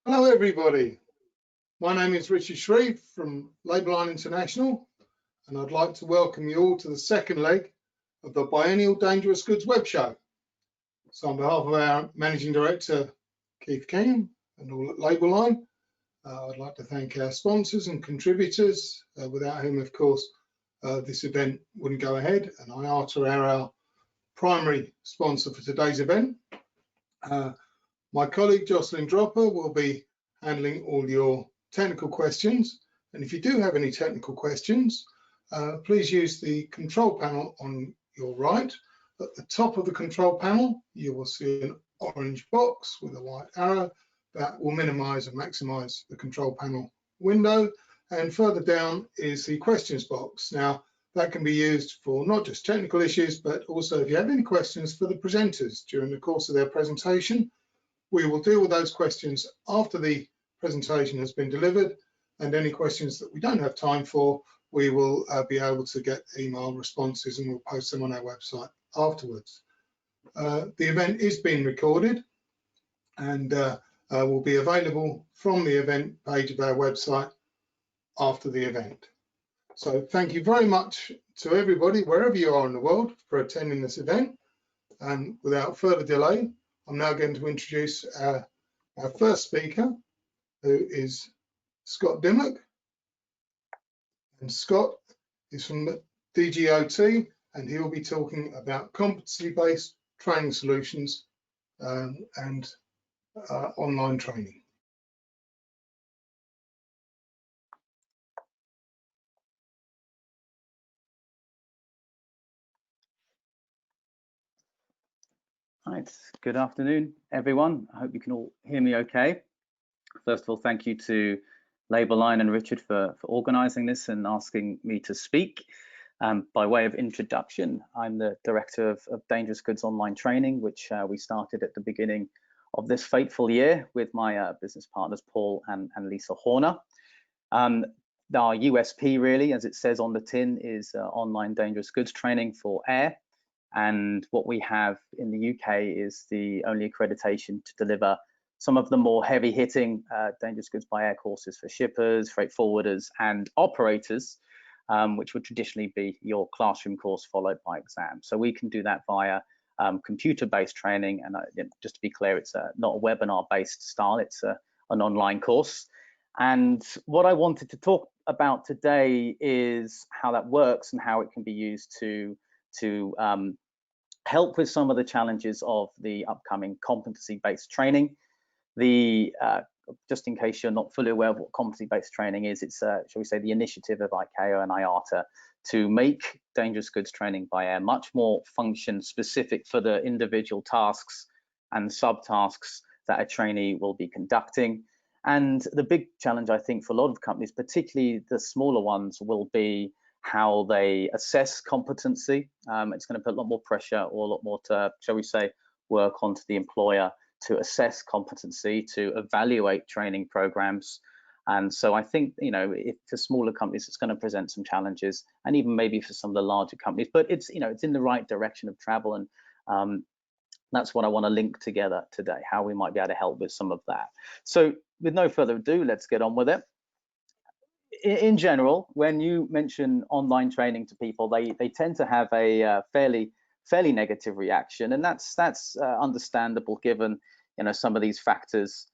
Hello everybody, my name is Richard Shreve from Labeline International, and I'd like to welcome you all to the second leg of the Biennial Dangerous Goods WebShow. So on behalf of our Managing Director Keith Kingham and all at Labeline, I'd like to thank our sponsors and contributors, without whom of course this event wouldn't go ahead, and IATA are our primary sponsor for today's event. My colleague Jocelyn Dropper will be handling all your technical questions, and if you do have any technical questions, please use the control panel on your right. At the top of the control panel you will see an orange box with a white arrow that will minimize and maximize the control panel window, and further down is the questions box. Now that can be used for not just technical issues, but also if you have any questions for the presenters during the course of their presentation. We will deal with those questions after the presentation has been delivered, and any questions that we don't have time for, we will be able to get email responses and we'll post them on our website afterwards. The event is being recorded and will be available from the event page of our website after the event. So thank you very much to everybody, wherever you are in the world, for attending this event. And without further delay, I'm now going to introduce our first speaker, who is Scott Dimmock. And Scott is from DGOT, and he will be talking about competency-based training solutions and online training. Right, good afternoon, everyone. I hope you can all hear me okay. First of all, thank you to Labeline and Richard for organising this and asking me to speak. By way of introduction, I'm the Director of Dangerous Goods Online Training, which we started at the beginning of this fateful year with my business partners, Paul and Lisa Horner. Our USP really, as it says on the tin, is online dangerous goods training for air. And what we have in the UK is the only accreditation to deliver some of the more heavy-hitting dangerous goods by air courses for shippers, freight forwarders, and operators, which would traditionally be your classroom course followed by exam. So we can do that via computer-based training, and just to be clear, it's not a webinar-based style, it's an online course. And what I wanted to talk about today is how that works and how it can be used to help with some of the challenges of the upcoming competency-based training. Just in case you're not fully aware of what competency-based training is, it's, shall we say, the initiative of ICAO and IATA to make dangerous goods training by air much more function-specific for the individual tasks and subtasks that a trainee will be conducting. And the big challenge, I think, for a lot of companies, particularly the smaller ones, will be how they assess competency. It's going to put a lot more pressure or a lot more, shall we say, work onto the employer to assess competency, to evaluate training programs. And so I think, if for smaller companies, it's going to present some challenges, and even maybe for some of the larger companies, but it's, it's in the right direction of travel. And that's what I want to link together today, how we might be able to help with some of that. So with no further ado, let's get on with it. In general, when you mention online training to people, they tend to have a fairly negative reaction, and that's understandable given some of these factors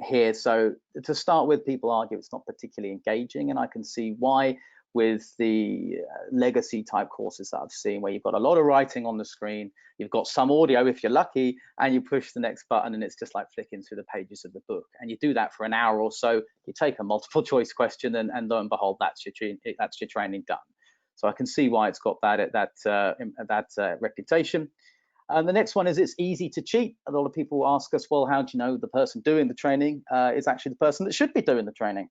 here. So to start with, people argue it's not particularly engaging, and I can see why with the legacy type courses that I've seen, where you've got a lot of writing on the screen, you've got some audio if you're lucky, and you push the next button and it's just like flicking through the pages of the book. And you do that for an hour or so, you take a multiple choice question, and lo and behold, that's your training done. So I can see why it's got that reputation. And the next one is it's easy to cheat. A lot of people ask us, well, how do you know the person doing the training is actually the person that should be doing the training?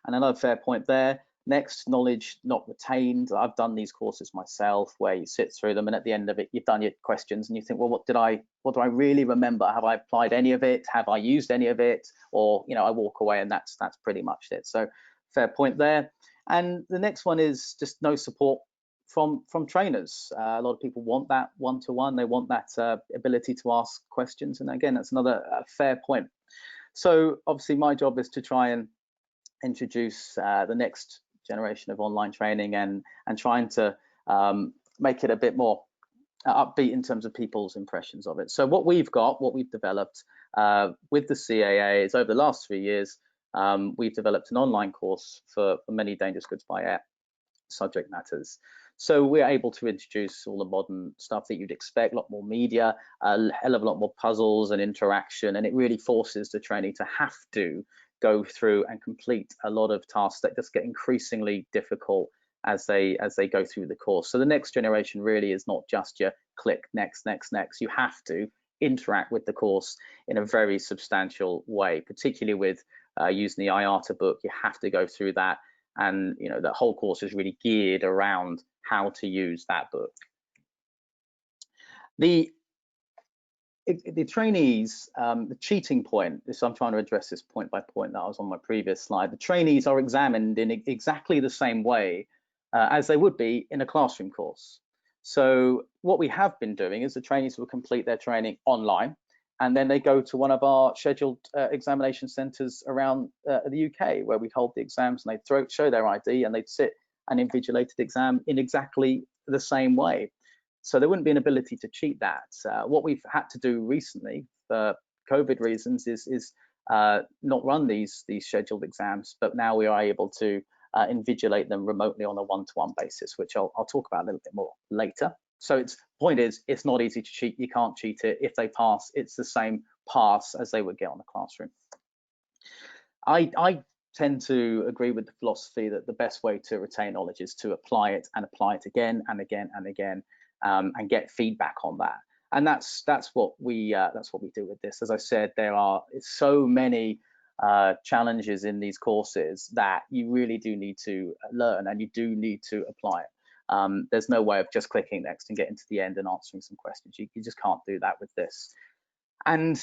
And another fair point there. Next, knowledge not retained. I've done these courses myself where you sit through them, and at the end of it, you've done your questions and you think, well, what do I really remember? Have I applied any of it? Have I used any of it? Or, I walk away and that's pretty much it. So fair point there. And the next one is just no support from trainers. A lot of people want that one-to-one. They want that ability to ask questions. And again, that's another fair point. So obviously my job is to try and introduce the next generation of online training and trying to make it a bit more upbeat in terms of people's impressions of it. So what we've developed with the CAA is over the last 3 years, we've developed an online course for many dangerous goods by air subject matters. So we're able to introduce all the modern stuff that you'd expect, a lot more media, a hell of a lot more puzzles and interaction, and it really forces the trainee to have to go through and complete a lot of tasks that just get increasingly difficult as they go through the course. So the next generation really is not just your click next, next, next. You have to interact with the course in a very substantial way, particularly with using the IATA book. You have to go through that, and you know the whole course is really geared around how to use that book. The trainees, the cheating point, I'm trying to address this point by point that I was on my previous slide. The trainees are examined in exactly the same way as they would be in a classroom course. So what we have been doing is the trainees will complete their training online, and then they go to one of our scheduled examination centres around the UK, where we hold the exams, and they show their ID, and they'd sit an invigilated exam in exactly the same way. So there wouldn't be an ability to cheat that. What we've had to do recently for COVID reasons is not run these scheduled exams, but now we are able to invigilate them remotely on a one-to-one basis, which I'll talk about a little bit more later. So point is, it's not easy to cheat. You can't cheat it. If they pass, it's the same pass as they would get on the classroom. I tend to agree with the philosophy that the best way to retain knowledge is to apply it and apply it again and again and again, and get feedback on that. And that's what we do with this. As I said, there are so many challenges in these courses that you really do need to learn, and you do need to apply it. There's no way of just clicking next and getting to the end and answering some questions. You just can't do that with this. And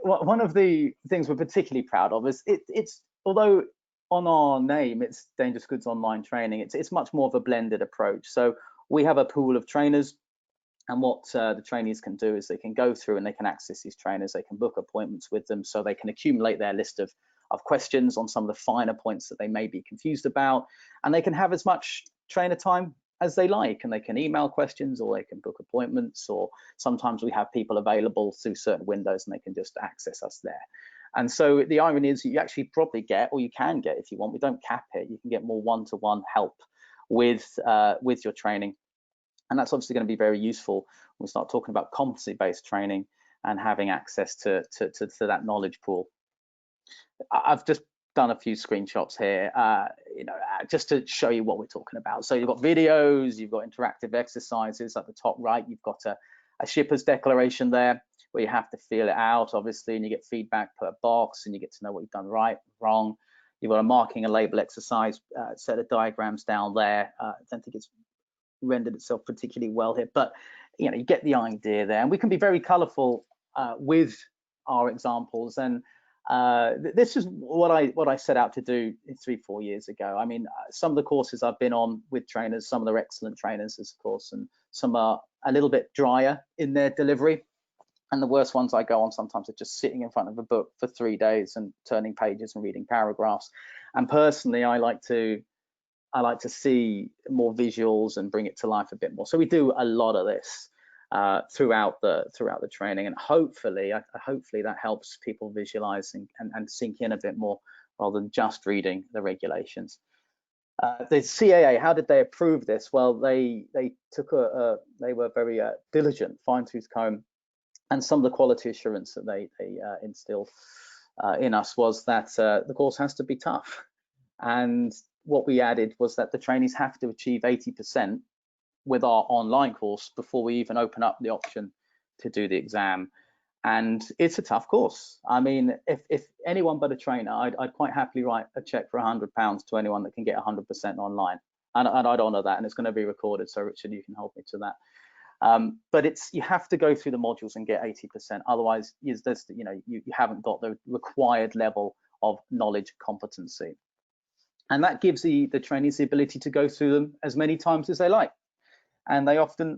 one of the things we're particularly proud of is it's although on our name it's Dangerous Goods Online Training, it's much more of a blended approach. So we have a pool of trainers, and what the trainees can do is they can go through and they can access these trainers, they can book appointments with them, so they can accumulate their list of questions on some of the finer points that they may be confused about, and they can have as much trainer time as they like, and they can email questions or they can book appointments, or sometimes we have people available through certain windows and they can just access us there. And so the irony is you actually probably get, or you can get if you want, we don't cap it, you can get more one-to-one help with your training. And that's obviously going to be very useful when we start talking about competency-based training and having access to that knowledge pool. I've just done a few screenshots here, just to show you what we're talking about. So you've got videos, you've got interactive exercises at the top right, you've got a shipper's declaration there where you have to feel it out, obviously, and you get feedback per box, and you get to know what you've done right, wrong. You've got a marking and label exercise, set of diagrams down there. I don't think it's rendered itself particularly well here, but you get the idea there. And we can be very colorful with our examples, and this is what I set out to do 3-4 years ago. I mean, some of the courses I've been on with trainers, some of them are excellent trainers, of course, and some are a little bit drier in their delivery. And the worst ones I go on sometimes are just sitting in front of a book for 3 days and turning pages and reading paragraphs. And personally, I like to see more visuals and bring it to life a bit more. So we do a lot of this throughout the training, and hopefully that helps people visualize and sink in a bit more rather than just reading the regulations. The CAA, how did they approve this? Well, they were very diligent, fine-tooth comb, and some of the quality assurance that they instilled in us was that the course has to be tough. And what we added was that the trainees have to achieve 80% with our online course before we even open up the option to do the exam. And it's a tough course. I mean, if anyone but a trainer, I'd quite happily write a check for £100 to anyone that can get 100% online, and I'd honour that, and it's going to be recorded. So Richard, you can help me to that. But you have to go through the modules and get 80%. Otherwise, you haven't got the required level of knowledge competency. And that gives the trainees the ability to go through them as many times as they like. and they often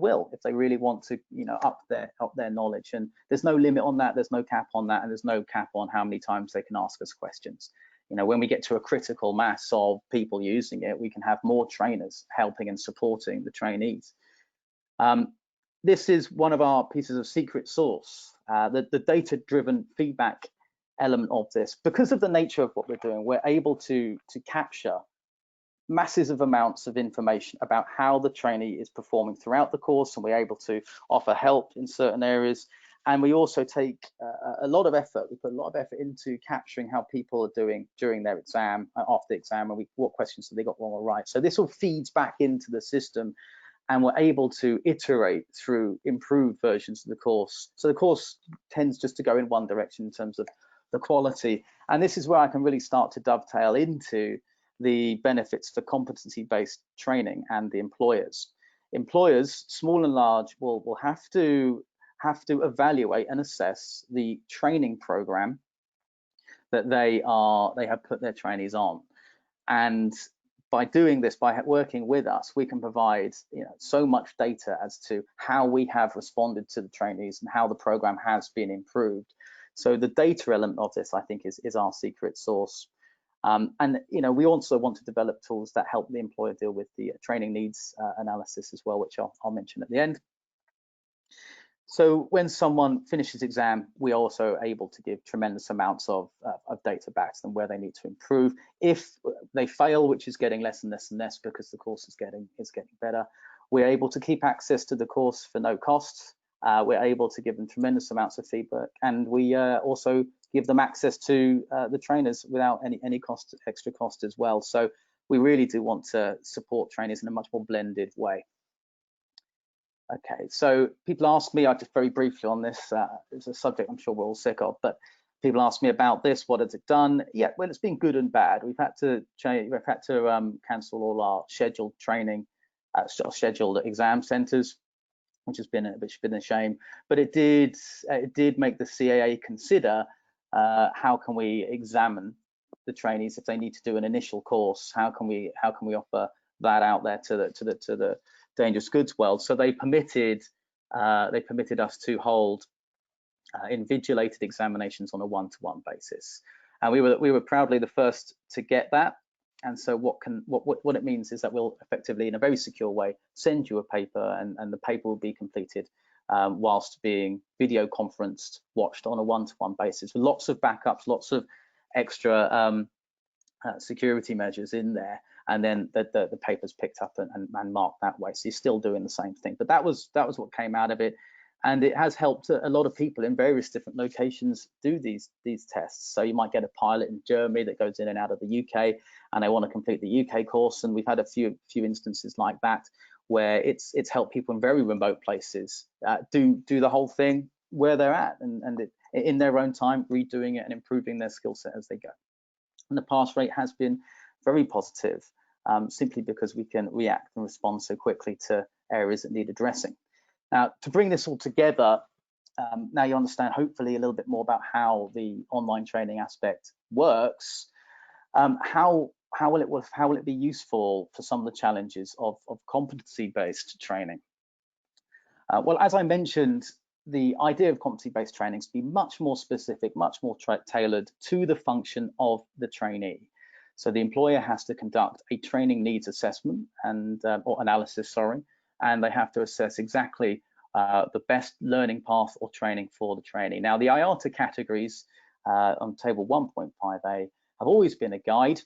will if they really want to, you know, up their knowledge. And there's no limit on that, there's no cap on that, and there's no cap on how many times they can ask us questions. You know, when we get to a critical mass of people using it, we can have more trainers helping and supporting the trainees. This is one of our pieces of secret sauce, the data-driven feedback element of this. Because of the nature of what we're doing, we're able to capture massive amounts of information about how the trainee is performing throughout the course, and we're able to offer help in certain areas. And we also take a lot of effort. We put a lot of effort into capturing how people are doing during their exam, after the exam, and what questions have they got wrong or right. So this all feeds back into the system, and we're able to iterate through improved versions of the course. So the course tends just to go in one direction in terms of the quality. And this is where I can really start to dovetail into the benefits for competency-based training and the employers. Employers, small and large, will have to evaluate and assess the training program that they have put their trainees on. And by doing this, by working with us, we can provide, you know, so much data as to how we have responded to the trainees and how the program has been improved. So the data element of this, I think, is our secret sauce. And you know, we also want to develop tools that help the employer deal with the training needs analysis as well, which I'll mention at the end. So when someone finishes exam, we are also able to give tremendous amounts of data back to them where they need to improve. If they fail, which is getting less and less and less because the course is getting better, we're able to keep access to the course for no cost. We're able to give them tremendous amounts of feedback, and we also give them access to the trainers without any cost, extra cost as well. So we really do want to support trainers in a much more blended way. Okay, so people ask me, I just very briefly on this, it's a subject I'm sure we're all sick of, but people ask me about this, what has it done? Yeah, well, it's been good and bad. We've had to change, we've had to cancel all our scheduled training, scheduled exam centres, which has been a shame. But it did make the CAA consider how can we examine the trainees if they need to do an initial course. How can we offer that out there to the dangerous goods world? So they permitted us to hold invigilated examinations on a one-to-one basis, and we were proudly the first to get that. And so what it means is that we'll effectively, in a very secure way, send you a paper, and the paper will be completed whilst being video conferenced, watched on a one-to-one basis, with lots of backups, lots of extra security measures in there, and then the paper's picked up and marked that way. So you're still doing the same thing. But that was what came out of it. And it has helped a lot of people in various different locations do these tests. So you might get a pilot in Germany that goes in and out of the UK, and they want to complete the UK course. And we've had a few instances like that where it's helped people in very remote places do the whole thing where they're at, and in their own time, redoing it and improving their skill set as they go. And the pass rate has been very positive, simply because we can react and respond so quickly to areas that need addressing. Now, to bring this all together, now you understand hopefully a little bit more about how the online training aspect works. How will it be useful for some of the challenges of competency-based training? Well, as I mentioned, the idea of competency-based training is to be much more specific, much more tailored to the function of the trainee. So the employer has to conduct a training needs assessment or analysis, sorry, and they have to assess exactly the best learning path or training for the trainee. Now, the IATA categories on table 1.5a have always been a guide.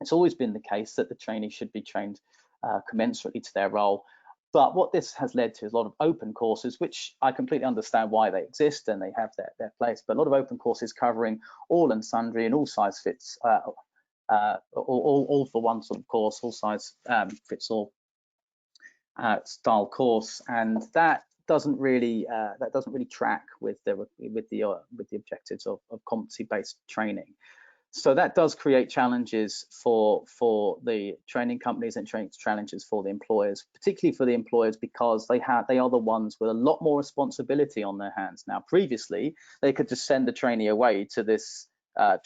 It's always been the case that the trainee should be trained commensurately to their role. But what this has led to is a lot of open courses, which I completely understand why they exist and they have their place, but a lot of open courses covering all and sundry and all size fits, all for one sort of course, all size fits all style course, and that doesn't really track with the objectives of competency-based training. So that does create challenges for the training companies and challenges for the employers, particularly for the employers, because they are the ones with a lot more responsibility on their hands. Now, previously, they could just send the trainee away to this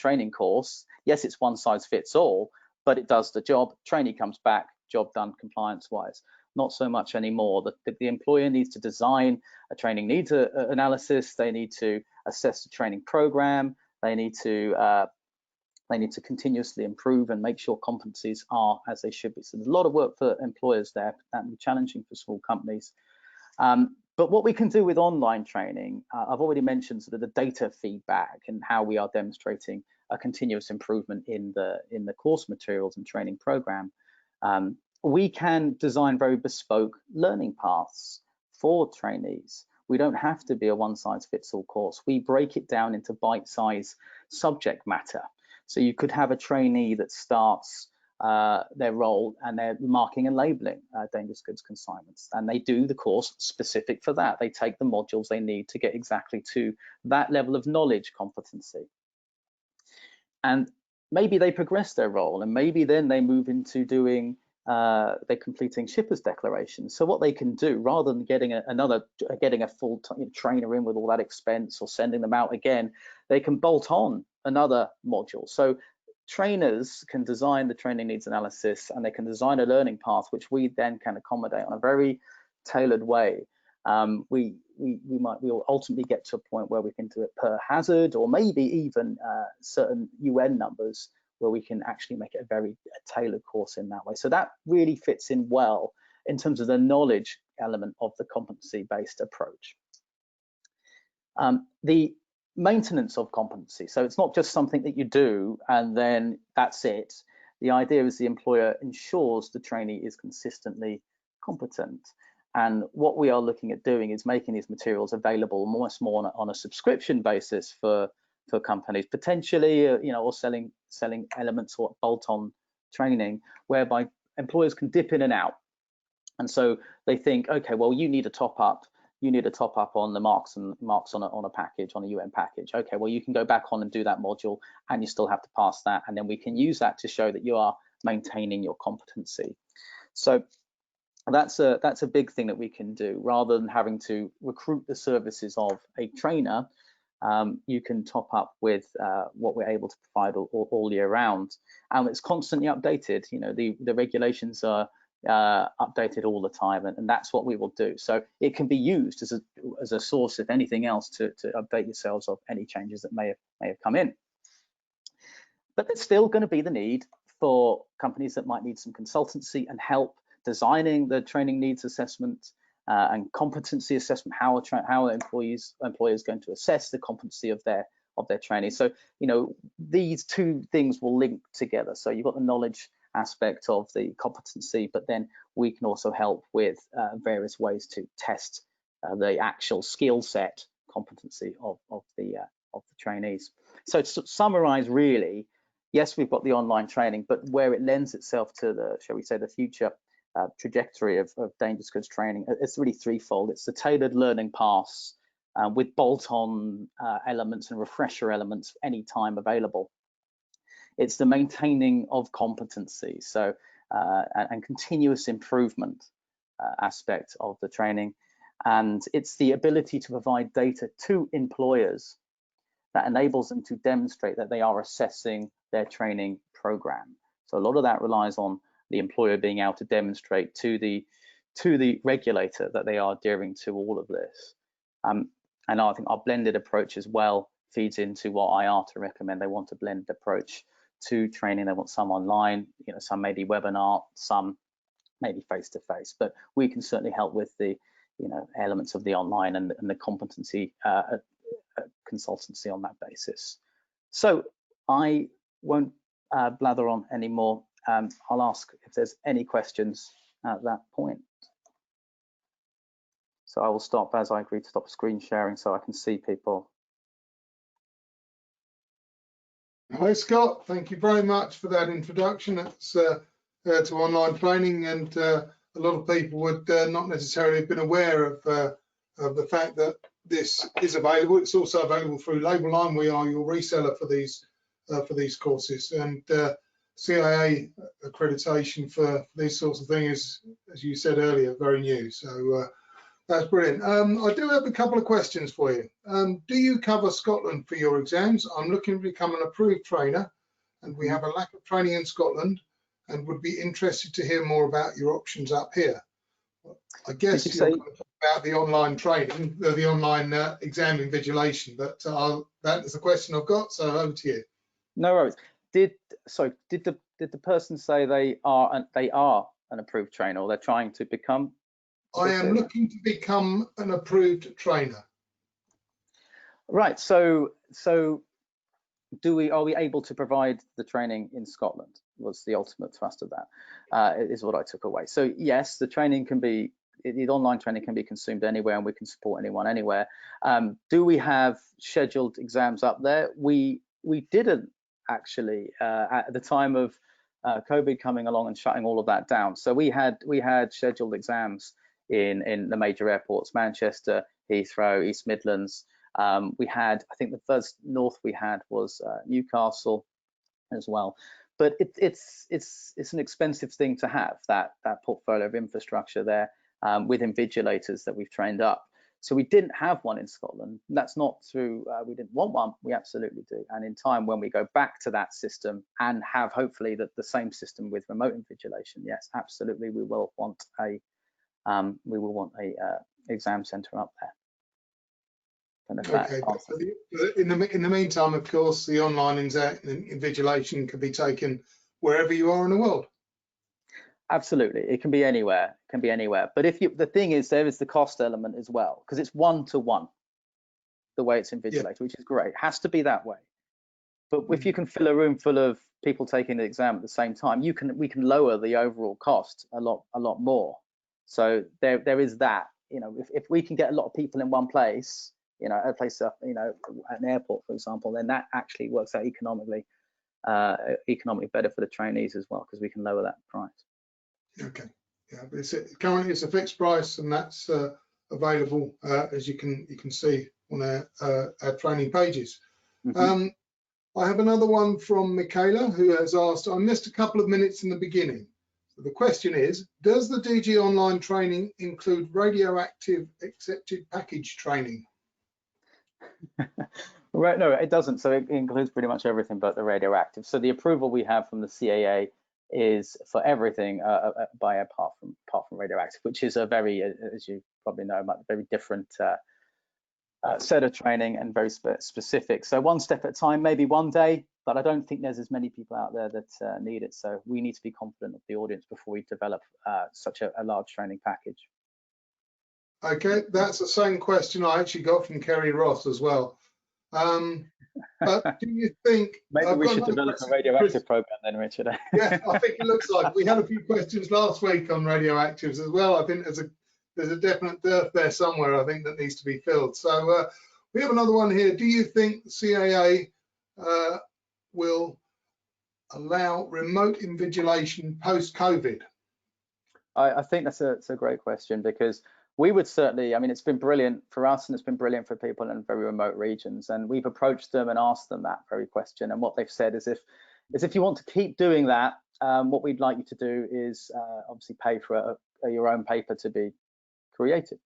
training course. Yes, it's one size fits all, but it does the job. Trainee comes back, job done compliance-wise. Not so much anymore. The employer needs to design a training needs analysis. They need to assess the training program. They need to continuously improve and make sure competencies are as they should be. So there's a lot of work for employers there. That can be challenging for small companies. But what we can do with online training, I've already mentioned sort of the data feedback and how we are demonstrating a continuous improvement in the course materials and training program. We can design very bespoke learning paths for trainees. We don't have to be a one-size-fits-all course. We break it down into bite-sized subject matter. So you could have a trainee that starts their role and they're marking and labeling dangerous goods consignments, and they do the course specific for that. They take the modules they need to get exactly to that level of knowledge competency. And maybe they progress their role, and maybe then they move into doing they're completing shippers declarations. So what they can do, rather than getting a full trainer in with all that expense or sending them out again, they can bolt on another module. So trainers can design the training needs analysis, and they can design a learning path which we then can accommodate on a very tailored way. We'll ultimately get to a point where we can do it per hazard, or maybe even certain UN numbers, where we can actually make it a very tailored course in that way. So that really fits in well in terms of the knowledge element of the competency-based approach. The maintenance of competency. So it's not just something that you do and then that's it. The idea is the employer ensures the trainee is consistently competent. And what we are looking at doing is making these materials available much more on a subscription basis for companies, potentially, or selling elements or bolt-on training, whereby employers can dip in and out. And so they think, okay, well, you need a top up. You need a top up on the marks on a package, on a UN package. Okay, well, you can go back on and do that module, and you still have to pass that, and then we can use that to show that you are maintaining your competency. So that's a big thing that we can do. Rather than having to recruit the services of a trainer, you can top up with what we're able to provide all year round, and it's constantly updated. The regulations are updated all the time, and that's what we will do. So it can be used as a source, if anything else, to update yourselves of any changes that may have come in. But there's still going to be the need for companies that might need some consultancy and help designing the training needs assessment and competency assessment. How are employers going to assess the competency of their trainees? So these two things will link together. So you've got the knowledge aspect of the competency, but then we can also help with various ways to test the actual skill set competency of the trainees. So to summarize, really, yes, we've got the online training, but where it lends itself to the, shall we say, the future trajectory of dangerous goods training, it's really threefold. It's the tailored learning paths with bolt-on elements and refresher elements anytime available. It's the maintaining of competency, so and continuous improvement aspect of the training, and it's the ability to provide data to employers that enables them to demonstrate that they are assessing their training program. So a lot of that relies on the employer being able to demonstrate to the regulator that they are adhering to all of this. And I think our blended approach as well feeds into what IATA recommend. They want a blended approach to training. They want some online, some maybe webinar, some maybe face-to-face, but we can certainly help with the elements of the online and the competency consultancy on that basis. So I won't blather on anymore. I'll ask if there's any questions at that point. So I will stop as I agree to stop screen sharing so I can see people. Hi Scott, thank you very much for that introduction. That's to online training, and a lot of people would not necessarily have been aware of the fact that this is available. It's also available through Labeline. We are your reseller for these courses, and CIA accreditation for these sorts of things, as you said earlier, very new. So that's brilliant. I do have a couple of questions for you. Do you cover Scotland for your exams? I'm looking to become an approved trainer, and we have a lack of training in Scotland, and would be interested to hear more about your options up here. I guess Did you you're say going to talk about the online training, the online exam invigilation, but that is the question I've got, so over to you. no worries? Did the person say they are an approved trainer, or they're trying to become? I am looking to become an approved trainer. Right. So are we able to provide the training in Scotland? Was the ultimate thrust of that, is what I took away. So yes, the training can be, the online training can be consumed anywhere, and we can support anyone anywhere. Do we have scheduled exams up there? We didn't actually at the time of COVID coming along and shutting all of that down. So we had scheduled exams in the major airports: Manchester, Heathrow, East Midlands. We had, I think the first north we had was Newcastle as well. But it's an expensive thing to have, that portfolio of infrastructure there, with invigilators that we've trained up. So we didn't have one in Scotland. That's not through, we didn't want one, we absolutely do. And in time, when we go back to that system and have hopefully the same system with remote invigilation, yes, absolutely, we will want a exam centre up there. Okay, in the meantime, of course, the online invigilation can be taken wherever you are in the world. Absolutely, it can be anywhere. It can be anywhere. But the thing is, there is the cost element as well, because it's one-to-one, the way it's invigilated, yeah, which is great. It has to be that way. But if you can fill a room full of people taking the exam at the same time, we can lower the overall cost a lot more. So there is that. You know, if we can get a lot of people in one place, you know, a place, you know, an airport, for example, then that actually works out economically better for the trainees as well, because we can lower that price. Okay. Yeah, but currently it's a fixed price, and that's available as you can see on our training pages. Mm-hmm. I have another one from Michaela, who has asked, I missed a couple of minutes in the beginning. So the question is, does the DG online training include radioactive accepted package training? Right, no, it doesn't. So it includes pretty much everything but the radioactive. So the approval we have from the CAA is for everything apart from radioactive, which is a very, as you probably know, a very different set of training and very specific. So one step at a time, maybe one day, but I don't think there's as many people out there that need it. So we need to be confident of the audience before we develop such a large training package. Okay, that's the same question I actually got from Kerry Ross as well. But do you think maybe we should develop a radioactive program then, Richard? Yeah, I think it looks like we had a few questions last week on radioactives as well. I think there's a definite dearth there somewhere, I think, that needs to be filled. So we have another one here. Do you think the CAA will allow remote invigilation post-COVID? I think that's a great question, because we would certainly, I mean, it's been brilliant for us and it's been brilliant for people in very remote regions, and we've approached them and asked them that very question, and what they've said is if you want to keep doing that, what we'd like you to do is obviously pay for your own paper to be created,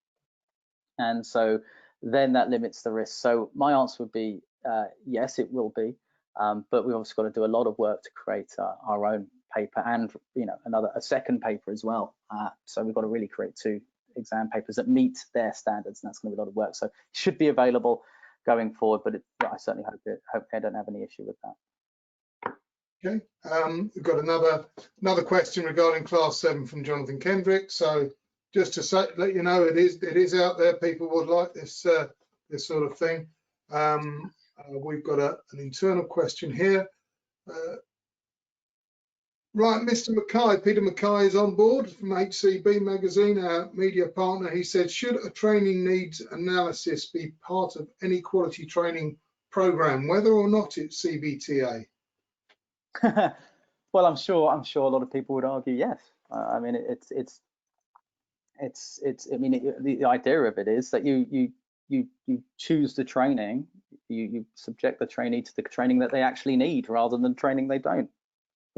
and so then that limits the risk. So my answer would be yes, it will be, but we've obviously got to do a lot of work to create our own paper, and a second paper as well. So we've got to really create two exam papers that meet their standards, and that's going to be a lot of work. So it should be available going forward, but I certainly hope they don't have any issue with that. Okay, we've got another question regarding Class 7 from Jonathan Kendrick. So just to let you know, it is out there. People would like this sort of thing. We've got an internal question here. Right, Mr. Mackay, Peter Mackay is on board from HCB Magazine, our media partner. He said, should a training needs analysis be part of any quality training program, whether or not it's CBTA? Well, I'm sure a lot of people would argue yes. I mean, the idea of it is that you choose the training, you subject the trainee to the training that they actually need rather than training they don't.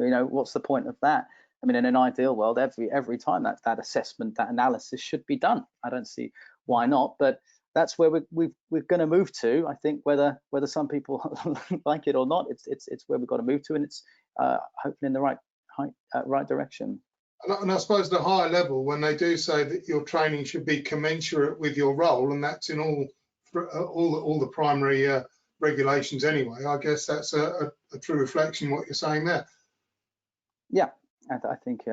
You know, what's the point of that? I mean, in an ideal world, every time that assessment, that analysis should be done. I don't see why not, but that's where we're going to move to. I think whether some people like it or not, it's where we've got to move to, and it's hopefully in the right right direction. And I suppose the higher level, when they do say that your training should be commensurate with your role, and that's in all the primary regulations anyway, I guess that's a true reflection of what you're saying there. Yeah, and I think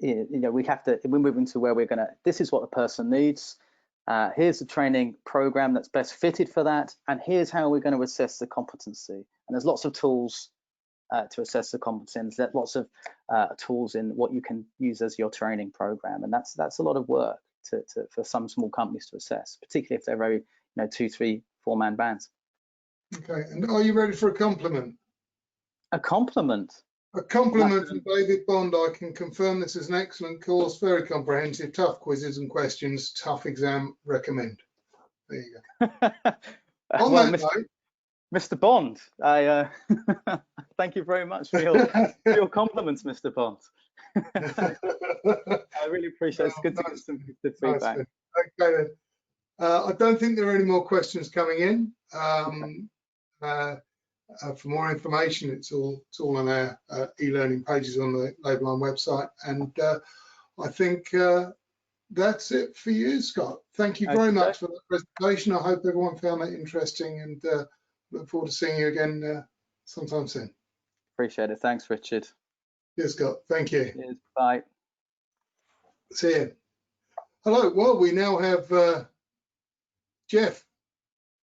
we have to, we're moving to where we're going to, this is what the person needs. Here's the training program that's best fitted for that, and here's how we're going to assess the competency. And there's lots of tools to assess the competency. There's lots of tools in what you can use as your training program, and that's a lot of work for some small companies to assess, particularly if they're very 2, 3, 4-man bands. Okay, and are you ready for a compliment? A compliment? A compliment from David Bond. I can confirm this is an excellent course, very comprehensive, tough quizzes and questions, tough exam, recommend. There you go. On well, that note, Mr. Bond, I thank you very much for your compliments, Mr. Bond. I really appreciate it. It's good to get some good feedback. Okay then. I don't think there are any more questions coming in. For more information, it's all on our e-learning pages on the Labeline website, and I think that's it for you, Scott. Thank you very much for that presentation. I hope everyone found that interesting, and look forward to seeing you again sometime soon. Appreciate it. Thanks, Richard. Yes, Scott. Thank you. Cheers. Bye. See you. Hello. Well, we now have Jeff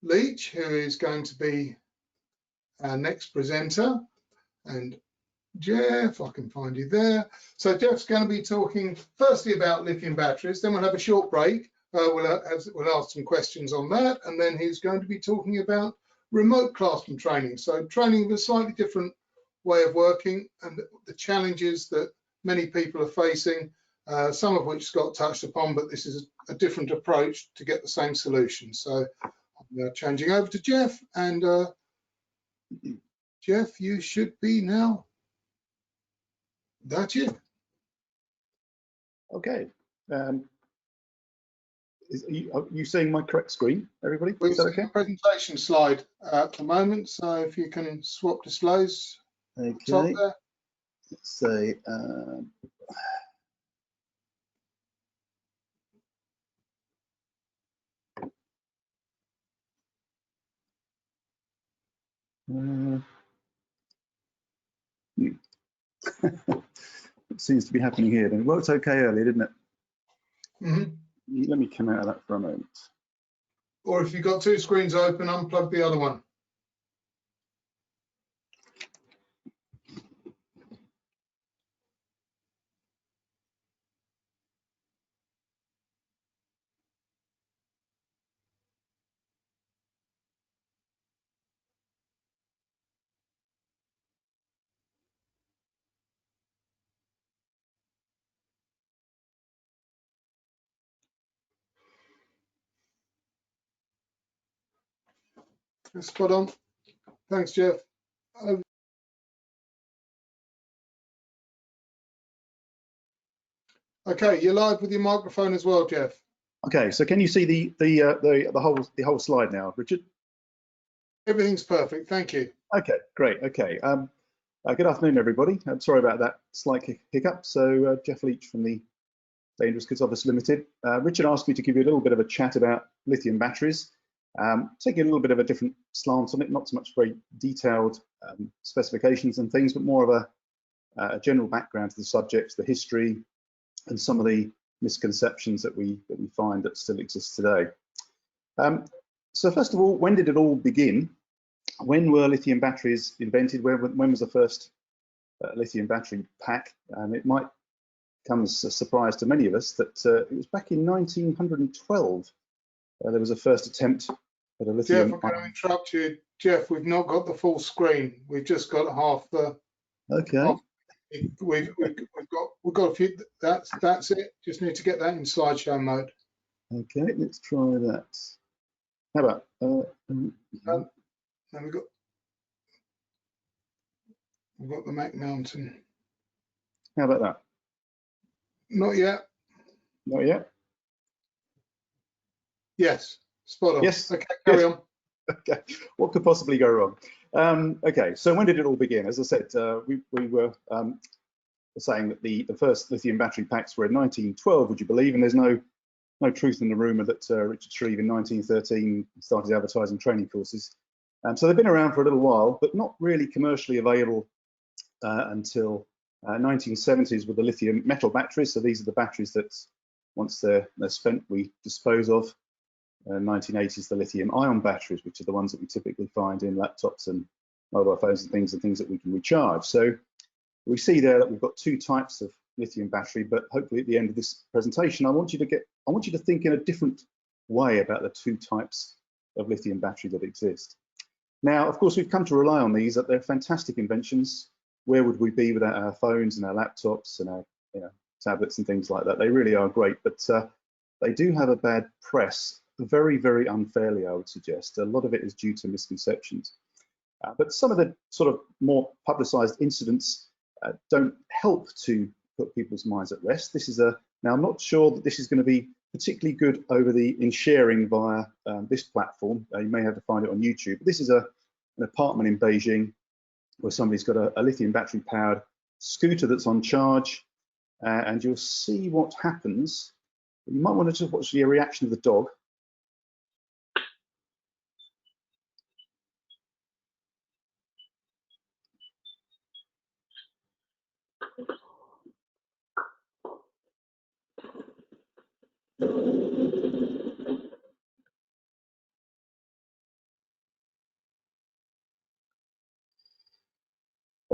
Leach, who is going to be our next presenter. And Jeff, I can find you there. So Jeff's going to be talking firstly about lithium batteries, then we'll have a short break. We'll ask some questions on that, and then he's going to be talking about remote classroom training. So training with a slightly different way of working and the challenges that many people are facing, some of which Scott touched upon, but this is a different approach to get the same solution. So I'm now changing over to Jeff, and Jeff, you should be now. That's it. Okay. Are you seeing my correct screen, everybody? Is that okay? Presentation slide at the moment, so if you can swap displays. Okay. Top there. Let's say. It seems to be happening here. Then it worked okay earlier, didn't it? Mm-hmm. Let me come out of that for a moment. Or if you've got two screens open, unplug the other one. Spot on. Thanks, Jeff. Okay, you're live with your microphone as well, Jeff. Okay, so can you see the whole slide now, Richard? Everything's perfect. Thank you. Okay, great. Okay. Good afternoon, everybody. I'm sorry about that slight hiccup. So Jeff Leach from the Dangerous Goods Office Limited. Richard asked me to give you a little bit of a chat about lithium batteries. Taking a little bit of a different slant on it, not so much very detailed specifications and things, but more of a general background to the subject, the history, and some of the misconceptions that we find that still exist today. So first of all, when did it all begin? When were lithium batteries invented? When was the first lithium battery pack? It might come as a surprise to many of us that it was back in 1912. There was a first attempt at a lithium. Jeff, I'm going to interrupt you. Jeff, we've not got the full screen. We've just got half the. Okay. Half, we've got a few. That's it. Just need to get that in slideshow mode. Okay, let's try that. How about? Then we've got the Mac Mountain. How about that? Not yet. Not yet. Yes, spot on. Yes. Okay, carry on. Okay, what could possibly go wrong? Okay, so when did it all begin? As I said, we were saying that the first lithium battery packs were in 1912, would you believe? And there's no truth in the rumour that Richard Shreve in 1913 started advertising training courses. So they've been around for a little while, but not really commercially available until 1970s with the lithium metal batteries. So these are the batteries that once they're spent, we dispose of. 1980s, the lithium ion batteries, which are the ones that we typically find in laptops and mobile phones and things that we can recharge. So we see there that we've got two types of lithium battery, but hopefully at the end of this presentation, I want you to think in a different way about the two types of lithium battery that exist. Now, of course, we've come to rely on these, that they're fantastic inventions. Where would we be without our phones and our laptops and our tablets and things like that? They really are great, but they do have a bad press, very, very unfairly, I would suggest. A lot of it is due to misconceptions. But some of the sort of more publicized incidents don't help to put people's minds at rest. This is now I'm not sure that this is going to be particularly good in sharing via this platform. You may have to find it on YouTube. This is an apartment in Beijing where somebody's got a lithium battery powered scooter that's on charge, and you'll see what happens. You might want to just watch the reaction of the dog.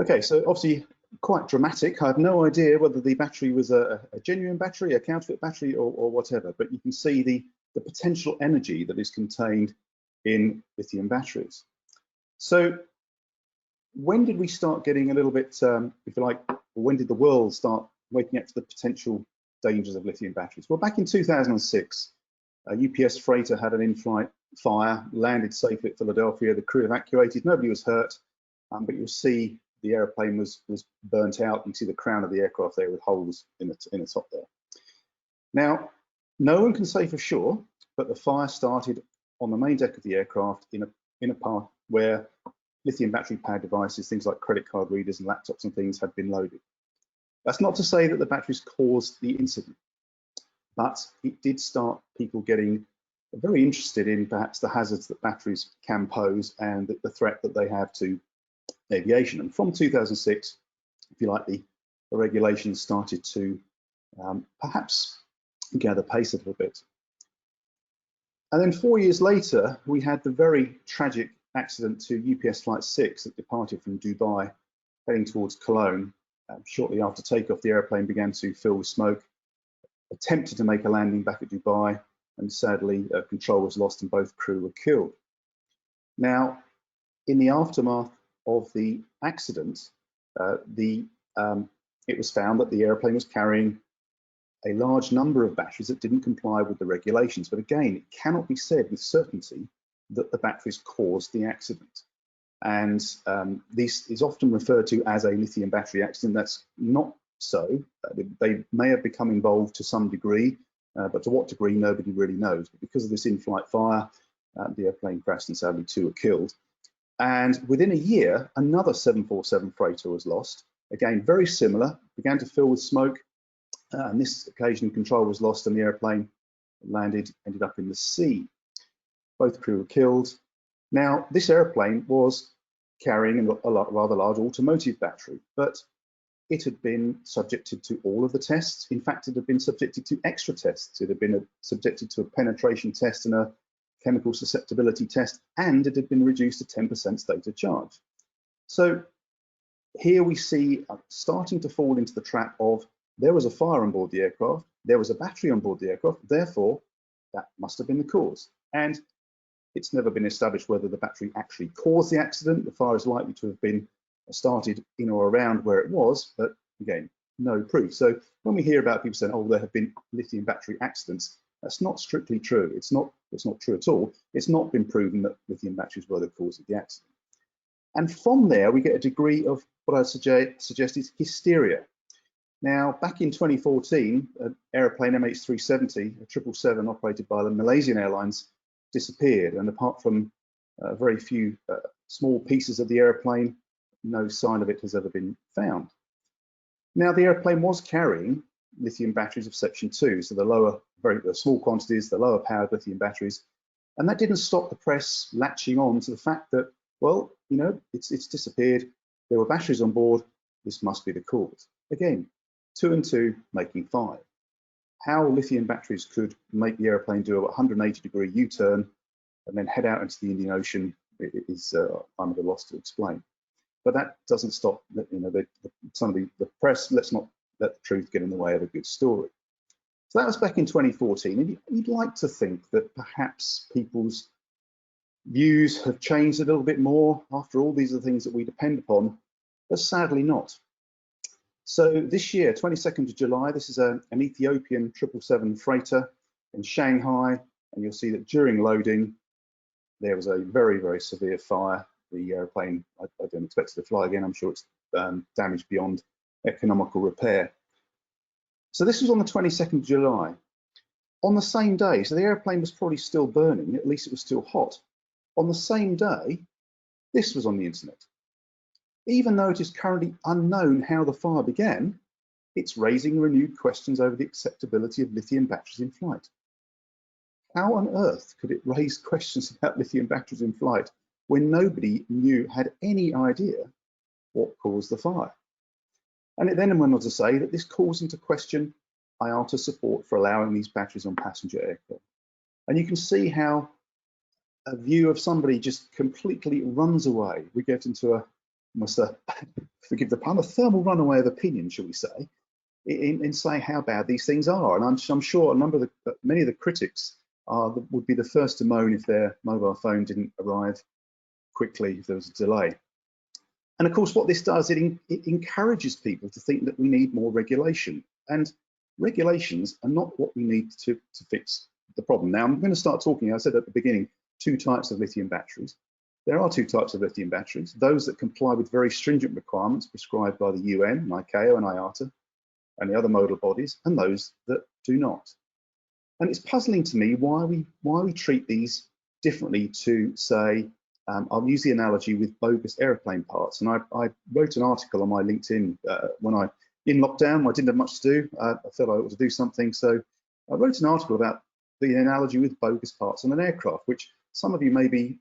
Okay, so obviously quite dramatic. I have no idea whether the battery was a genuine battery, a counterfeit battery, or whatever, but you can see the potential energy that is contained in lithium batteries. So when did we start getting a little bit, if you like, when did the world start waking up to the potential dangers of lithium batteries? Well, back in 2006, a UPS freighter had an in-flight fire, landed safely at Philadelphia. The crew evacuated, nobody was hurt, but you'll see the airplane was burnt out. You can see the crown of the aircraft there with holes in the top there. Now, no one can say for sure, but the fire started on the main deck of the aircraft in a part where lithium battery powered devices, things like credit card readers and laptops and things, had been loaded. That's not to say that the batteries caused the incident, but it did start people getting very interested in perhaps the hazards that batteries can pose and the threat that they have to aviation. And from 2006, if you like, the regulations started to perhaps gather pace a little bit. And then 4 years later, we had the very tragic accident to UPS Flight 6 that departed from Dubai, heading towards Cologne. Shortly after takeoff, the airplane began to fill with smoke, attempted to make a landing back at Dubai, and sadly, control was lost and both crew were killed. Now, in the aftermath of the accident, it was found that the airplane was carrying a large number of batteries that didn't comply with the regulations. But again, it cannot be said with certainty that the batteries caused the accident. And this is often referred to as a lithium battery accident. That's not so. They may have become involved to some degree, but to what degree, nobody really knows. But because of this in-flight fire, the airplane crashed and sadly 2 were killed. And within a year, another 747 freighter was lost. Again, very similar, began to fill with smoke. And this occasion, control was lost and the airplane ended up in the sea. Both crew were killed. Now, this airplane was carrying a rather large automotive battery, but it had been subjected to all of the tests. In fact, it had been subjected to extra tests. It had been subjected to a penetration test and a chemical susceptibility test, and it had been reduced to 10% state of charge. So here we see starting to fall into the trap of there was a fire on board the aircraft, there was a battery on board the aircraft, therefore that must have been the cause. And it's never been established whether the battery actually caused the accident. The fire is likely to have been started in or around where it was, but again, no proof. So when we hear about people saying, oh, there have been lithium battery accidents, that's not strictly true. It's not true at all. It's not been proven that lithium batteries were the cause of the accident. And from there, we get a degree of what I suggest is hysteria. Now, back in 2014, an aeroplane MH370, a 777 operated by the Malaysian Airlines, disappeared. And apart from very few small pieces of the airplane, no sign of it has ever been found. Now, the airplane was carrying lithium batteries of section 2, so the small quantities, the lower powered lithium batteries, and that didn't stop the press latching on to the fact that, well, you know, it's disappeared. There were batteries on board. This must be the cause. Again, 2 and 2 making 5. How lithium batteries could make the airplane do a 180-degree U-turn and then head out into the Indian Ocean is I'm at a loss to explain. But that doesn't stop, you know, some of the press. Let's not let the truth get in the way of a good story. So that was back in 2014, and you'd like to think that perhaps people's views have changed a little bit more after all these are the things that we depend upon, but sadly not. So this year, 22nd of July, this is an Ethiopian 777 freighter in Shanghai, and you'll see that during loading, there was a very, very severe fire. The airplane, I don't expect it to fly again. I'm sure it's damaged beyond economical repair. So this was on the 22nd of July. On the same day, so the airplane was probably still burning, at least it was still hot. On the same day, this was on the internet. Even though it is currently unknown how the fire began, it's raising renewed questions over the acceptability of lithium batteries in flight. How on earth could it raise questions about lithium batteries in flight when nobody had any idea what caused the fire? And it then went on to say that this calls into question IATA support for allowing these batteries on passenger aircraft. And you can see how a view of somebody just completely runs away. We get into almost a, forgive the pun, a thermal runaway of opinion, shall we say, in saying how bad these things are. And I'm sure many of the critics would be the first to moan if their mobile phone didn't arrive quickly, if there was a delay. And of course, what this does, it encourages people to think that we need more regulation. And regulations are not what we need to fix the problem. Now, I'm going to start talking, I said at the beginning, 2 types of lithium batteries. There are 2 types of lithium batteries, those that comply with very stringent requirements prescribed by the UN, ICAO and IATA, and the other modal bodies, and those that do not. And it's puzzling to me why we treat these differently to, say, I'll use the analogy with bogus airplane parts. And I wrote an article on my LinkedIn when in lockdown, I didn't have much to do. I felt I ought to do something. So I wrote an article about the analogy with bogus parts on an aircraft, which some of you may be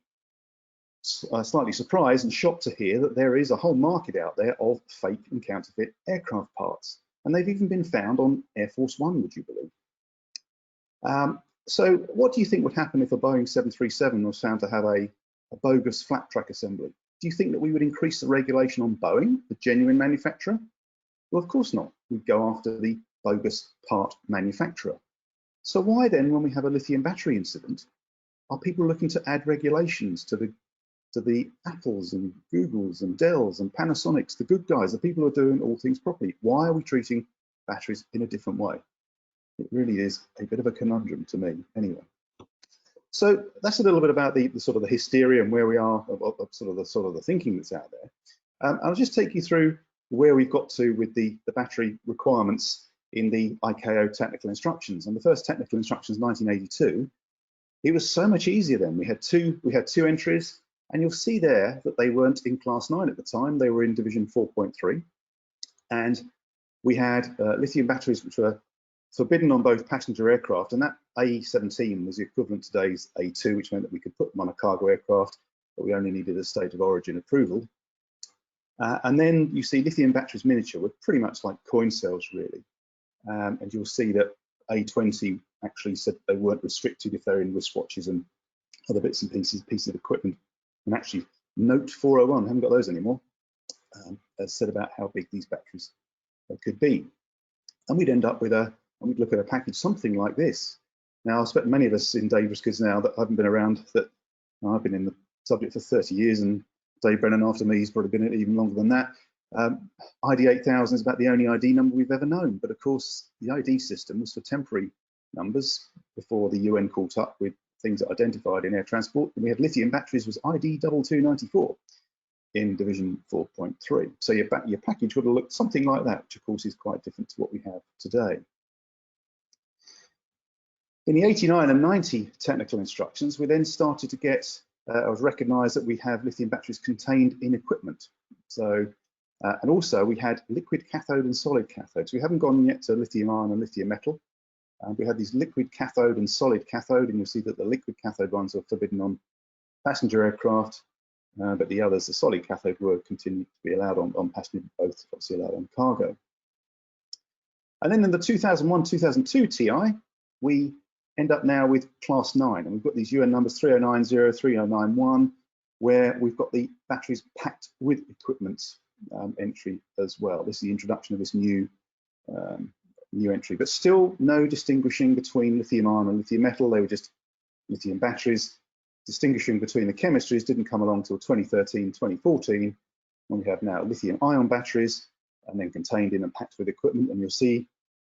slightly surprised and shocked to hear that there is a whole market out there of fake and counterfeit aircraft parts. And they've even been found on Air Force One, would you believe? So what do you think would happen if a Boeing 737 was found to have a bogus flat track assembly? Do you think that we would increase the regulation on Boeing, the genuine manufacturer? Well, of course not. We'd go after the bogus part manufacturer. So why then, when we have a lithium battery incident, are people looking to add regulations to the Apples and Googles and Dells and Panasonics, the good guys, the people who are doing all things properly? Why are we treating batteries in a different way? It really is a bit of a conundrum to me, anyway. So that's a little bit about the sort of the hysteria and where we are of sort of the thinking that's out there. I'll just take you through where we've got to with the battery requirements in the ICAO technical instructions. And the first technical instructions, 1982, it was so much easier then. We had two entries, and you'll see there that they weren't in class 9 at the time. They were in division 4.3, and we had lithium batteries which were forbidden on both passenger aircraft, and that A17 was the equivalent to today's A2, which meant that we could put them on a cargo aircraft, but we only needed a state of origin approval. And then you see lithium batteries miniature were pretty much like coin cells, really. And you'll see that A20 actually said they weren't restricted if they're in wristwatches and other bits and pieces of equipment. And actually, Note 401, haven't got those anymore, said about how big these batteries could be. And we'd end up with we'd look at a package something like this. Now, I expect many of us in Dangerous Goods now that haven't been around, that I've been in the subject for 30 years, and Dave Brennan after me, he's probably been in it even longer than that. ID 8000 is about the only ID number we've ever known, but of course the ID system was for temporary numbers before the UN caught up with things that identified in air transport. And we had lithium batteries was ID 2294 in division 4.3. So your package would have looked something like that, which of course is quite different to what we have today. In the 89 and 90 technical instructions, we then started to get, it was recognised that we have lithium batteries contained in equipment. So And also we had liquid cathode and solid cathodes. We haven't gone yet to lithium ion and lithium metal. We had these liquid cathode and solid cathode, and you'll see that the liquid cathode ones are forbidden on passenger aircraft, but the others, the solid cathode, were continued to be allowed on passenger, both obviously allowed on cargo. And then in the 2001-2002 TI, we end up now with class 9, and we've got these UN numbers 3090, 3091, where we've got the batteries packed with equipment entry as well. This is the introduction of this new entry, but still no distinguishing between lithium ion and lithium metal. They were just lithium batteries. Distinguishing between the chemistries didn't come along till 2013, 2014, when we have now lithium ion batteries and then contained in and packed with equipment. And you'll see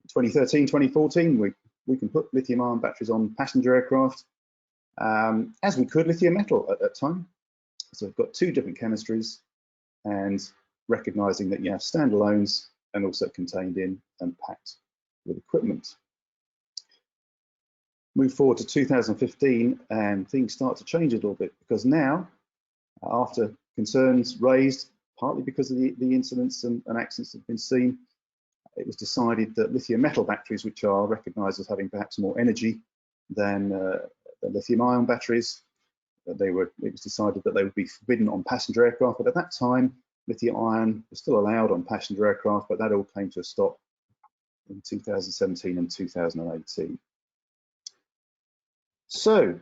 2013, 2014, we can put lithium ion batteries on passenger aircraft as we could lithium metal at that time. So we've got two different chemistries, and recognizing that you have standalones and also contained in and packed with equipment. Move forward to 2015 and things start to change a little bit, because now, after concerns raised, partly because of the incidents and accidents that have been seen, it was decided that lithium metal batteries, which are recognized as having perhaps more energy than the lithium ion batteries, it was decided that they would be forbidden on passenger aircraft. But at that time, lithium ion was still allowed on passenger aircraft, but that all came to a stop in 2017 and 2018. So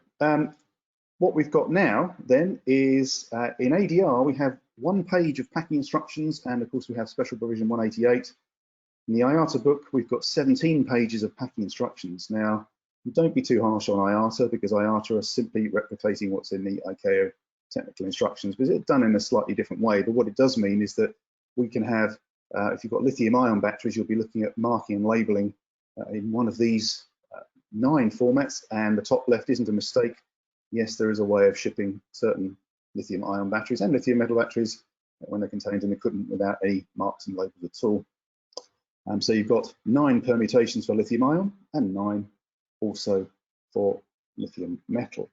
what we've got now then is in ADR, we have 1 page of packing instructions, and of course we have special provision 188. In the IATA book, we've got 17 pages of packing instructions. Now, don't be too harsh on IATA, because IATA are simply replicating what's in the ICAO technical instructions, but it's done in a slightly different way. But what it does mean is that we can have, if you've got lithium ion batteries, you'll be looking at marking and labeling in one of these 9 formats, and the top left isn't a mistake. Yes, there is a way of shipping certain lithium ion batteries and lithium metal batteries when they're contained in equipment without any marks and labels at all. So you've got 9 permutations for lithium ion and 9 also for lithium metal.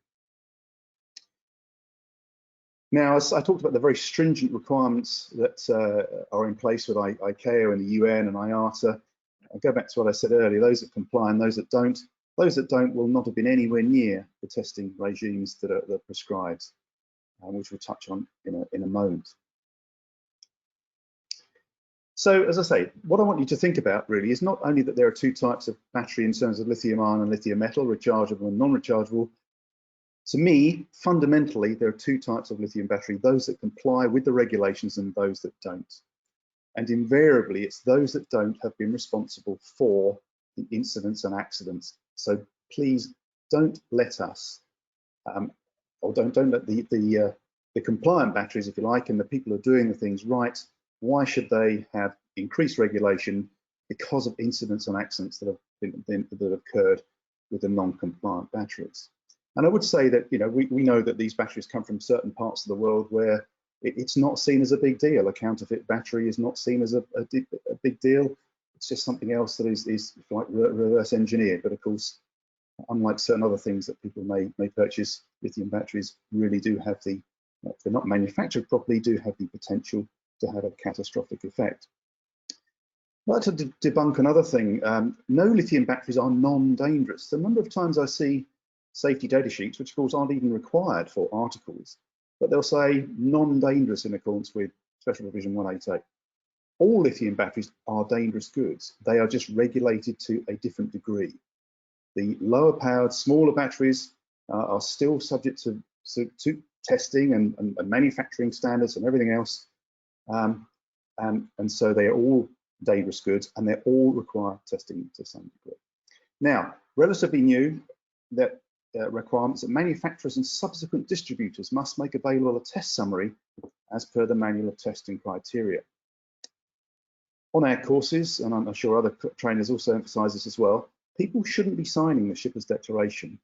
Now, as I talked about the very stringent requirements that are in place with ICAO and the UN and IATA, I'll go back to what I said earlier. Those that comply and those that don't will not have been anywhere near the testing regimes that are prescribed, which we'll touch on in a moment. So, as I say, what I want you to think about really is not only that there are 2 types of battery in terms of lithium ion and lithium metal, rechargeable and non-rechargeable. To me, fundamentally, there are 2 types of lithium battery, those that comply with the regulations and those that don't. And invariably, it's those that don't have been responsible for the incidents and accidents. So please don't let us, or don't let the compliant batteries, if you like, and the people who are doing the things right, why should they have increased regulation because of incidents and accidents that have occurred with the non-compliant batteries? And I would say that, you know, we know that these batteries come from certain parts of the world where it's not seen as a big deal. A counterfeit battery is not seen as a big deal. It's just something else that is like reverse engineered. But of course, unlike certain other things that people may purchase, lithium batteries really do have the, if they're not manufactured properly, do have the potential to have a catastrophic effect. I'd like to debunk another thing. No lithium batteries are non-dangerous. The number of times I see safety data sheets, which of course aren't even required for articles, but they'll say non-dangerous in accordance with Special Provision 188. All lithium batteries are dangerous goods. They are just regulated to a different degree. The lower powered, smaller batteries are still subject to testing and manufacturing standards and everything else. And so they are all dangerous goods, and they all require testing to some degree. Now, relatively new, that requirements that manufacturers and subsequent distributors must make available a test summary as per the manual of testing criteria. On our courses, and I'm sure other trainers also emphasize this as well, people shouldn't be signing the shipper's declaration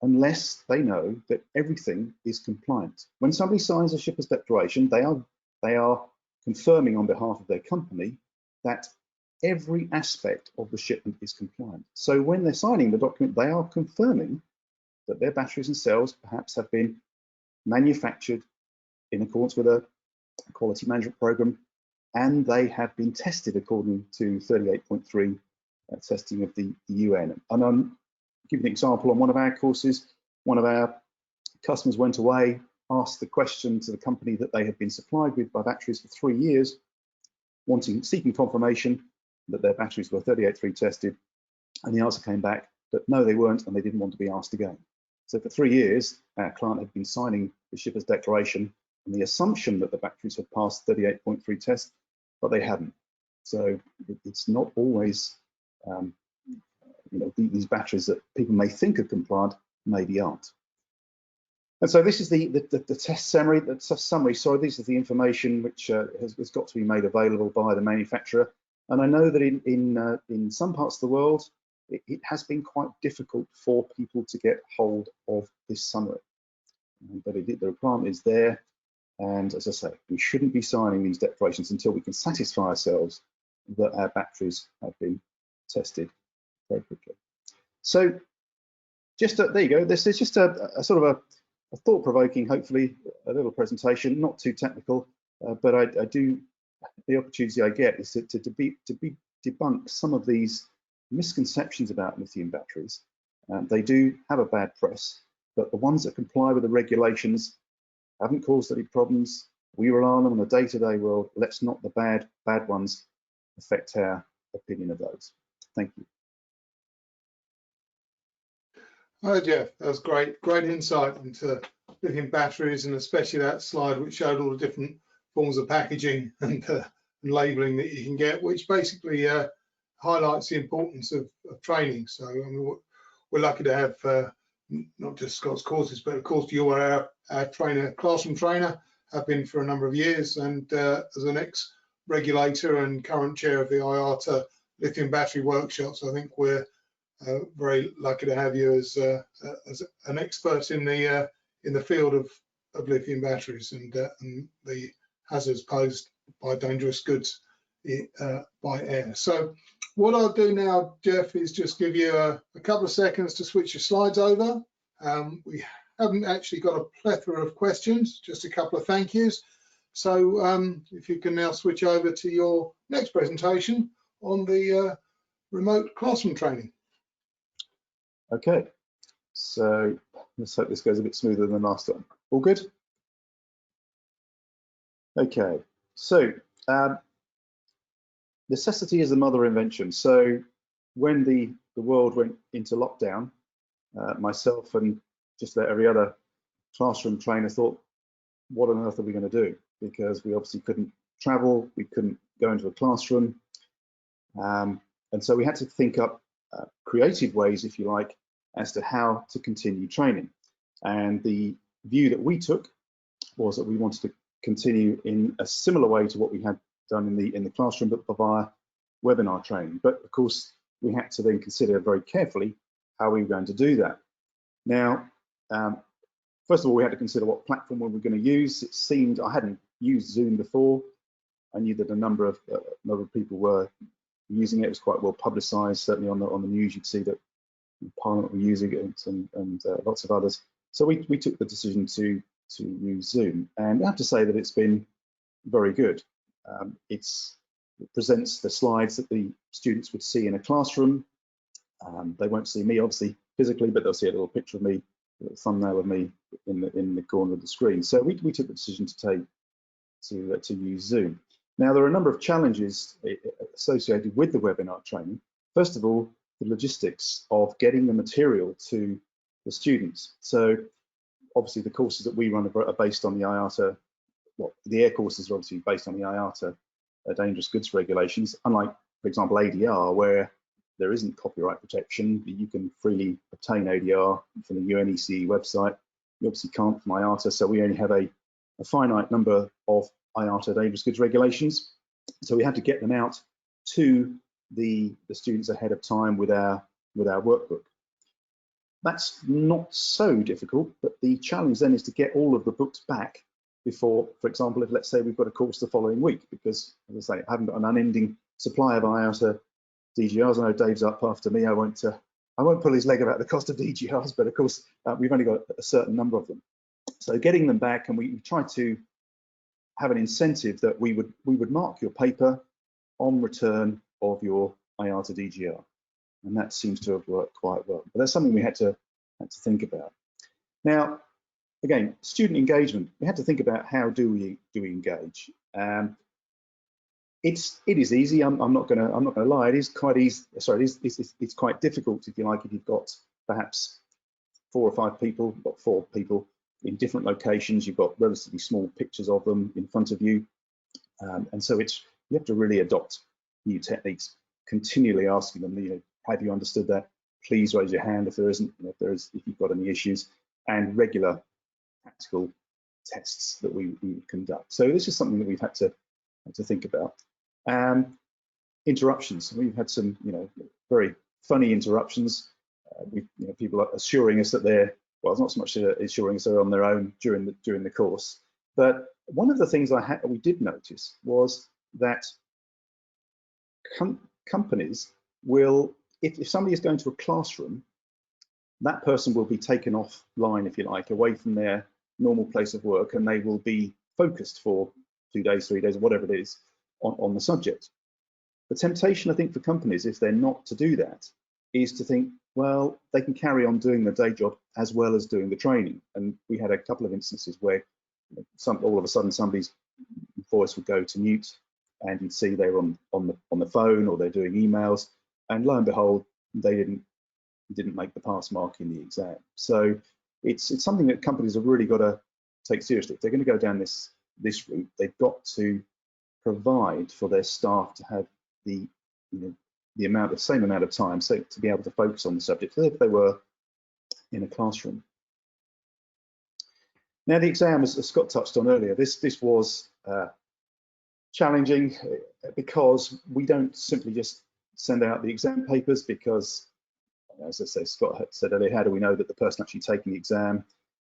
unless they know that everything is compliant. When somebody signs a shipper's declaration, they are confirming on behalf of their company that every aspect of the shipment is compliant. So when they're signing the document, they are confirming that their batteries and cells perhaps have been manufactured in accordance with a quality management program and they have been tested according to 38.3 testing of the UN. And I'll give you an example. On one of our courses, one of our customers went away, asked the question to the company that they had been supplied with by batteries for 3 years, seeking confirmation that their batteries were 38.3 tested, and the answer came back that no, they weren't, and they didn't want to be asked again. So for 3 years, our client had been signing the shipper's declaration and the assumption that the batteries had passed 38.3 tests, but they hadn't. So it's not always, these batteries that people may think are compliant maybe aren't. And so this is the test summary. So this is the information which has got to be made available by the manufacturer. And I know that in some parts of the world, it has been quite difficult for people to get hold of this summary. But the requirement is there. And as I say, we shouldn't be signing these declarations until we can satisfy ourselves that our batteries have been tested appropriately. So there you go. This is just a sort of a thought-provoking, hopefully, a little presentation, not too technical, but I do, the opportunity I get is to debunk some of these misconceptions about lithium batteries. They do have a bad press, but the ones that comply with the regulations haven't caused any problems. We rely on them in the day-to-day world. Let's not the bad ones affect our opinion of those. Thank you. Hi, Jeff. That was great insight into lithium batteries, and especially that slide which showed all the different forms of packaging and labeling that you can get, which basically highlights the importance of training. So I mean, we're lucky to have not just Scott's courses, but of course you are our trainer, classroom trainer, have been for a number of years, and as an ex-regulator and current chair of the IATA lithium battery workshops, I think we're very lucky to have you as an expert in the field of lithium batteries and the hazards posed by dangerous goods by air. So what I'll do now, Jeff, is just give you a couple of seconds to switch your slides over. We haven't actually got a plethora of questions, just a couple of thank yous. So if you can now switch over to your next presentation on the remote classroom training. Okay, so let's hope this goes a bit smoother than the last one. All good? Okay, so necessity is the mother of invention. So when the world went into lockdown, myself and just about every other classroom trainer thought, what on earth are we going to do? Because we obviously couldn't travel, we couldn't go into a classroom. And so we had to think up creative ways, if you like, as to how to continue training. And the view that we took was that we wanted to continue in a similar way to what we had done in the classroom, but via webinar training. But of course, we had to then consider very carefully how we were going to do that. Now, first of all, we had to consider what platform we were going to use. It seemed, I hadn't used Zoom before. I knew that a number of people were using it. It was quite well publicised. Certainly on the news, you'd see that Parliament were using it, and lots of others. So we took the decision to use Zoom, and I have to say that it's been very good. It presents the slides that the students would see in a classroom. They won't see me obviously physically, but they'll see a little picture of me, a little thumbnail of me in the corner of the screen. So we took the decision to use Zoom. Now, there are a number of challenges associated with the webinar training. First of all, the logistics of getting the material to the students. So obviously the courses that we run are based on the IATA, well, the air courses are obviously based on the IATA dangerous goods regulations, unlike, for example, ADR, where there isn't copyright protection. You can freely obtain ADR from the UNECE website. You obviously can't from IATA, so we only have a finite number of IATA dangerous goods regulations. So we had to get them out to the students ahead of time with our workbook. That's not so difficult, but the challenge then is to get all of the books back before, for example, if let's say we've got a course the following week, because as I say, I haven't got an unending supply of IATA DGRs. I know Dave's up after me. I won't pull his leg about the cost of DGRs, but of course we've only got a certain number of them. So getting them back, and we try to have an incentive that we would mark your paper on return of your IATA DGR, and that seems to have worked quite well. But that's something we had to think about. Now, again, student engagement. We had to think about how do we engage. It is easy. I'm not going to lie. It is quite easy. Sorry, it's quite difficult, if you like, if you've got perhaps 4 or 5 people. You've got 4 people in different locations. You've got relatively small pictures of them in front of you, and so you have to really adopt new techniques. Continually asking them, have you understood that? Please raise your hand if there isn't. If you've got any issues, and regular practical tests that we conduct. So this is something that we've had to think about. Interruptions. We've had some, very funny interruptions. People are assuring us that well, it's not so much assuring us they're on their own during the course. But one of the things we did notice was that companies will, if somebody is going to a classroom, that person will be taken offline, if you like, away from their normal place of work, and they will be focused for 2 days, 3 days, whatever it is, on the subject. The temptation, I think, for companies, if they're not to do that, is to think, well, they can carry on doing the day job as well as doing the training. And we had a couple of instances where all of a sudden somebody's voice would go to mute, and you'd see they're on the phone, or they're doing emails, and lo and behold, they didn't make the pass mark in the exam. So it's something that companies have really got to take seriously. If they're going to go down this route, they've got to provide for their staff to have the same amount of time, so to be able to focus on the subject as if they were in a classroom. Now, the exam, as Scott touched on earlier, this was challenging because we don't simply just send out the exam papers, because, as I say, Scott had said earlier, how do we know that the person actually taking the exam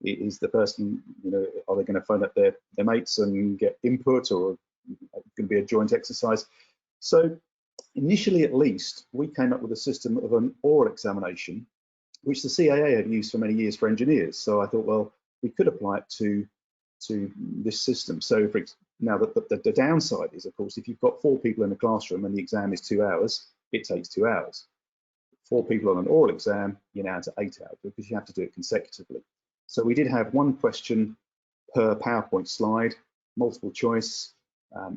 is the person, are they going to phone up their mates and get input, or going to be a joint exercise? So initially, at least, we came up with a system of an oral examination, which the CAA had used for many years for engineers. So I thought, well, we could apply it to this system. So now the downside is, of course, if you've got 4 people in a classroom and the exam is 2 hours, it takes 2 hours. 4 people on an oral exam, you're now to 8 hours, because you have to do it consecutively. So we did have 1 question per PowerPoint slide, multiple choice,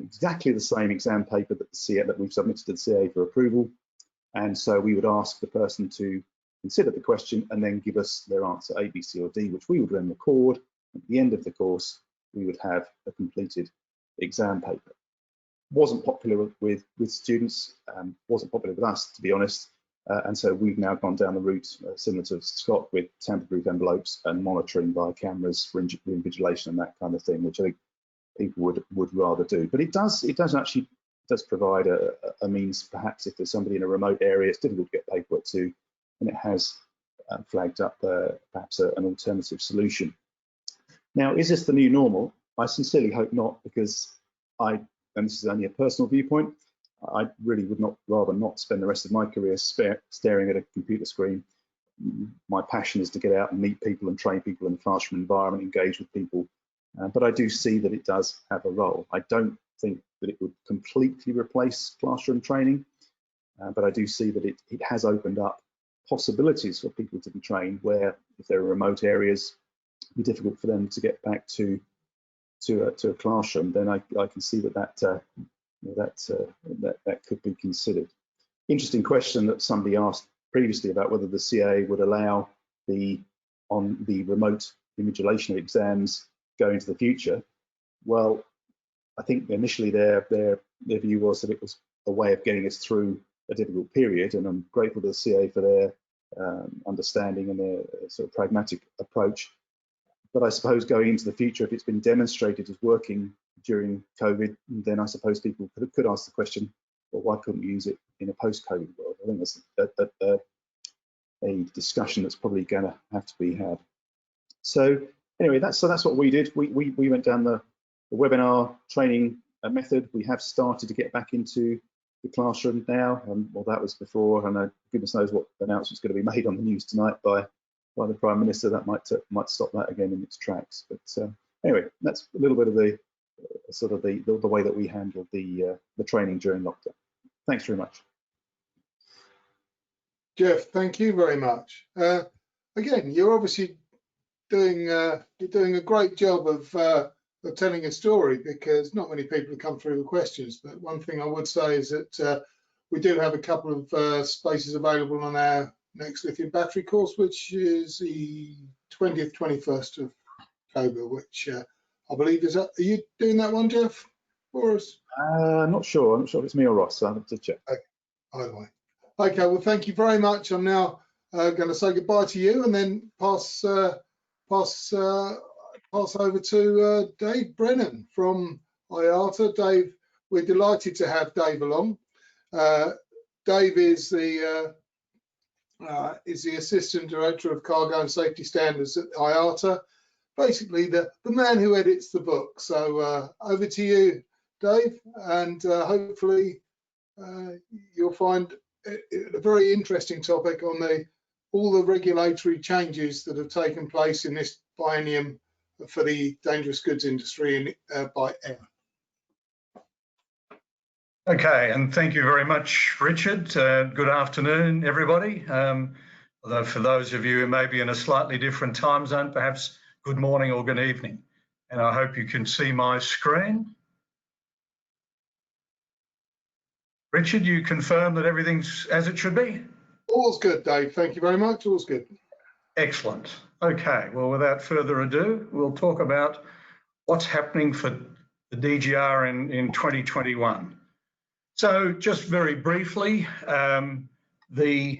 exactly the same exam paper that we've submitted to the CAA for approval. And so we would ask the person to consider the question and then give us their answer, A, B, C, or D, which we would then record. At the end of the course, we would have a completed exam paper. Wasn't popular with students, wasn't popular with us, to be honest. And so we've now gone down the route similar to Scott, with tamper-proof envelopes and monitoring via cameras for invigilation and that kind of thing, which I think people would rather do. But it does provide a means, perhaps if there's somebody in a remote area, it's difficult to get paperwork to, and it has flagged up perhaps an alternative solution. Now, is this the new normal? I sincerely hope not, because and this is only a personal viewpoint, I really would rather not spend the rest of my career staring at a computer screen. My passion is to get out and meet people and train people in the classroom environment, engage with people. But I do see that it does have a role. I don't think that it would completely replace classroom training, but I do see that it has opened up possibilities for people to be trained where, if they're in remote areas, it'd be difficult for them to get back to a classroom. Then I can see that could be considered. Interesting question that somebody asked previously about whether the CAA would allow the remote invigilation of exams go into the future. Well, I think initially their view was that it was a way of getting us through a difficult period, and I'm grateful to the CAA for their understanding and their sort of pragmatic approach. But I suppose going into the future, if it's been demonstrated as working during COVID, then I suppose people could ask the question, well, why couldn't we use it in a post-COVID world? I think that's a discussion that's probably going to have to be had. So anyway, that's what we did. We went down the webinar training method. We have started to get back into the classroom now. Well, that was before, and goodness knows what announcement's going to be made on the news tonight by the Prime Minister. That might stop that again in its tracks. But anyway, that's a little bit of the sort of the way that we handled the training during lockdown. Thanks very much. Jeff, thank you very much. Again, you're obviously doing a great job of telling a story, because not many people have come through with questions. But one thing I would say is that we do have a couple of spaces available on our next lithium battery course, which is the 20th, 21st of October, which I believe is that. Are you doing that one, Jeff, for us? Not sure. I'm not sure if it's me or Ross. So I'll have to check. Okay. Either way. Okay. Well, thank you very much. I'm now going to say goodbye to you and then pass over to Dave Brennan from IATA. Dave, we're delighted to have Dave along. Dave is the Assistant Director of Cargo and Safety Standards at IATA, basically the man who edits the book. So over to you, Dave, and hopefully you'll find a very interesting topic on all the regulatory changes that have taken place in this biennium for the dangerous goods industry by air. Okay, and thank you very much, Richard. Good afternoon, everybody. Although for those of you who may be in a slightly different time zone, perhaps good morning or good evening. And I hope you can see my screen. Richard, you confirm that everything's as it should be? All's good, Dave. Thank you very much. All's good. Excellent. Okay, well, without further ado, we'll talk about what's happening for the DGR in 2021. So just very briefly, the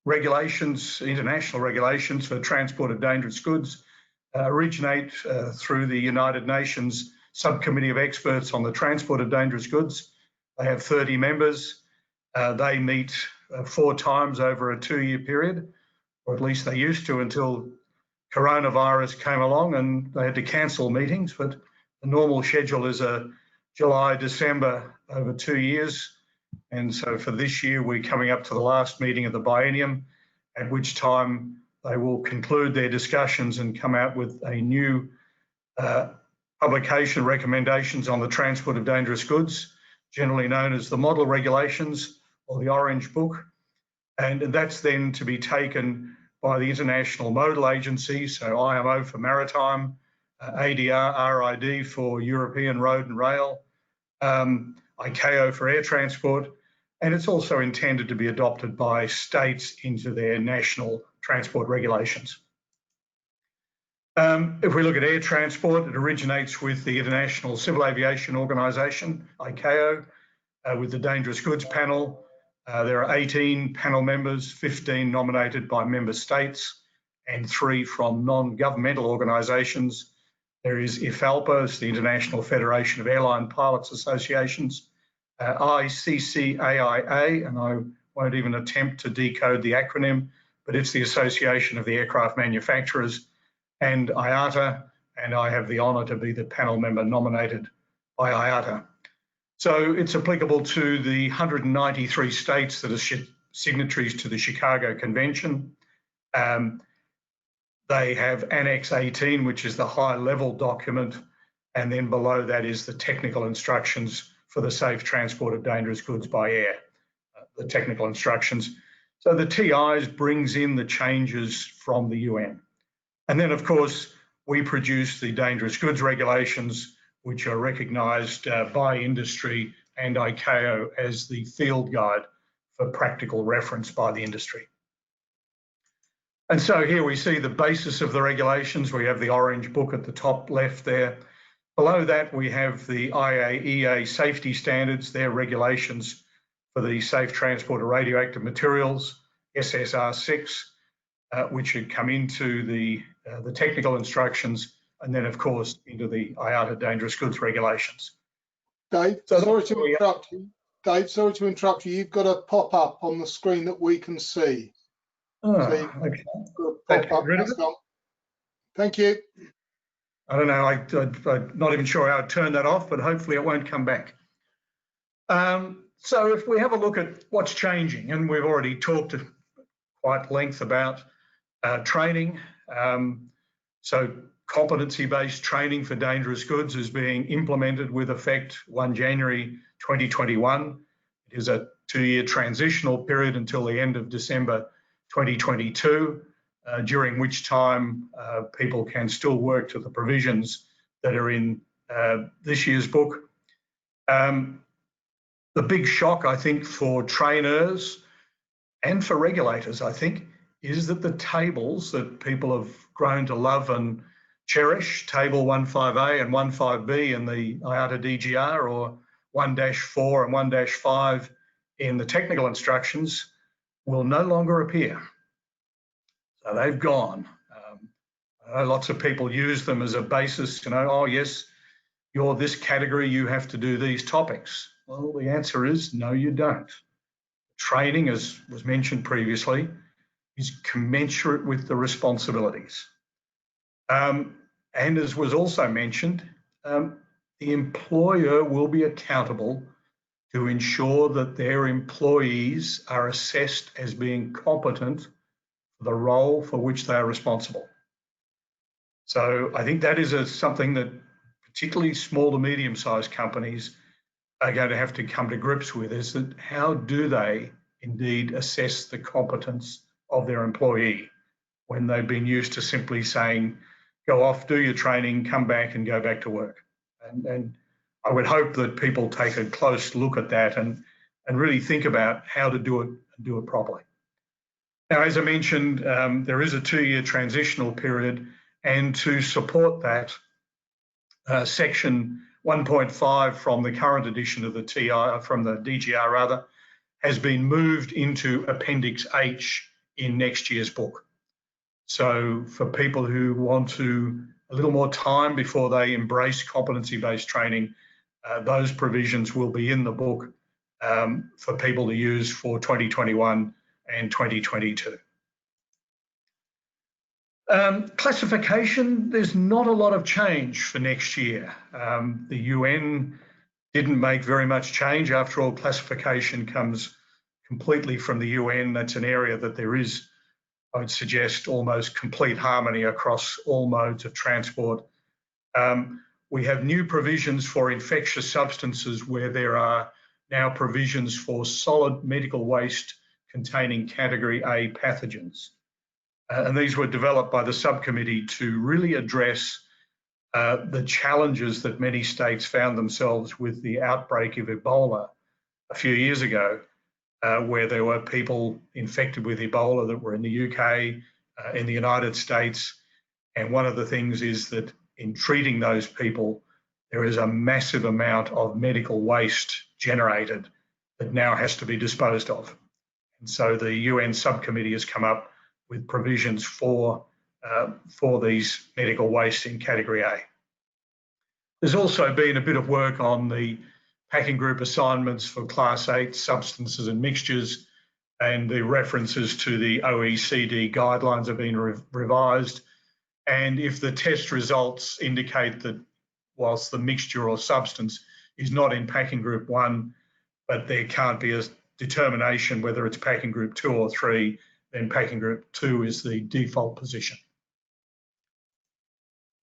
regulations, international regulations for transport of dangerous goods originate through the United Nations Subcommittee of Experts on the Transport of Dangerous Goods. They have 30 members. They meet 4 times over a 2-year period, or at least they used to until coronavirus came along and they had to cancel meetings. But the normal schedule is a July, December over 2 years. And so for this year, we're coming up to the last meeting of the biennium, at which time they will conclude their discussions and come out with a new publication recommendations on the transport of dangerous goods, generally known as the model regulations or the Orange Book. And that's then to be taken by the International Modal Agency, so IMO for maritime, ADR, RID for European road and rail, ICAO for air transport, and it's also intended to be adopted by states into their national transport regulations. If we look at air transport, it originates with the International Civil Aviation Organization, ICAO, with the Dangerous Goods Panel. There are 18 panel members, 15 nominated by member states, and 3 from non-governmental organisations. There is IFALPA, it's the International Federation of Airline Pilots Associations, ICCAIA, and I won't even attempt to decode the acronym, but it's the Association of the Aircraft Manufacturers, and IATA, and I have the honour to be the panel member nominated by IATA. So it's applicable to the 193 states that are signatories to the Chicago Convention. They have Annex 18, which is the high-level document, and then below that is the technical instructions for the safe transport of dangerous goods by air, the technical instructions. So the TIs brings in the changes from the UN. And then, of course, we produce the dangerous goods regulations, which are recognised by industry and ICAO as the field guide for practical reference by the industry. And so here we see the basis of the regulations. We have the Orange Book at the top left there. Below that, we have the IAEA safety standards, their regulations for the safe transport of radioactive materials, SSR6, which should come into the technical instructions, and then, of course, into the IATA dangerous goods regulations. Dave, sorry to interrupt you. Dave, sorry to interrupt you. You've got a pop-up on the screen that we can see. Oh, so okay. Pop-up. Thank you. I don't know. I'm not even sure how to turn that off, but hopefully it won't come back. So if we have a look at what's changing, and we've already talked at quite length about training. So Competency-based training for dangerous goods is being implemented with effect 1 January 2021. It is a 2-year transitional period until the end of December 2022, during which time people can still work to the provisions that are in this year's book. The big shock, I think, for trainers and for regulators, I think, is that the tables that people have grown to love and cherish, table 15A and 15B in the IATA DGR, or 1-4 and 1-5 in the technical instructions, will no longer appear. So they've gone. I know lots of people use them as a basis, oh yes, you're this category, you have to do these topics. Well, the answer is no, you don't. Training, as was mentioned previously, is commensurate with the responsibilities. And as was also mentioned, the employer will be accountable to ensure that their employees are assessed as being competent for the role for which they are responsible. So I think that is something that particularly small to medium-sized companies are going to have to come to grips with, is that how do they indeed assess the competence of their employee when they've been used to simply saying, go off, do your training, come back and go back to work. And I would hope that people take a close look at that and really think about how to do it and do it properly. Now, as I mentioned, there is a 2-year transitional period, and to support that, section 1.5 from the current edition of the from the DGR rather, has been moved into Appendix H in next year's book. So for people who want a little more time before they embrace competency-based training, those provisions will be in the book for people to use for 2021 and 2022. Classification, there's not a lot of change for next year. The UN didn't make very much change. After all, classification comes completely from the UN. That's an area that there is, I would suggest, almost complete harmony across all modes of transport. We have new provisions for infectious substances, where there are now provisions for solid medical waste containing category A pathogens. And these were developed by the subcommittee to really address the challenges that many states found themselves with the outbreak of Ebola a few years ago, where there were people infected with Ebola that were in the UK, in the United States. And one of the things is that in treating those people, there is a massive amount of medical waste generated that now has to be disposed of. And so the UN subcommittee has come up with provisions for these medical waste in category A. There's also been a bit of work on the packing group assignments for Class 8 substances and mixtures, and the references to the OECD guidelines have been revised. And if the test results indicate that whilst the mixture or substance is not in packing group 1, but there can't be a determination whether it's packing group 2 or 3, then packing group 2 is the default position.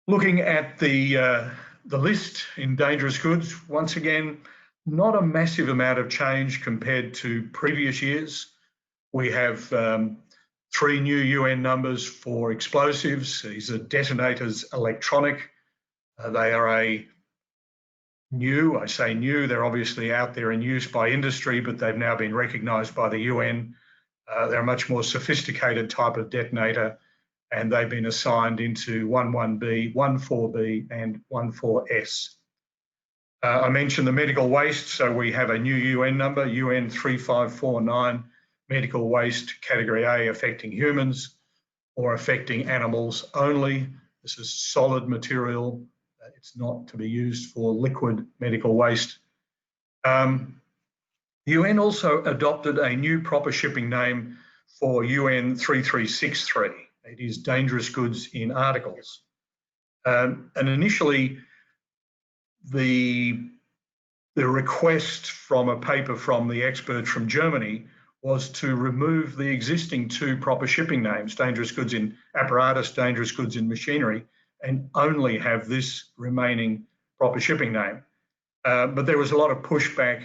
Looking at the list in dangerous goods, once again, not a massive amount of change compared to previous years. We have 3 new UN numbers for explosives. These are detonators electronic. They are I say new, they're obviously out there in use by industry, but they've now been recognised by the UN. They're a much more sophisticated type of detonator, and they've been assigned into 11B, 14B and 14S. I mentioned the medical waste, so we have a new UN number, UN 3549, medical waste category A, affecting humans or affecting animals only. This is solid material. It's not to be used for liquid medical waste. The UN also adopted a new proper shipping name for UN 3363. It is dangerous goods in articles. And initially, the request from a paper from the experts from Germany was to remove the existing 2 proper shipping names, dangerous goods in apparatus, dangerous goods in machinery, and only have this remaining proper shipping name. But there was a lot of pushback,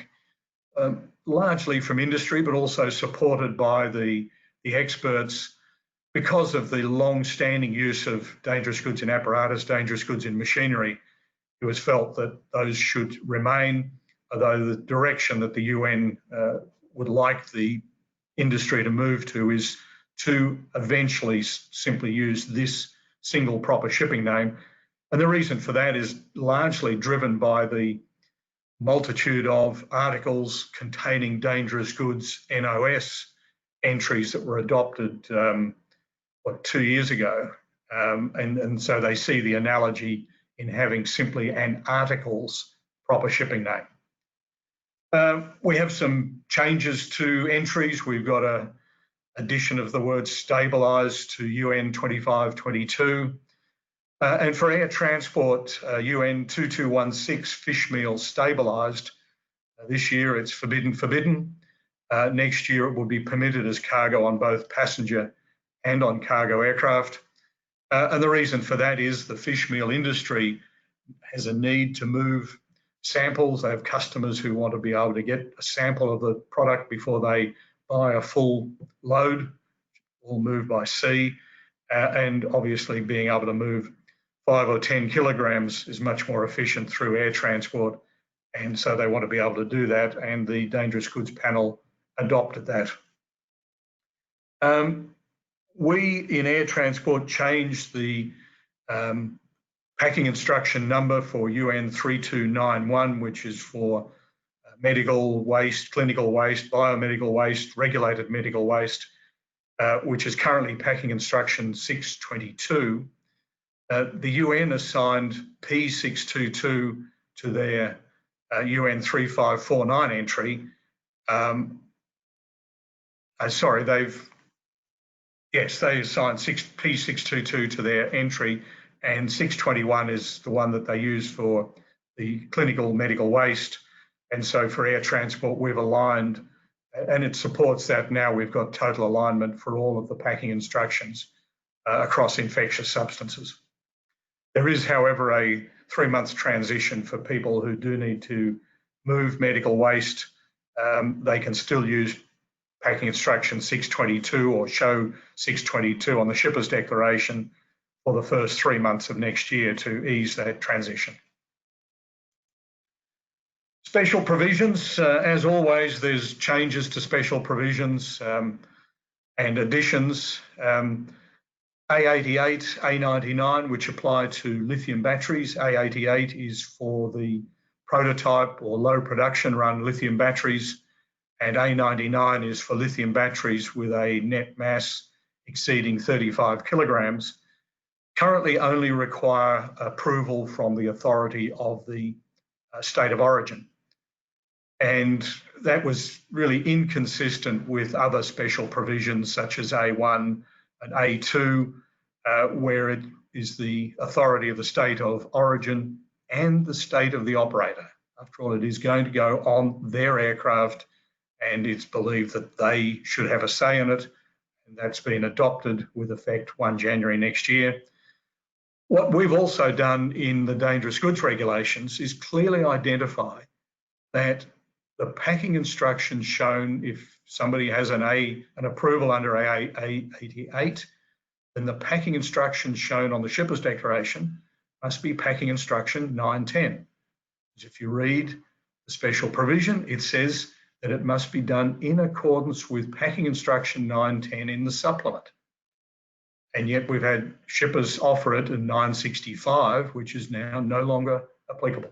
largely from industry, but also supported by the experts because of the long-standing use of dangerous goods in apparatus, dangerous goods in machinery. It was felt that those should remain, although the direction that the UN would like the industry to move to is to eventually simply use this single proper shipping name. And the reason for that is largely driven by the multitude of articles containing dangerous goods NOS entries that were adopted 2 years ago. And so they see the analogy in having simply an articles proper shipping name. We have some changes to entries. We've got an addition of the word stabilised to UN 2522. And for air transport, UN 2216 fish meal stabilised. This year it's forbidden. Next year it will be permitted as cargo on both passenger and on cargo aircraft. And the reason for that is the fish meal industry has a need to move samples. They have customers who want to be able to get a sample of the product before they buy a full load, all moved by sea. And obviously being able to move 5 or 10 kilograms is much more efficient through air transport. And so they want to be able to do that. And the Dangerous Goods Panel adopted that. We in air transport changed the packing instruction number for UN 3291, which is for medical waste, clinical waste, biomedical waste, regulated medical waste, which is currently packing instruction 622. The UN assigned P622 to their UN 3549 entry. They assigned P622 to their entry, and 621 is the one that they use for the clinical medical waste. And so for air transport, we've aligned, and it supports that now. We've got total alignment for all of the packing instructions across infectious substances. There is, however, a 3-month transition for people who do need to move medical waste. They can still use packing instruction 622 or show 622 on the shipper's declaration for the first 3 months of next year to ease that transition. Special provisions, as always, there's changes to special provisions and additions. A88, A99, which apply to lithium batteries. A88 is for the prototype or low production run lithium batteries, and A99 is for lithium batteries with a net mass exceeding 35 kilograms. Currently only require approval from the authority of the state of origin. And that was really inconsistent with other special provisions such as A1 and A2, where it is the authority of the state of origin and the state of the operator. After all, it is going to go on their aircraft, and it's believed that they should have a say in it. And that's been adopted with effect 1 January next year. What we've also done in the dangerous goods regulations is clearly identify that the packing instructions shown, if somebody has an approval under A88, then the packing instructions shown on the shipper's declaration must be packing instruction 910. If you read the special provision, it says that it must be done in accordance with packing instruction 910 in the supplement. And yet we've had shippers offer it in 965, which is now no longer applicable.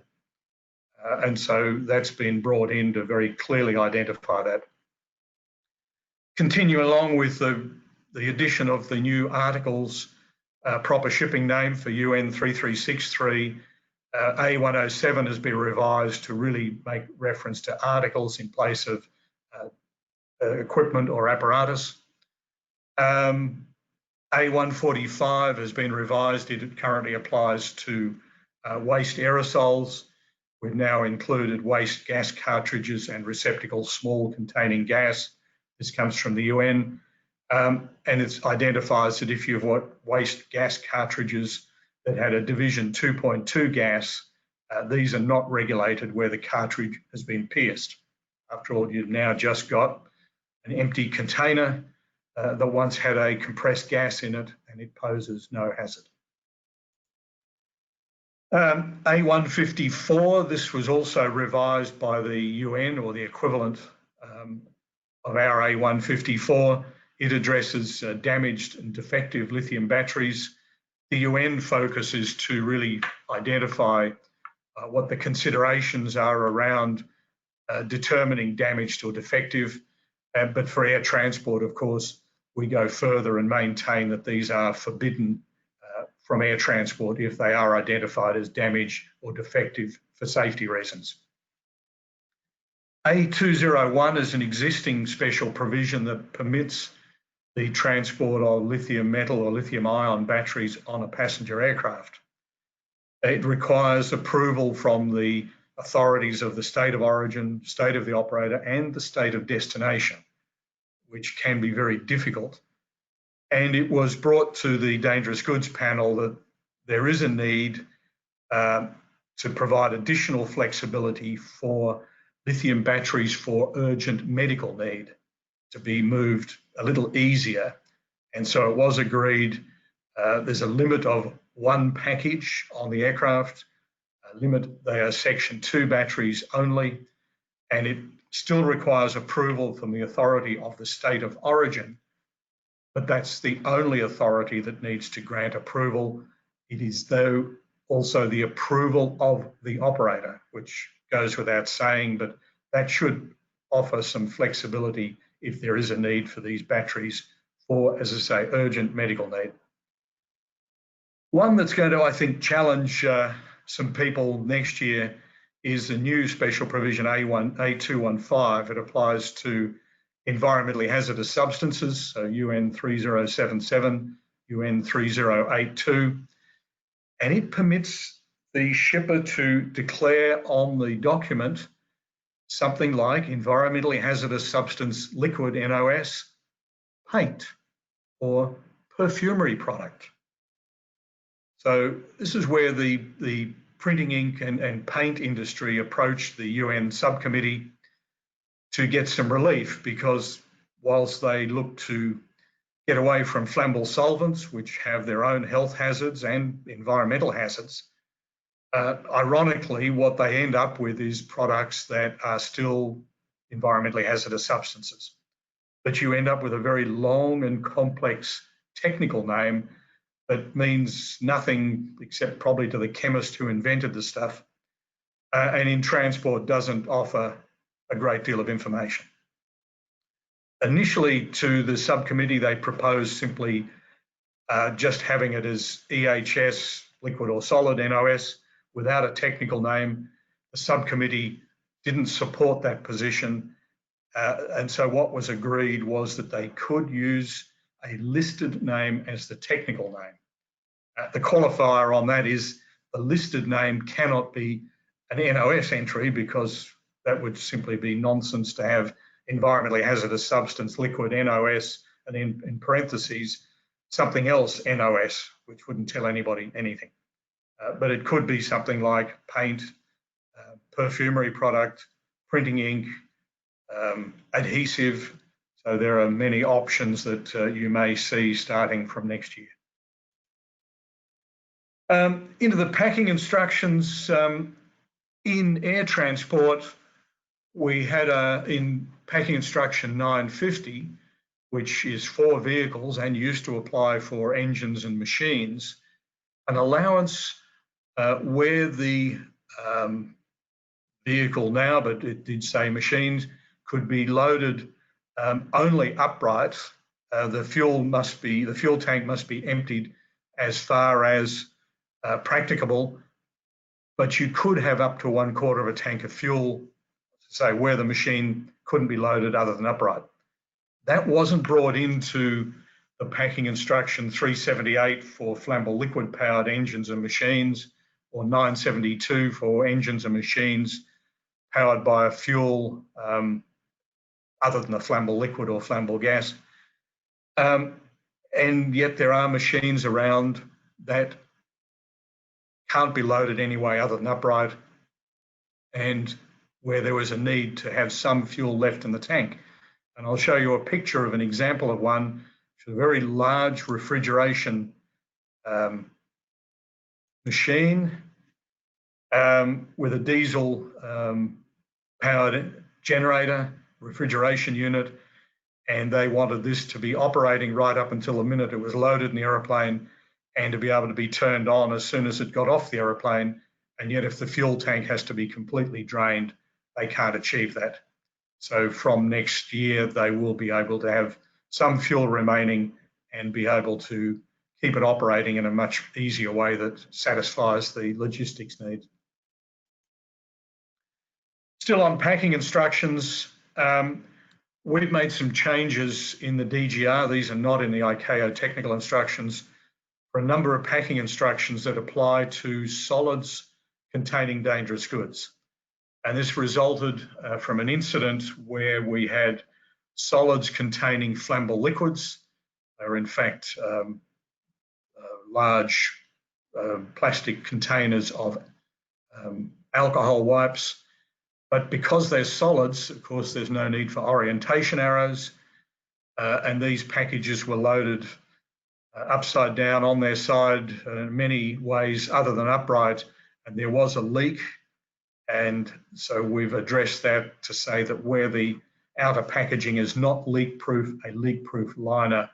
And so that's been brought in to very clearly identify that. Continue along with the addition of the new articles proper shipping name for UN 3363. A107 has been revised to really make reference to articles in place of equipment or apparatus. A145 has been revised. It currently applies to waste aerosols. We've now included waste gas cartridges and receptacles small containing gas. This comes from the UN. And it identifies that if you've got waste gas cartridges that had a division 2.2 gas, these are not regulated where the cartridge has been pierced. After all, you've now just got an empty container that once had a compressed gas in it, and it poses no hazard. A154, this was also revised by the UN, or the equivalent of our A154. It addresses damaged and defective lithium batteries. The UN focuses to really identify what the considerations are around determining damaged or defective. But for air transport, of course, we go further and maintain that these are forbidden from air transport if they are identified as damaged or defective for safety reasons. A201 is an existing special provision that permits the transport of lithium metal or lithium ion batteries on a passenger aircraft. It requires approval from the authorities of the state of origin, state of the operator, and the state of destination, which can be very difficult. And it was brought to the Dangerous Goods panel that there is a need to provide additional flexibility for lithium batteries for urgent medical need to be moved a little easier. And so it was agreed there's a limit of one package on the aircraft, they are Section 2 batteries only, and it still requires approval from the authority of the state of origin, but that's the only authority that needs to grant approval. It is though also the approval of the operator, which goes without saying, but that should offer some flexibility if there is a need for these batteries for, as I say, urgent medical need. One that's going to, I think, challenge some people next year is the new special provision A215. It applies to environmentally hazardous substances, so UN 3077, UN 3082, and it permits the shipper to declare on the document something like environmentally hazardous substance liquid NOS, paint, or perfumery product. So this is where the printing ink and paint industry approached the UN subcommittee to get some relief, because whilst they look to get away from flammable solvents, which have their own health hazards and environmental hazards, ironically, what they end up with is products that are still environmentally hazardous substances. But you end up with a very long and complex technical name that means nothing except probably to the chemist who invented the stuff, and in transport doesn't offer a great deal of information. Initially to the subcommittee, they proposed simply just having it as EHS, liquid or solid NOS, without a technical name. The subcommittee didn't support that position, and so what was agreed was that they could use a listed name as the technical name. The qualifier on that is the listed name cannot be an NOS entry, because that would simply be nonsense to have environmentally hazardous substance liquid NOS and in parentheses something else NOS, which wouldn't tell anybody anything. But it could be something like paint, perfumery product, printing ink, adhesive. So there are many options that you may see starting from next year. Into the packing instructions, in air transport, we had in packing instruction 950, which is for vehicles and used to apply for engines and machines, an allowance where the vehicle now, but it did say machines, could be loaded only upright. The fuel tank must be emptied as far as practicable, but you could have up to 1/4 of a tank of fuel, say, where the machine couldn't be loaded other than upright. That wasn't brought into the packing instruction 378 for flammable liquid powered engines and machines, or 972 for engines and machines powered by a fuel other than a flammable liquid or flammable gas. And yet there are machines around that can't be loaded any way other than upright, and where there was a need to have some fuel left in the tank. And I'll show you a picture of an example of one, which is a very large refrigeration machine with a diesel powered generator, refrigeration unit, and they wanted this to be operating right up until the minute it was loaded in the aeroplane and to be able to be turned on as soon as it got off the aeroplane. And yet if the fuel tank has to be completely drained, they can't achieve that. So from next year, they will be able to have some fuel remaining and be able to keep it operating in a much easier way that satisfies the logistics needs. Still on packing instructions, we've made some changes in the DGR. These are not in the ICAO technical instructions, for a number of packing instructions that apply to solids containing dangerous goods. And this resulted from an incident where we had solids containing flammable liquids. They were in fact large plastic containers of alcohol wipes. But because they're solids, of course, there's no need for orientation arrows. And these packages were loaded upside down on their side in many ways other than upright. And there was a leak. And so we've addressed that to say that where the outer packaging is not leak-proof, a leak-proof liner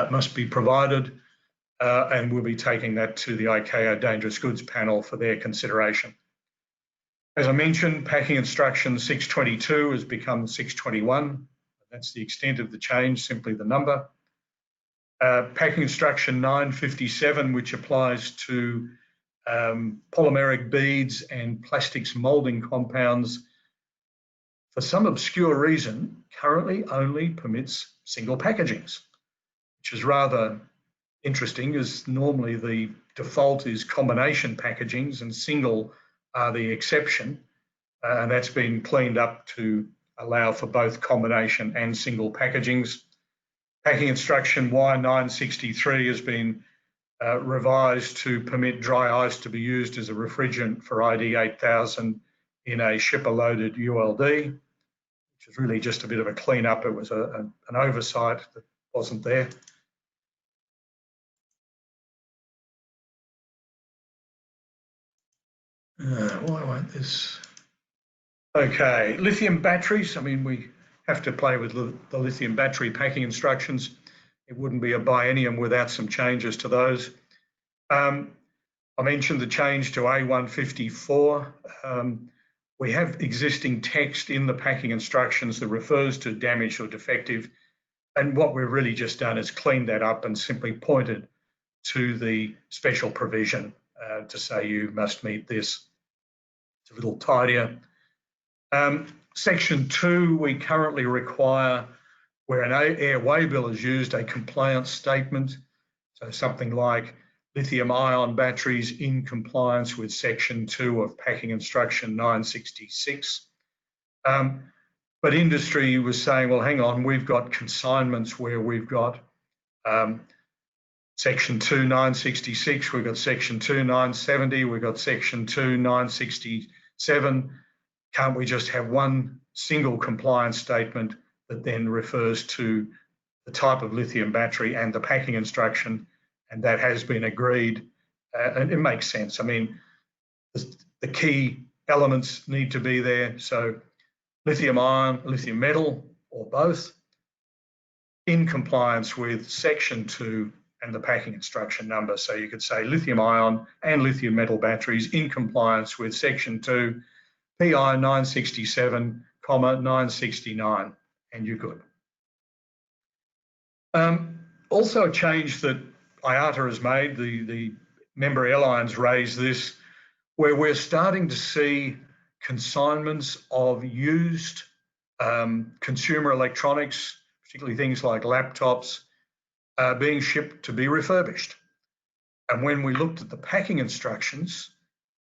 must be provided. And we'll be taking that to the ICAO Dangerous Goods panel for their consideration. As I mentioned, packing instruction 622 has become 621. That's the extent of the change, simply the number. Packing instruction 957, which applies to polymeric beads and plastics molding compounds, for some obscure reason, currently only permits single packagings, which is rather interesting, as normally the default is combination packagings and single are the exception. And that's been cleaned up to allow for both combination and single packagings. Packing instruction Y963 has been revised to permit dry ice to be used as a refrigerant for ID 8000 in a shipper-loaded ULD, which is really just a bit of a clean-up. It was an oversight that wasn't there. Why won't this? Okay, lithium batteries. I mean, we have to play with the lithium battery packing instructions. It wouldn't be a biennium without some changes to those. I mentioned the change to A154. We have existing text in the packing instructions that refers to damaged or defective. And what we've really just done is cleaned that up and simply pointed to the special provision to say you must meet this. It's a little tidier. Section 2, we currently require, where an airway bill is used, a compliance statement. So something like lithium-ion batteries in compliance with Section 2 of Packing Instruction 966. But industry was saying, well, hang on, we've got consignments where we've got Section 2 966, we've got Section 2 970, we've got Section 2 967. Can't we just have one single compliance statement that then refers to the type of lithium battery and the packing instruction? And that has been agreed, and it makes sense. I mean, the key elements need to be there. So lithium ion, lithium metal, or both, in compliance with Section 2 and the packing instruction number. So you could say lithium ion and lithium metal batteries in compliance with Section 2, PI 967, 969, and you're good. Also a change that IATA has made, the member airlines raised this, where we're starting to see consignments of used consumer electronics, particularly things like laptops, being shipped to be refurbished. And when we looked at the packing instructions,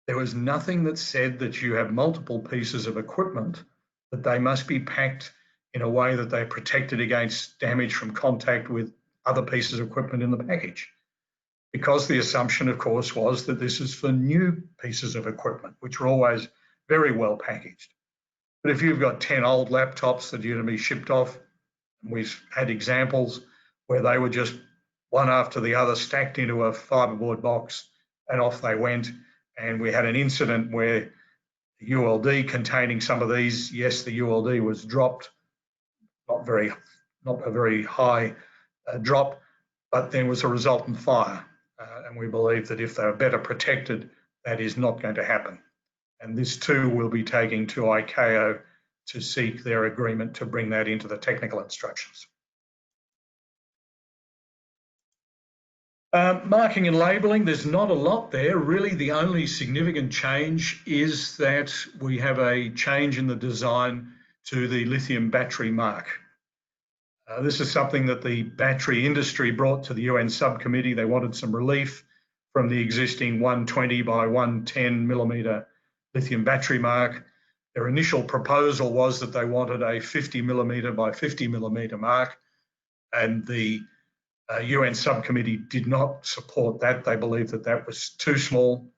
there was nothing that said that you have multiple pieces of equipment, that they must be packed in a way that they're protected against damage from contact with other pieces of equipment in the package. because the assumption, of course, was that this is for new pieces of equipment, which were always very well packaged. But if you've got 10 old laptops that are going to be shipped off, and we've had examples where they were just one after the other stacked into a fiberboard box and off they went. And we had an incident where the ULD containing some of these, yes, the ULD was dropped, not a very high drop, but then was a resultant fire. And we believe that if they're better protected, that is not going to happen. And this too will be taking to ICAO to seek their agreement to bring that into the technical instructions. Marking and labelling, there's not a lot there. Really, the only significant change is that we have a change in the design to the lithium battery mark. This is something that the battery industry brought to the UN subcommittee. They wanted some relief from the existing 120 by 110 millimetre lithium battery mark. Their initial proposal was that they wanted a 50 millimetre by 50 millimetre mark, and the UN subcommittee did not support that. They believed that that was too small.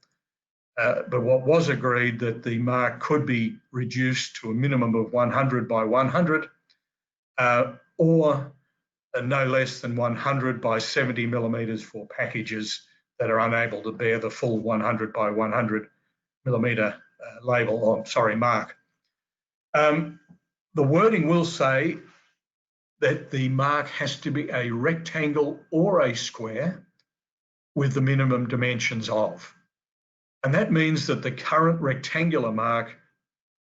But what was agreed that the mark could be reduced to a minimum of 100 by 100 or no less than 100 by 70 millimetres for packages that are unable to bear the full 100 by 100 millimetre mark. The wording will say that the mark has to be a rectangle or a square with the minimum dimensions of. And that means that the current rectangular mark,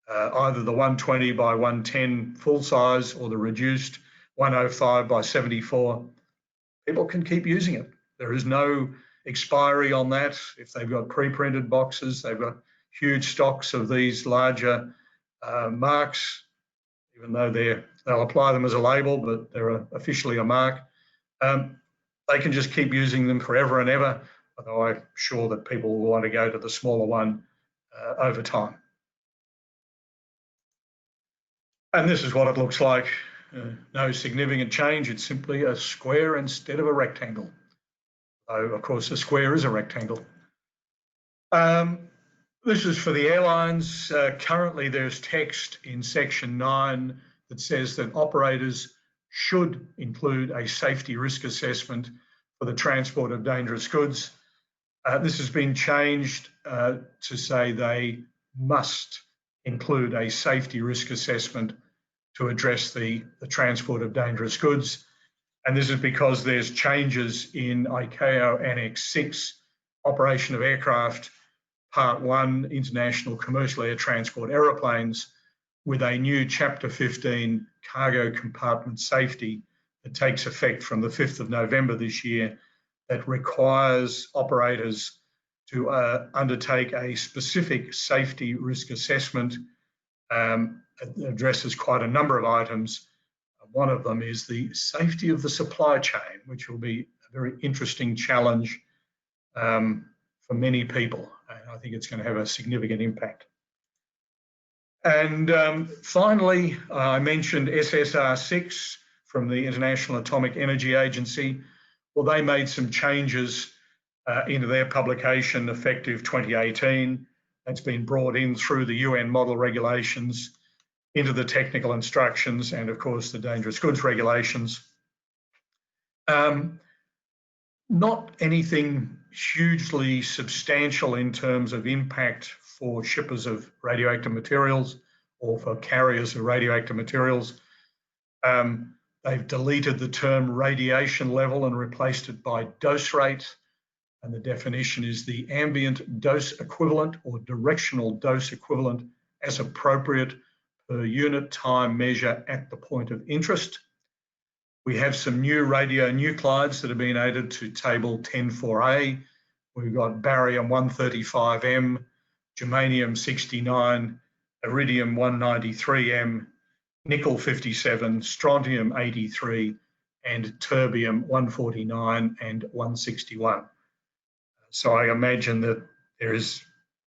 either the 120 by 110 full size or the reduced 105 by 74, people can keep using it. There is no expiry on that. If they've got pre-printed boxes, they've got huge stocks of these larger marks, even though they'll apply them as a label, but they're officially a mark. They can just keep using them forever and ever, although I'm sure that people will want to go to the smaller one over time. And this is what it looks like. No significant change. It's simply a square instead of a rectangle. Though, of course, a square is a rectangle. This is for the airlines. Currently, there's text in section 9 that says that operators should include a safety risk assessment for the transport of dangerous goods. This has been changed to say they must include a safety risk assessment to address the transport of dangerous goods. And this is because there's changes in ICAO Annex 6, Operation of Aircraft, Part 1, International Commercial Air Transport Aeroplanes, with a new Chapter 15 Cargo Compartment Safety that takes effect from the 5th of November this year, that requires operators to undertake a specific safety risk assessment. It addresses quite a number of items. One of them is the safety of the supply chain, which will be a very interesting challenge for many people. And I think it's going to have a significant impact. And finally, I mentioned SSR 6 from the International Atomic Energy Agency. Well, they made some changes into their publication effective 2018. That's been brought in through the UN model regulations into the technical instructions and, of course, the dangerous goods regulations. Not anything hugely substantial in terms of impact for shippers of radioactive materials or for carriers of radioactive materials. They've deleted the term radiation level and replaced it by dose rate. And the definition is the ambient dose equivalent or directional dose equivalent as appropriate per unit time measure at the point of interest. We have some new radionuclides that have been added to table 10.4a. We've got barium 135M, germanium 69, iridium 193M, nickel 57, strontium 83, and terbium 149 and 161. So I imagine that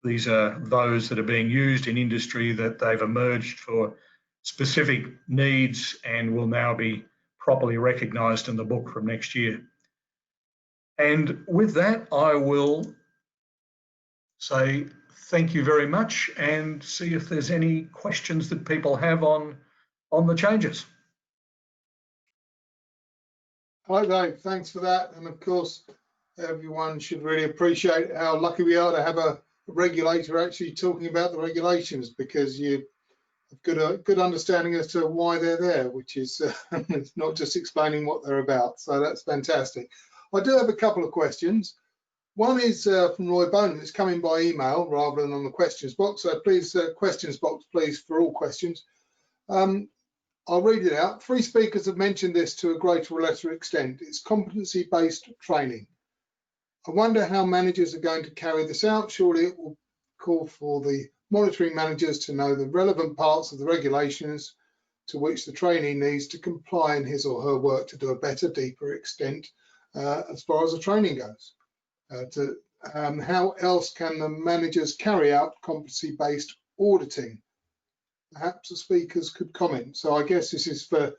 these are those that are being used in industry, that they've emerged for specific needs and will now be properly recognised in the book from next year. And with that, I will say thank you very much and see if there's any questions that people have on the changes. Hi, Dave. Thanks for that. And of course, everyone should really appreciate how lucky we are to have a regulator actually talking about the regulations, because you've got a good understanding as to why they're there, which is it's not just explaining what they're about. So that's fantastic. I do have a couple of questions. One is from Roy Bowman. It's coming by email rather than on the questions box. So please, questions box, please, for all questions. I'll read it out. Three speakers have mentioned this to a greater or lesser extent. It's competency-based training. I wonder how managers are going to carry this out. Surely it will call for the monitoring managers to know the relevant parts of the regulations to which the trainee needs to comply in his or her work to do a better, deeper extent as far as the training goes. How else can the managers carry out competency-based auditing? Perhaps the speakers could comment. So I guess this is for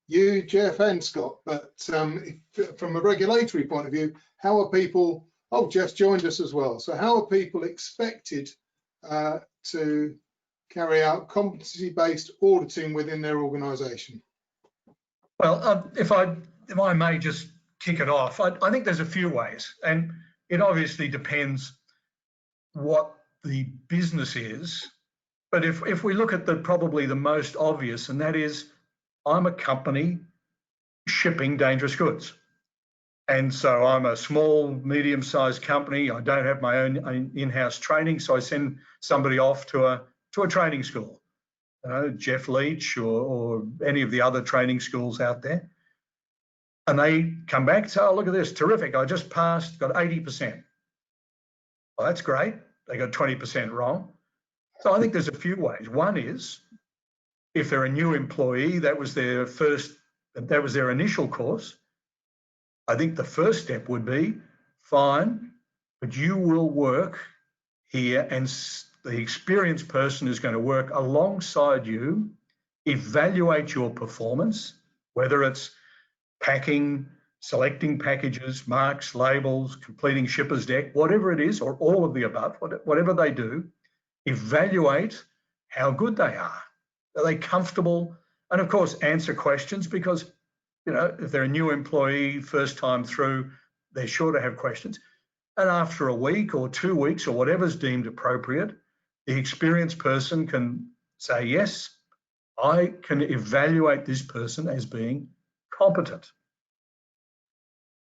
you, Jeff, and Scott. But from a regulatory point of view, how are people? Oh, Jeff's joined us as well. So how are people expected to carry out competency-based auditing within their organisation? Well, if I may just kick it off, I think there's a few ways, and it obviously depends what the business is. But if we look at probably the most obvious, and that is, I'm a company shipping dangerous goods. And so I'm a small, medium-sized company. I don't have my own in-house training, so I send somebody off to a training school, Jeff Leach or any of the other training schools out there. And they come back and say, oh, look at this, terrific. I just passed, got 80%. Well, that's great. They got 20% wrong. So I think there's a few ways. One is, if they're a new employee, that was their initial course. I think the first step would be, fine, but you will work here, and the experienced person is going to work alongside you, evaluate your performance, whether it's packing, selecting packages, marks, labels, completing shipper's deck, whatever it is, or all of the above, whatever they do, evaluate how good they are. Are they comfortable? And of course, answer questions, because, if they're a new employee, first time through, they're sure to have questions. And after a week or 2 weeks or whatever's deemed appropriate, the experienced person can say, yes, I can evaluate this person as being competent.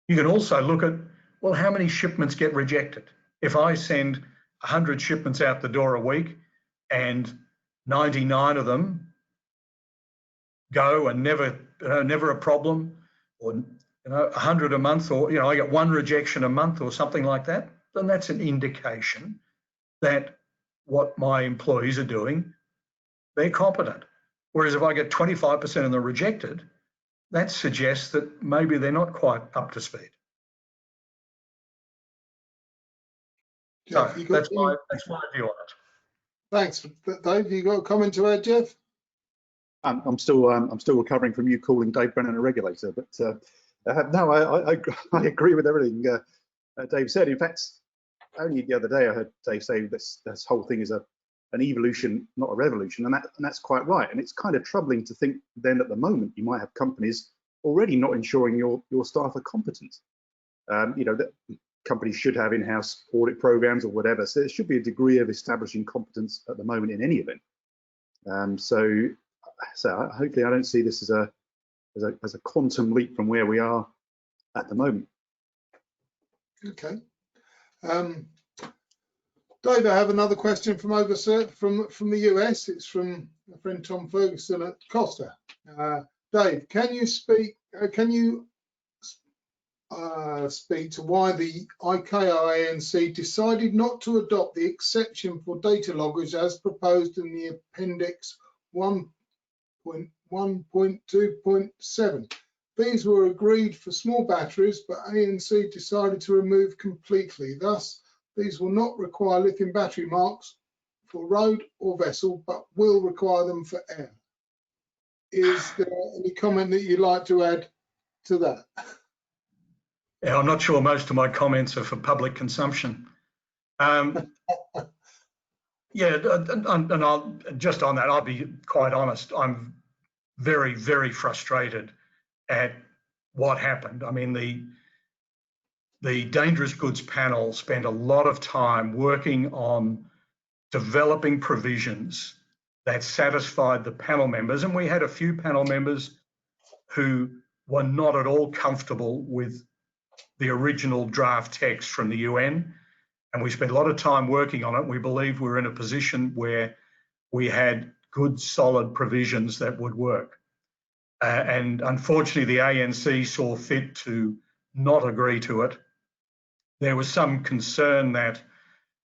You can also look at, well, how many shipments get rejected? If I send 100 shipments out the door a week and 99 of them go and never a problem, or 100 a month, or I get one rejection a month or something like that, then that's an indication that what my employees are doing, they're competent. Whereas if I get 25% of them rejected, that suggests that maybe they're not quite up to speed. Jeff, so that's my view on it. Thanks, Dave. You got a comment to add, Jeff? I'm still recovering from you calling Dave Brennan a regulator, but no, I agree with everything Dave said. In fact, only the other day I heard Dave say this whole thing is an evolution, not a revolution, and that's quite right. And it's kind of troubling to think then at the moment you might have companies already not ensuring your staff are competent. That companies should have in-house audit programs or whatever. So there should be a degree of establishing competence at the moment in any event. So hopefully I don't see this as a quantum leap from where we are at the moment. Okay. Dave, I have another question from the US. It's from a friend Tom Ferguson at Costa. Dave, can you speak to why the ICAO ANC decided not to adopt the exception for data loggers as proposed in the Appendix 1.1.2.7? These were agreed for small batteries, but ANC decided to remove completely. Thus, these will not require lithium battery marks for road or vessel, but will require them for air. Is there any comment that you'd like to add to that? Yeah, I'm not sure most of my comments are for public consumption. Yeah, and I'll just on that, I'll be quite honest. I'm very, very frustrated at what happened. I mean, the dangerous goods panel spent a lot of time working on developing provisions that satisfied the panel members, and we had a few panel members who were not at all comfortable with the original draft text from the UN. And we spent a lot of time working on it. We believe we're in a position where we had good, solid provisions that would work. And unfortunately, the ANC saw fit to not agree to it. There was some concern that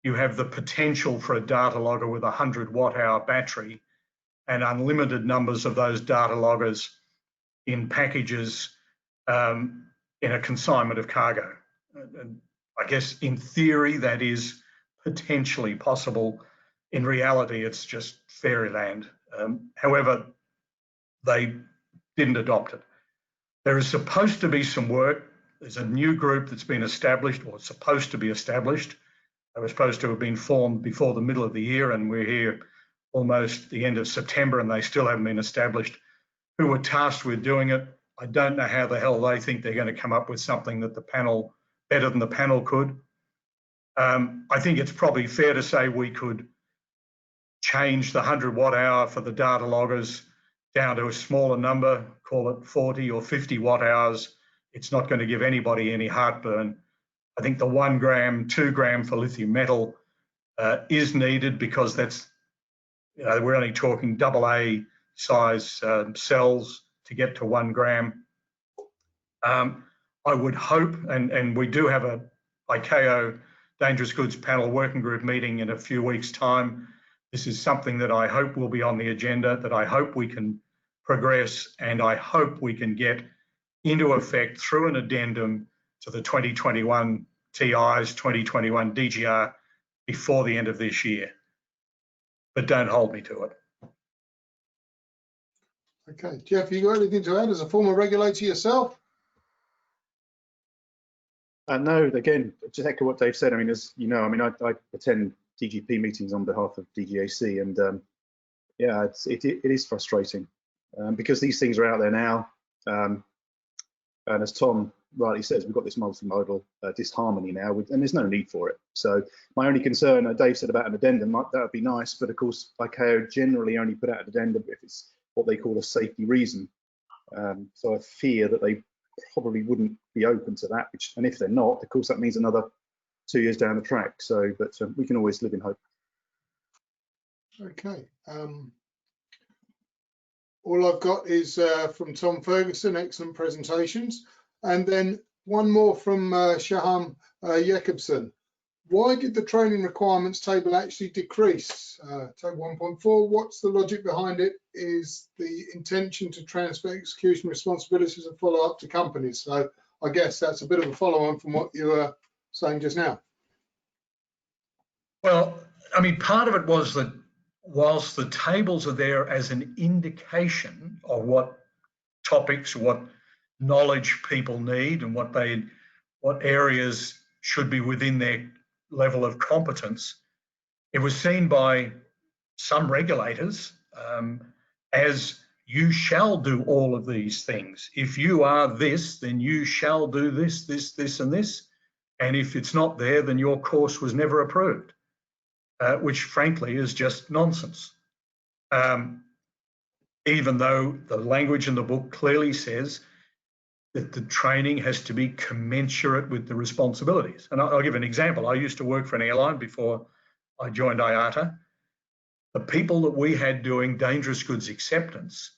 you have the potential for a data logger with a 100 watt-hour battery and unlimited numbers of those data loggers in packages in a consignment of cargo. And I guess in theory that is potentially possible. In reality, it's just fairyland. However, they didn't adopt it. There is supposed to be some work. There's a new group that's been established, or supposed to be established. They were supposed to have been formed before the middle of the year, and we're here almost the end of September and they still haven't been established. Who were tasked with doing it? I don't know how the hell they think they're going to come up with something that the panel, better than the panel could. I think it's probably fair to say we could change the 100 watt hour for the data loggers down to a smaller number, call it 40 or 50 watt hours. It's not going to give anybody any heartburn. I think the 1 gram, 2 gram for lithium metal is needed because that's, you know, we're only talking AA size cells to get to 1 gram. I would hope, and we do have a ICAO Dangerous Goods Panel Working Group meeting in a few weeks' time. This is something that I hope will be on the agenda, that I hope we can progress, and I hope we can get into effect through an addendum to the 2021 TIs, 2021 DGR before the end of this year. But don't hold me to it. Okay, Jeff, you got anything to add as a former regulator yourself? No, again, just echo what Dave said. I mean, as you know, I mean, I attend DGP meetings on behalf of DGAC, and yeah, it is frustrating because these things are out there now, and as Tom rightly says, we've got this multimodal disharmony now, and there's no need for it. So my only concern, Dave said about an addendum, that would be nice, but of course, ICAO generally only put out an addendum if it's what they call a safety reason. So I fear that they probably wouldn't be open to that, and if they're not, of course, that means another 2 years down the track. So, but we can always live in hope. Okay. All I've got is from Tom Ferguson, excellent presentations. And then one more from Shaham Jakobsen. Why did the training requirements table actually decrease? Table 1.4, what's the logic behind it? Is the intention to transfer execution responsibilities and follow up to companies? So I guess that's a bit of a follow on from what you were saying just now. Well, I mean, part of it was that whilst the tables are there as an indication of what topics, what knowledge people need and what areas should be within their level of competence, it was seen by some regulators as you shall do all of these things. If you are this, then you shall do this, this, this, and this. And if it's not there, then your course was never approved, which frankly is just nonsense. Even though the language in the book clearly says that the training has to be commensurate with the responsibilities. And I'll give an example. I used to work for an airline before I joined IATA. The people that we had doing dangerous goods acceptance,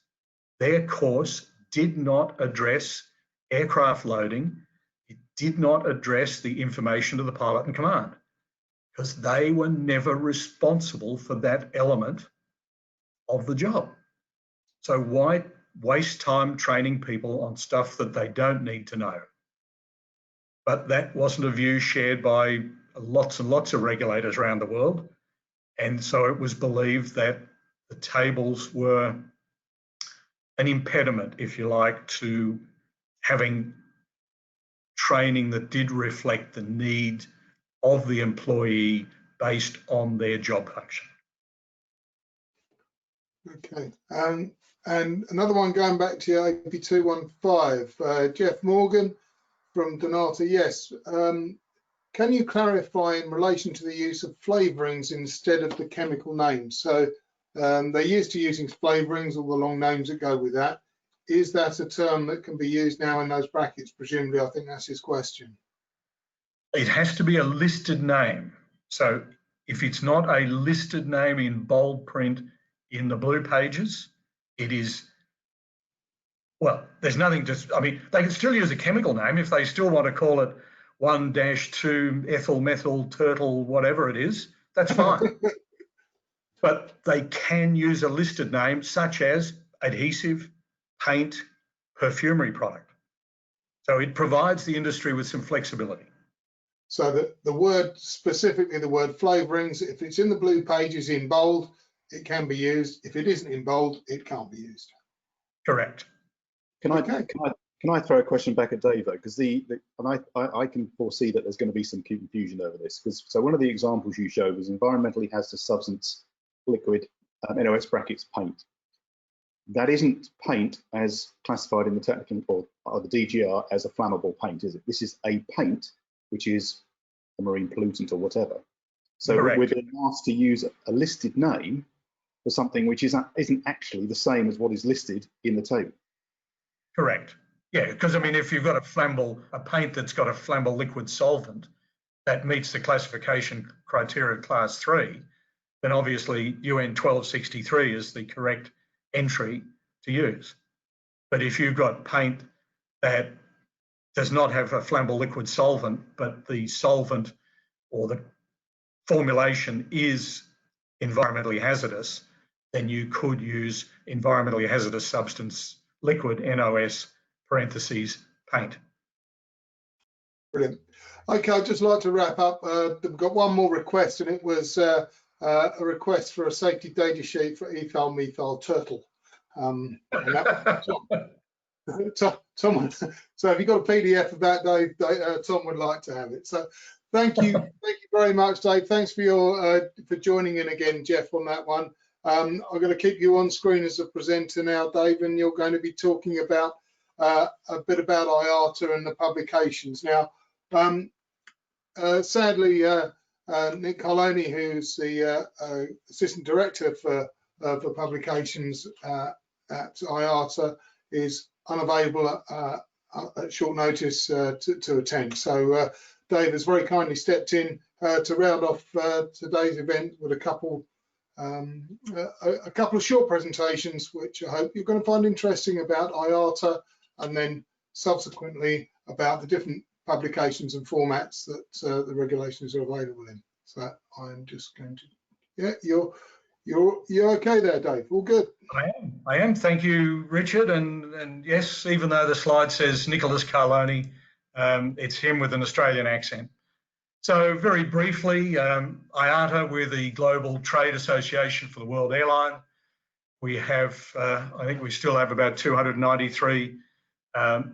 their course did not address aircraft loading. It did not address the information to the pilot and command because they were never responsible for that element of the job. So why waste time training people on stuff that they don't need to know? But that wasn't a view shared by lots and lots of regulators around the world. And so it was believed that the tables were an impediment, if you like, to having training that did reflect the need of the employee based on their job function. Okay, and another one going back to your AP 215, Jeff Morgan from Donata. Yes, can you clarify in relation to the use of flavourings instead of the chemical names? So they're used to using flavourings, all the long names that go with that. Is that a term that can be used now in those brackets? Presumably, I think that's his question. It has to be a listed name. So if it's not a listed name in bold print in the blue pages, it is, well, there's nothing to, I mean, they can still use a chemical name if they still want to call it 1-2 ethyl methyl turtle, whatever it is, that's fine. But they can use a listed name such as adhesive, paint, perfumery product. So it provides the industry with some flexibility. So the word, specifically the word flavourings, if it's in the blue pages in bold, it can be used. If it isn't in bold, it can't be used. Correct. Can I throw a question back at Dave though? Because I can foresee that there's going to be some confusion over this. Because so one of the examples you showed was environmentally hazardous substance, liquid, NOx brackets, paint. That isn't paint as classified in the technical or the DGR as a flammable paint, is it? This is a paint which is a marine pollutant or whatever. So Correct. we're being asked to use a listed name for something which isn't actually the same as what is listed in the table. Correct. Yeah, because I mean, if you've got a paint that's got a flammable liquid solvent that meets the classification criteria of class 3, then obviously UN 1263 is the correct entry to use. But if you've got paint that does not have a flammable liquid solvent, but the solvent or the formulation is environmentally hazardous, then you could use environmentally hazardous substance liquid, NOS, parentheses, paint. Brilliant. Okay, I'd just like to wrap up. We've got one more request, and it was a request for a safety data sheet for ethyl methyl turtle. And that, Tom, so if you've got a PDF of that, Dave, Tom would like to have it. So thank you very much, Dave. Thanks for your for joining in again, Jeff, on that one. I'm going to keep you on screen as a presenter now, Dave, and you're going to be talking about a bit about IATA and the publications. Now, sadly, Nick Coloni, who's the Assistant Director for publications at IATA, is unavailable at short notice to attend. So Dave has very kindly stepped in to round off today's event with a couple of short presentations, which I hope you're going to find interesting about IATA, and then subsequently about the different publications and formats that the regulations are available in. So I'm just going to, yeah, you're okay there, Dave? All good? I am. Thank you, Richard. And yes, even though the slide says Nicholas Carloni, it's him with an Australian accent. So very briefly, IATA, we're the Global Trade Association for the World Airline. We have, I think we still have about 293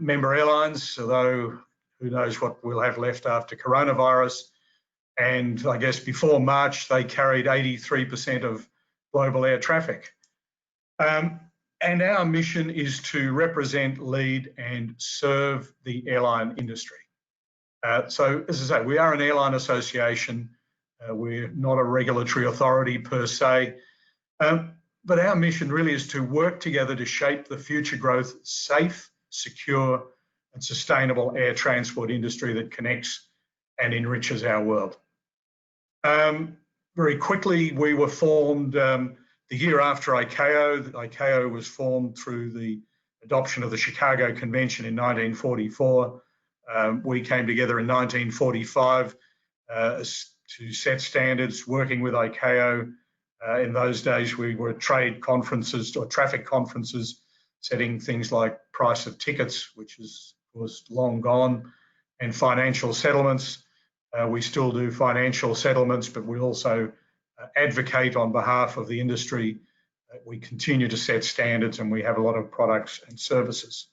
member airlines, although who knows what we'll have left after coronavirus. And I guess before March, they carried 83% of global air traffic. And our mission is to represent, lead, and serve the airline industry. So as I say, we are an airline association. We're not a regulatory authority per se. But our mission really is to work together to shape the future growth, safe, secure, and sustainable air transport industry that connects and enriches our world. Very quickly, we were formed the year after ICAO. ICAO was formed through the adoption of the Chicago Convention in 1944. We came together in 1945 to set standards, working with ICAO. In those days, we were trade conferences or traffic conferences, setting things like price of tickets, which was long gone, and financial settlements. We still do financial settlements, but we also advocate on behalf of the industry. We continue to set standards, and we have a lot of products and services.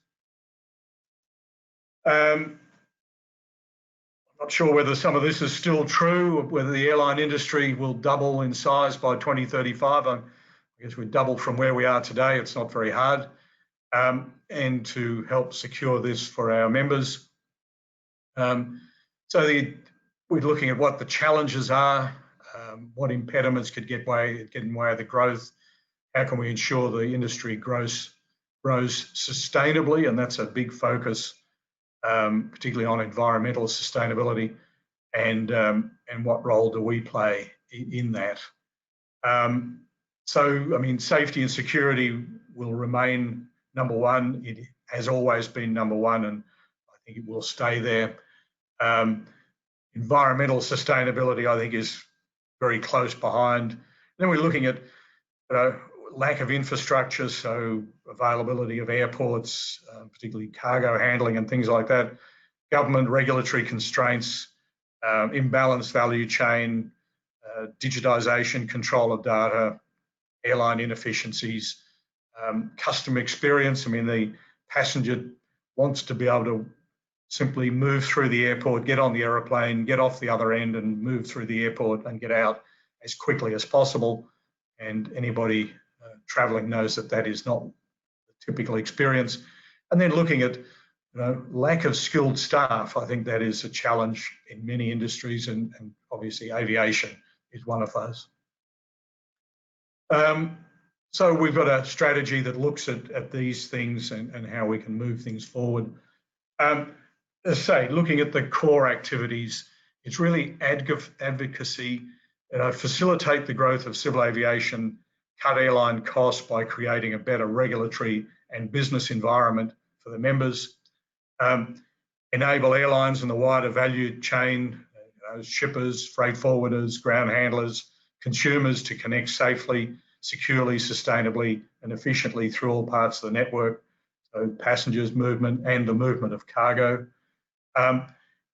Not sure whether some of this is still true, whether the airline industry will double in size by 2035. I guess we double from where we are today. It's not very hard. And to help secure this for our members. We're looking at what the challenges are, what impediments could get in the way of the growth. How can we ensure the industry grows sustainably? And that's a big focus, particularly on environmental sustainability, and what role do we play in that? Safety and security will remain number one. It has always been number one, and I think it will stay there. Environmental sustainability, I think, is very close behind. Then we're looking at lack of infrastructure, so availability of airports, particularly cargo handling and things like that, government regulatory constraints, imbalanced value chain, digitisation, control of data, airline inefficiencies, customer experience. I mean, the passenger wants to be able to simply move through the airport, get on the aeroplane, get off the other end and move through the airport and get out as quickly as possible. And anybody travelling knows that that is not the typical experience. And then looking at lack of skilled staff, I think that is a challenge in many industries, and obviously aviation is one of those. So we've got a strategy that looks at these things and how we can move things forward. As I say, looking at the core activities, it's really advocacy, facilitate the growth of civil aviation, cut airline costs by creating a better regulatory and business environment for the members, enable airlines and the wider value chain, shippers, freight forwarders, ground handlers, consumers to connect safely, securely, sustainably and efficiently through all parts of the network, so passengers movement and the movement of cargo,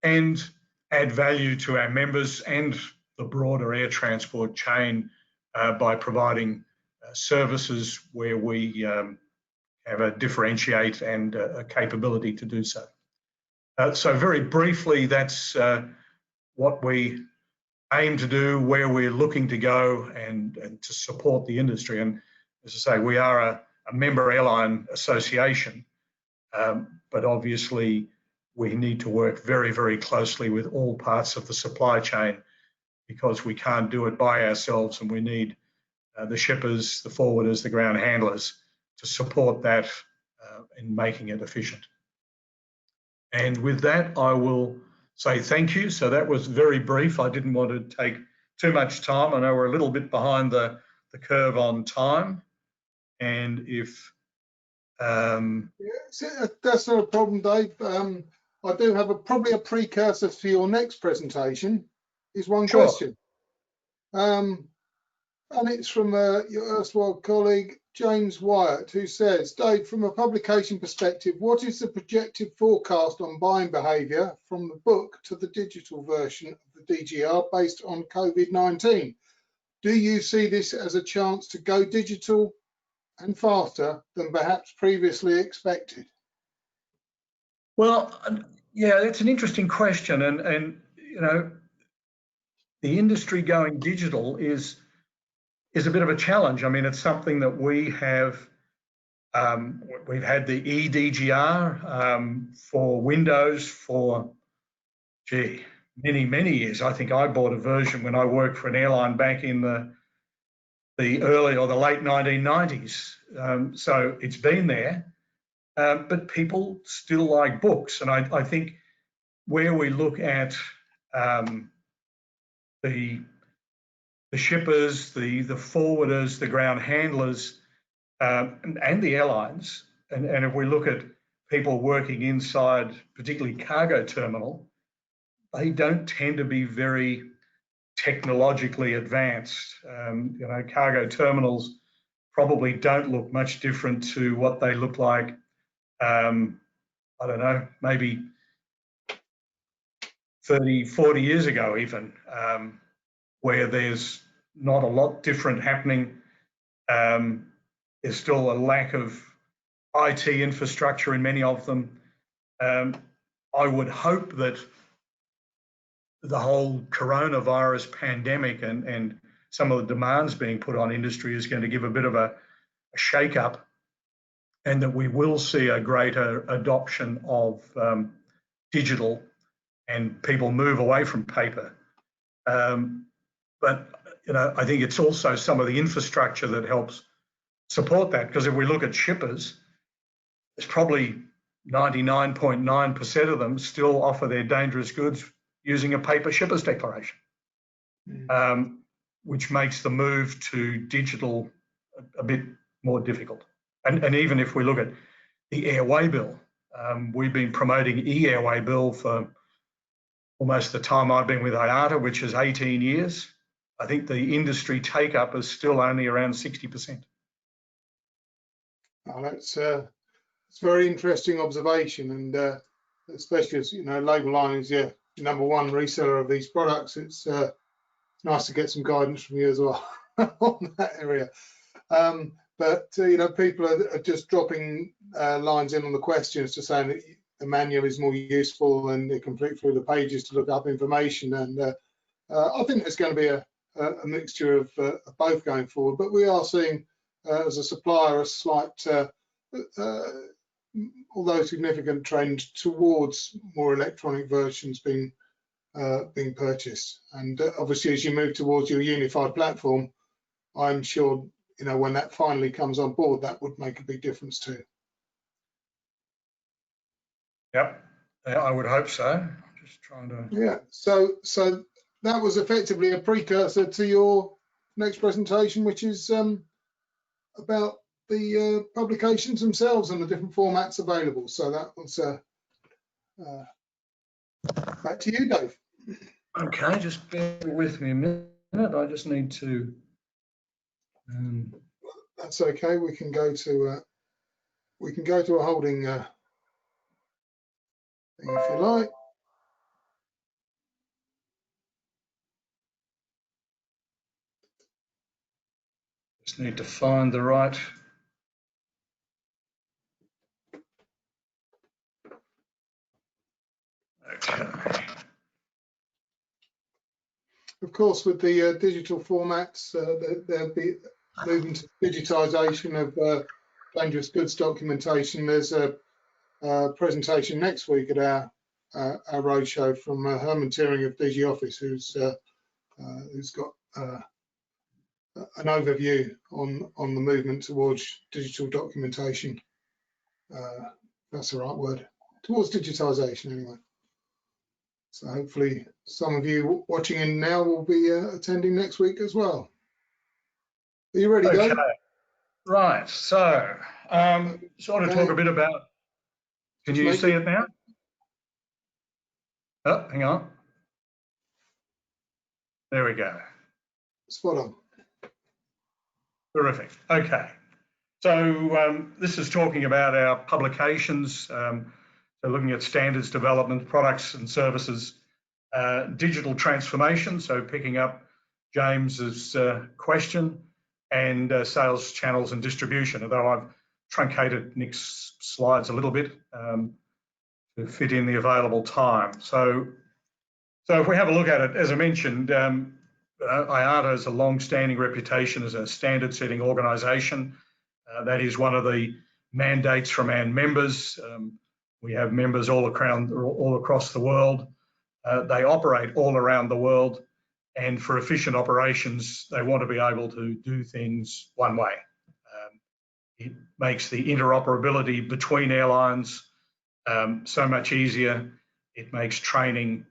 and add value to our members and the broader air transport chain by providing services where we have a differentiate and a capability to do so. So very briefly, that's what we aim to do, where we're looking to go and to support the industry. And as I say, we are a member airline association, but obviously we need to work very, very closely with all parts of the supply chain because we can't do it by ourselves, and we need the shippers, the forwarders, the ground handlers to support that in making it efficient. And with that, I will say thank you. So that was very brief. I didn't want to take too much time. I know we're a little bit behind the curve on time. And if... Yeah, that's not a problem, Dave. I do have probably a precursor for your next presentation. Is one Sure. question. And it's from your erstwhile colleague, James Wyatt, who says, Dave, from a publication perspective, what is the projected forecast on buying behaviour from the book to the digital version of the DGR based on COVID-19? Do you see this as a chance to go digital and faster than perhaps previously expected? Well, yeah, that's an interesting question. And you know, the industry going digital is a bit of a challenge. I mean, it's something that we have, we've had the EDGR for Windows for, many, many years. I think I bought a version when I worked for an airline back in the early or the late 1990s. So it's been there, but people still like books. And I think where we look at the shippers, the forwarders, the ground handlers, and the airlines, and if we look at people working inside, particularly cargo terminal, they don't tend to be very technologically advanced. You know, cargo terminals probably don't look much different to what they look like, I don't know, maybe 30, 40 years ago even, where there's not a lot different happening. There's still a lack of IT infrastructure in many of them. I would hope that the whole coronavirus pandemic and some of the demands being put on industry is going to give a bit of a shake-up, and that we will see a greater adoption of digital and people move away from paper. But I think it's also some of the infrastructure that helps support that, because if we look at shippers, there's probably 99.9% of them still offer their dangerous goods using a paper shipper's declaration, which makes the move to digital a bit more difficult. And even if we look at the airway bill, we've been promoting e-airway bill for almost the time I've been with IATA, which is 18 years. I think the industry take-up is still only around 60%. Oh, that's a very interesting observation, and especially as Labeline is your #1 reseller of these products. It's nice to get some guidance from you as well on that area. But people are just dropping lines in on the questions to saying that the manual is more useful and they can flick through the pages to look up information. And I think there's going to be a mixture of both going forward. But we are seeing, as a supplier, a slight, although significant, trend towards more electronic versions being purchased. And obviously, as you move towards your unified platform, I'm sure when that finally comes on board, that would make a big difference too. Yep, I would hope so. I'm just trying to. Yeah. So that was effectively a precursor to your next presentation, which is about the publications themselves and the different formats available. So that was back to you, Dave. Okay, just bear with me a minute. I just need to. That's okay. We can go to a holding thing if you like. Just need to find the right. Okay. Of course, with the digital formats, they'll be moving to digitisation of dangerous goods documentation. There's a presentation next week at our roadshow from Herman Tiering of DG Office, who's got an overview on the movement towards digital documentation. That's the right word, towards digitisation anyway. So hopefully some of you watching in now will be attending next week as well. Are you ready, Dave? Okay. Right, so sort of talk a bit about, can you see it now? Oh, hang on. There we go. Spot on. Terrific. Okay. So this is talking about our publications, so looking at standards development, products and services, digital transformation, so picking up James's question, and sales channels and distribution, although I've truncated Nick's slides a little bit to fit in the available time. So if we have a look at it, as I mentioned, IATA has a long-standing reputation as a standard-setting organisation. That is one of the mandates from our members. We have members all across the world. They operate all around the world, and for efficient operations, they want to be able to do things one way. It makes the interoperability between airlines so much easier. It makes training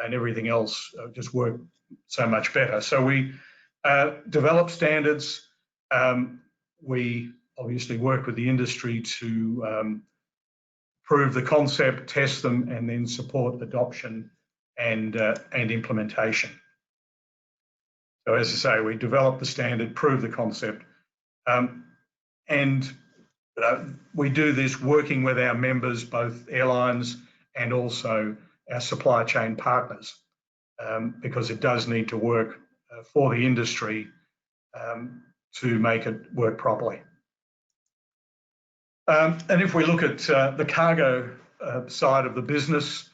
and everything else just work so much better. So we develop standards. We obviously work with the industry to prove the concept, test them, and then support adoption and implementation. So as I say, we develop the standard, prove the concept, and we do this working with our members, both airlines and also our supply chain partners, because it does need to work for the industry to make it work properly. And if we look at the cargo side of the business,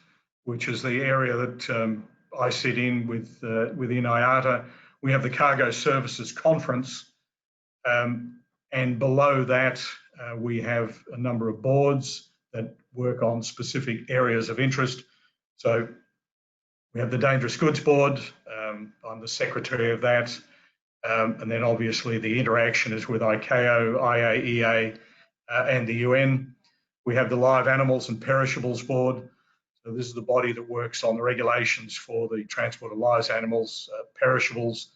which is the area that I sit in with within IATA. We have the Cargo Services Conference, and below that we have a number of boards that work on specific areas of interest. So we have the Dangerous Goods Board. I'm the secretary of that. And then obviously the interaction is with ICAO, IAEA, and the UN. We have the Live Animals and Perishables Board. So this is the body that works on the regulations for the transport of live animals, perishables,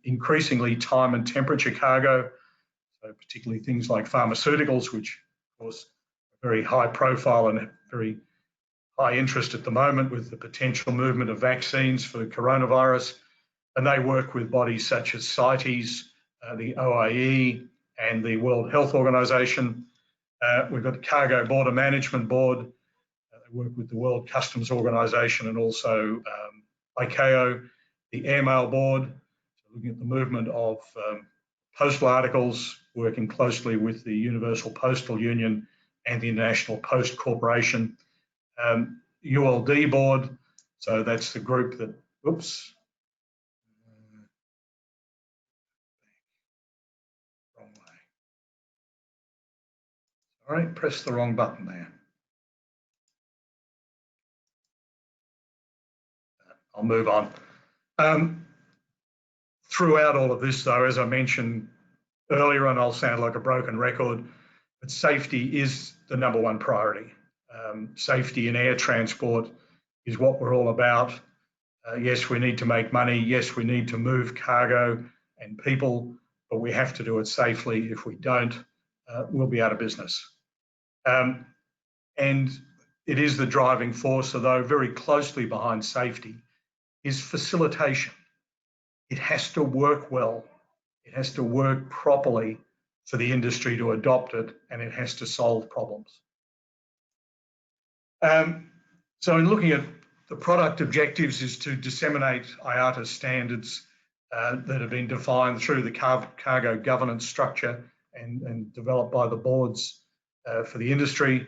increasingly time and temperature cargo, so particularly things like pharmaceuticals, which of course are very high profile and very high interest at the moment with the potential movement of vaccines for coronavirus. And they work with bodies such as CITES, the OIE, and the World Health Organization. We've got the Cargo Border Management Board. They work with the World Customs Organization and also ICAO, the Airmail Board, so looking at the movement of postal articles, working closely with the Universal Postal Union and the International Post Corporation. ULD Board, so that's the group that, oops, wrong way. Sorry, press the wrong button there. I'll move on. Throughout all of this, though, as I mentioned earlier, and I'll sound like a broken record, but safety is the #1 priority. Safety in air transport is what we're all about. Yes, we need to make money. Yes, we need to move cargo and people, but we have to do it safely. If we don't, we'll be out of business. And it is the driving force, although very closely behind safety, is facilitation. It has to work well. It has to work properly for the industry to adopt it, and it has to solve problems. So in looking at the product objectives is to disseminate IATA standards that have been defined through the cargo governance structure and developed by the boards for the industry.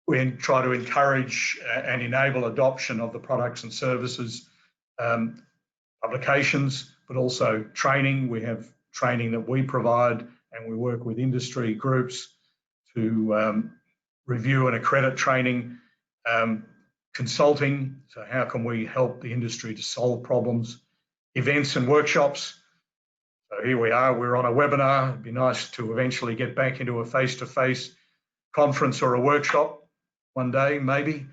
We try to encourage and enable adoption of the products and services, publications, but also training. We have training that we provide, and we work with industry groups to review and accredit training, consulting, so how can we help the industry to solve problems, events and workshops. So here we are, we're on a webinar. It'd be nice to eventually get back into a face-to-face conference or a workshop one day, maybe.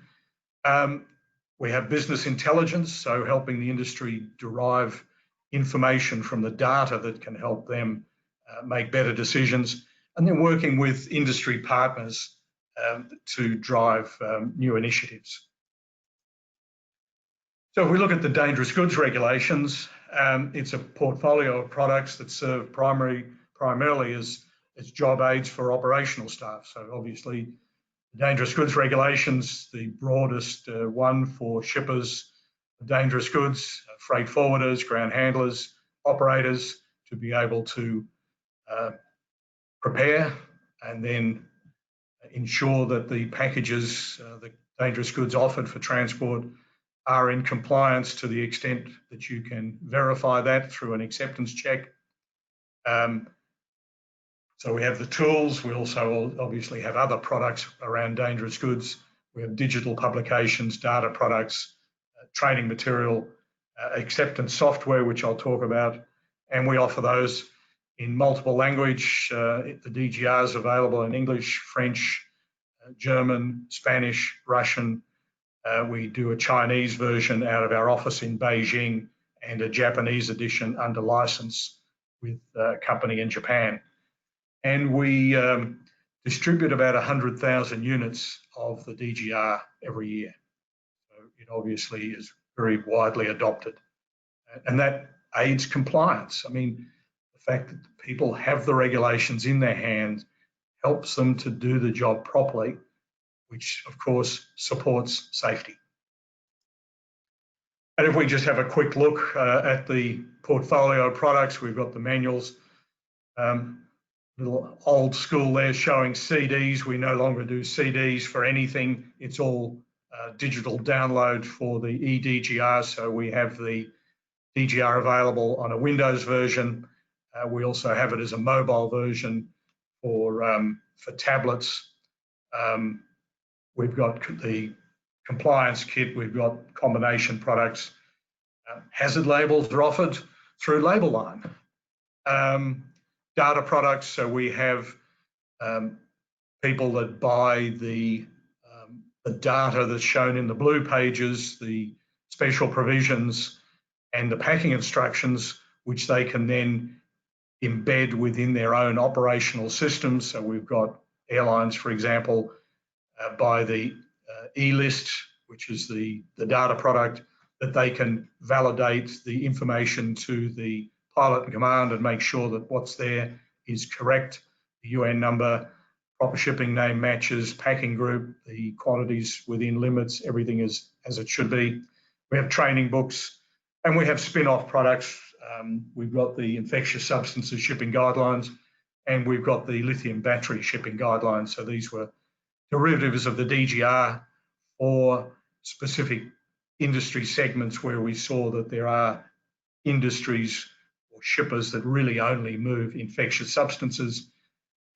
We have business intelligence, so helping the industry derive information from the data that can help them make better decisions, and then working with industry partners to drive new initiatives. So if we look at the dangerous goods regulations, it's a portfolio of products that serve primarily as job aids for operational staff. So obviously, the dangerous goods regulations, the broadest one for shippers, dangerous goods, freight forwarders, ground handlers, operators, to be able to prepare and then ensure that the packages, the dangerous goods offered for transport are in compliance to the extent that you can verify that through an acceptance check. So we have the tools. We also obviously have other products around dangerous goods. We have digital publications, data products, training material, acceptance software, which I'll talk about, and we offer those in multiple language. The DGR is available in English, French, German, Spanish, Russian. We do a Chinese version out of our office in Beijing and a Japanese edition under license with a company in Japan. And we distribute about 100,000 units of the DGR every year. So it obviously is very widely adopted. And that aids compliance. I mean, the fact that people have the regulations in their hand helps them to do the job properly, which of course supports safety. And if we just have a quick look at the portfolio of products, we've got the manuals, little old school there showing CDs. We no longer do CDs for anything. It's all digital download for the eDGR. So we have the DGR available on a Windows version. We also have it as a mobile version for tablets. We've got the compliance kit. We've got combination products. Hazard labels are offered through Labeline. Data products, so we have people that buy the data that's shown in the blue pages, the special provisions and the packing instructions, which they can then embed within their own operational systems. So we've got airlines, for example, buy the e-list, which is the data product that they can validate the information to the pilot and command and make sure that what's there is correct. The UN number, proper shipping name matches, packing group, the quantities within limits, everything is as it should be. We have training books and we have spin-off products. We've got the infectious substances shipping guidelines and we've got the lithium battery shipping guidelines. So these were derivatives of the DGR for specific industry segments where we saw that there are industries or shippers that really only move infectious substances,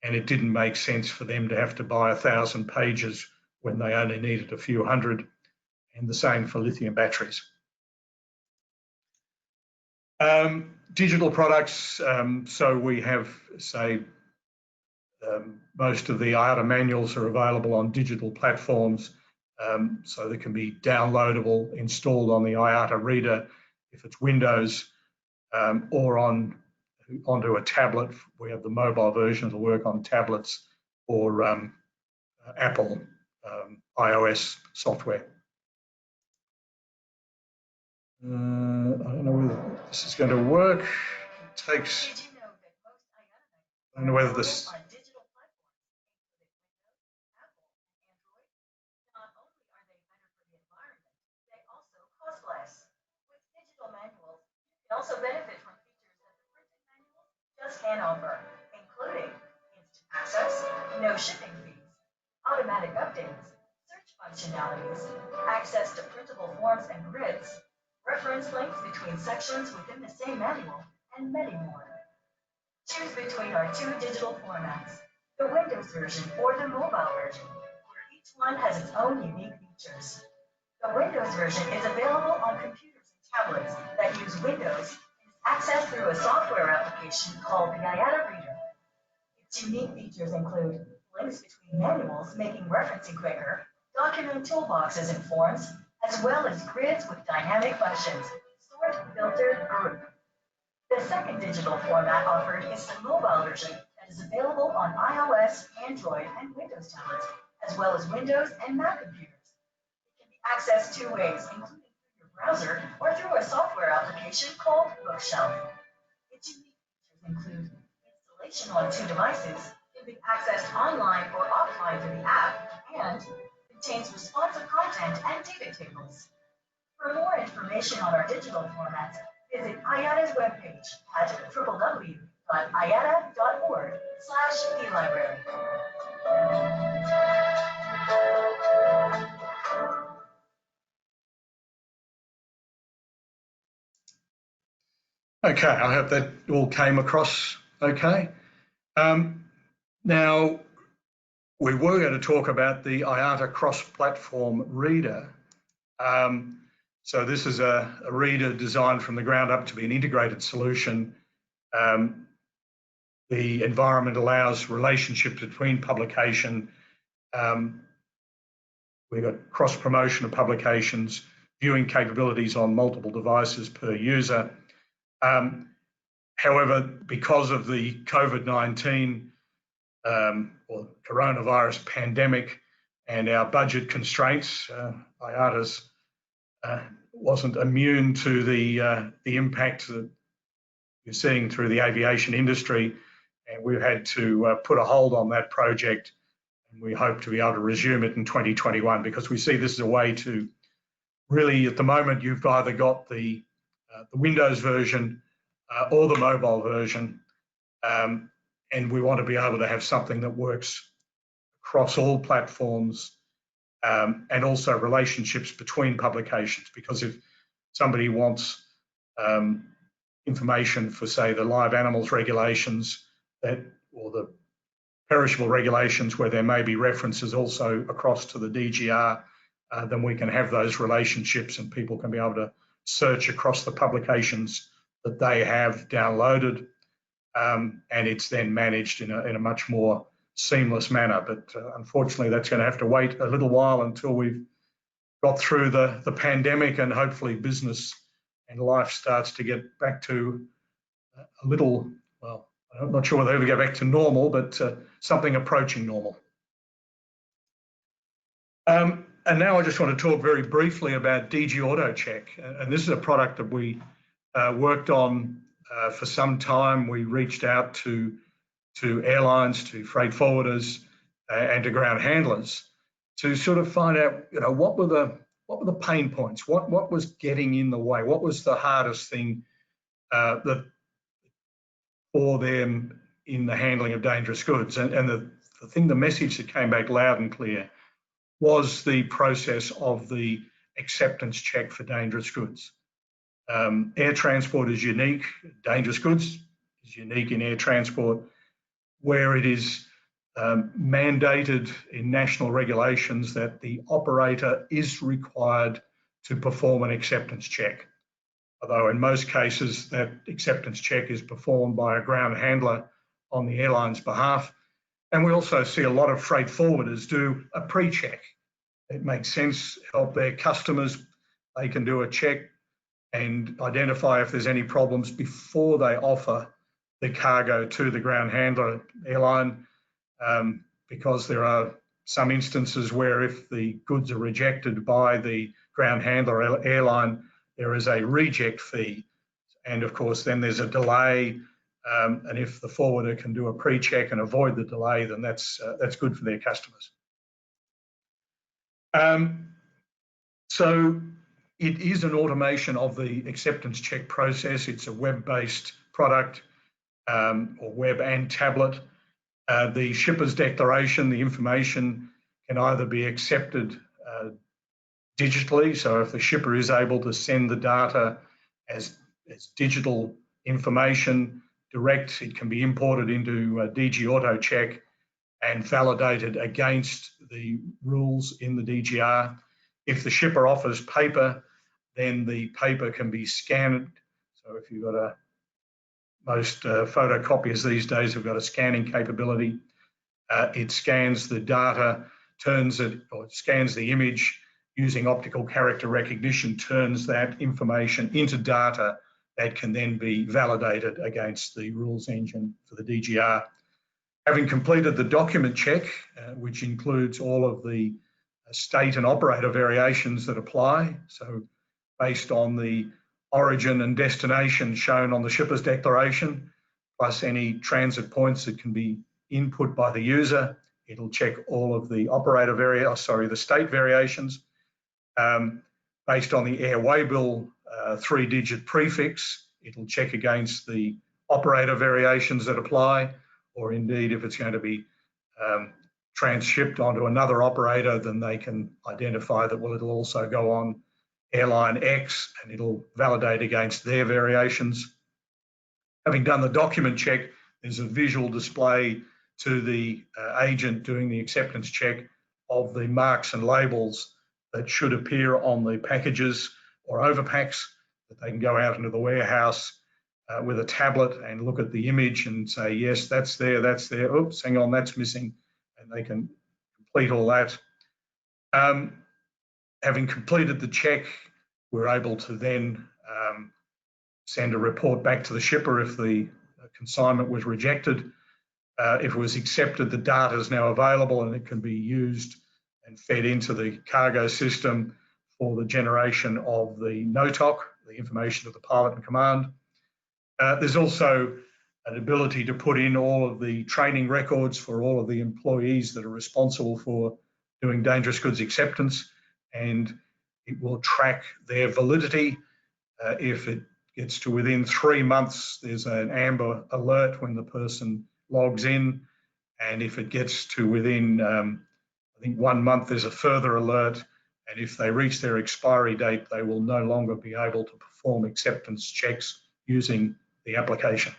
and it didn't make sense for them to have to buy 1,000 pages when they only needed a few hundred, and the same for lithium batteries. Digital products, so we have, say, most of the IATA manuals are available on digital platforms, so they can be downloadable, installed on the IATA reader if it's Windows, or onto a tablet. We have the mobile version that'll work on tablets or Apple iOS software. I don't know whether this is going to work. It takes. I don't know whether this. Also benefit from features that the printed manuals just can't offer, including instant access, no shipping fees, automatic updates, search functionalities, access to printable forms and grids, reference links between sections within the same manual, and many more. Choose between our two digital formats, the Windows version or the mobile version, where each one has its own unique features. The Windows version is available on computers tablets that use Windows and is accessed through a software application called the IATA Reader. Its unique features include links between manuals making referencing quicker, document toolboxes and forms, as well as grids with dynamic functions, sort, filter, group. The second digital format offered is the mobile version that is available on iOS, Android, and Windows tablets, as well as Windows and Mac computers. It can be accessed two ways, including browser or through a software application called Bookshelf. Its unique features include installation on two devices, can be accessed online or offline through the app, and contains responsive content and data tables. For more information on our digital formats, visit IATA's webpage at www.iata.org/eLibrary. Okay, I hope that all came across okay. Now, we were going to talk about the IATA cross-platform reader. So this is a reader designed from the ground up to be an integrated solution. The environment allows relationships between publication. We've got cross-promotion of publications, viewing capabilities on multiple devices per user. However, because of the COVID-19 or coronavirus pandemic and our budget constraints, IATA's wasn't immune to the impact that you're seeing through the aviation industry, and we've had to put a hold on that project, and we hope to be able to resume it in 2021 because we see this as a way to really, at the moment, you've either got the Windows version or the mobile version, and we want to be able to have something that works across all platforms and also relationships between publications, because if somebody wants information for, say, the live animals regulations or the perishable regulations where there may be references also across to the DGR, then we can have those relationships and people can be able to search across the publications that they have downloaded, and it's then managed in a much more seamless manner. But unfortunately, that's going to have to wait a little while until we've got through the pandemic, and hopefully business and life starts to get back to a little, well, I'm not sure whether they ever go back to normal, but something approaching normal. And now I just want to talk very briefly about DG Auto Check. And this is a product that we worked on for some time. We reached out to airlines, to freight forwarders, and to ground handlers to sort of find out, what were the pain points? What was getting in the way? What was the hardest thing for them in the handling of dangerous goods? And the message that came back loud and clear was the process of the acceptance check for dangerous goods. Air transport is unique. Dangerous goods is unique in air transport, where it is mandated in national regulations that the operator is required to perform an acceptance check. Although in most cases that acceptance check is performed by a ground handler on the airline's behalf. And we also see a lot of freight forwarders do a pre-check. It makes sense, help their customers. They can do a check and identify if there's any problems before they offer the cargo to the ground handler airline, because there are some instances where if the goods are rejected by the ground handler airline, there is a reject fee. And of course, then there's a delay. And if the forwarder can do a pre-check and avoid the delay, then that's good for their customers. So it is an automation of the acceptance check process. It's a web-based product, or web and tablet. The shipper's declaration, the information can either be accepted digitally. So if the shipper is able to send the data as digital information direct, it can be imported into DG Auto Check and validated against the rules in the DGR. If the shipper offers paper, then the paper can be scanned. So if you've got most photocopiers these days have got a scanning capability. It scans the data, scans the image using optical character recognition, turns that information into data that can then be validated against the rules engine for the DGR. Having completed the document check, which includes all of the state and operator variations that apply, so based on the origin and destination shown on the shipper's declaration, plus any transit points that can be input by the user, it'll check all of the the state variations. Based on the air waybill 3-digit prefix, it'll check against the operator variations that apply, or indeed if it's going to be transshipped onto another operator, then they can identify that, well, it'll also go on airline X and it'll validate against their variations. Having done the document check, there's a visual display to the agent doing the acceptance check of the marks and labels that should appear on the packages or overpacks, that they can go out into the warehouse with a tablet and look at the image and say, yes, that's there, oops, hang on, that's missing, and they can complete all that. Having completed the check, we're able to then send a report back to the shipper if the consignment was rejected. If it was accepted, the data is now available and it can be used and fed into the cargo system for the generation of the NOTOC, the information of the pilot and command. There's also an ability to put in all of the training records for all of the employees that are responsible for doing dangerous goods acceptance, and it will track their validity. If it gets to within 3 months, there's an amber alert when the person logs in, and if it gets to within, I I think 1 month is a further alert, and if they reach their expiry date, they will no longer be able to perform acceptance checks using the application.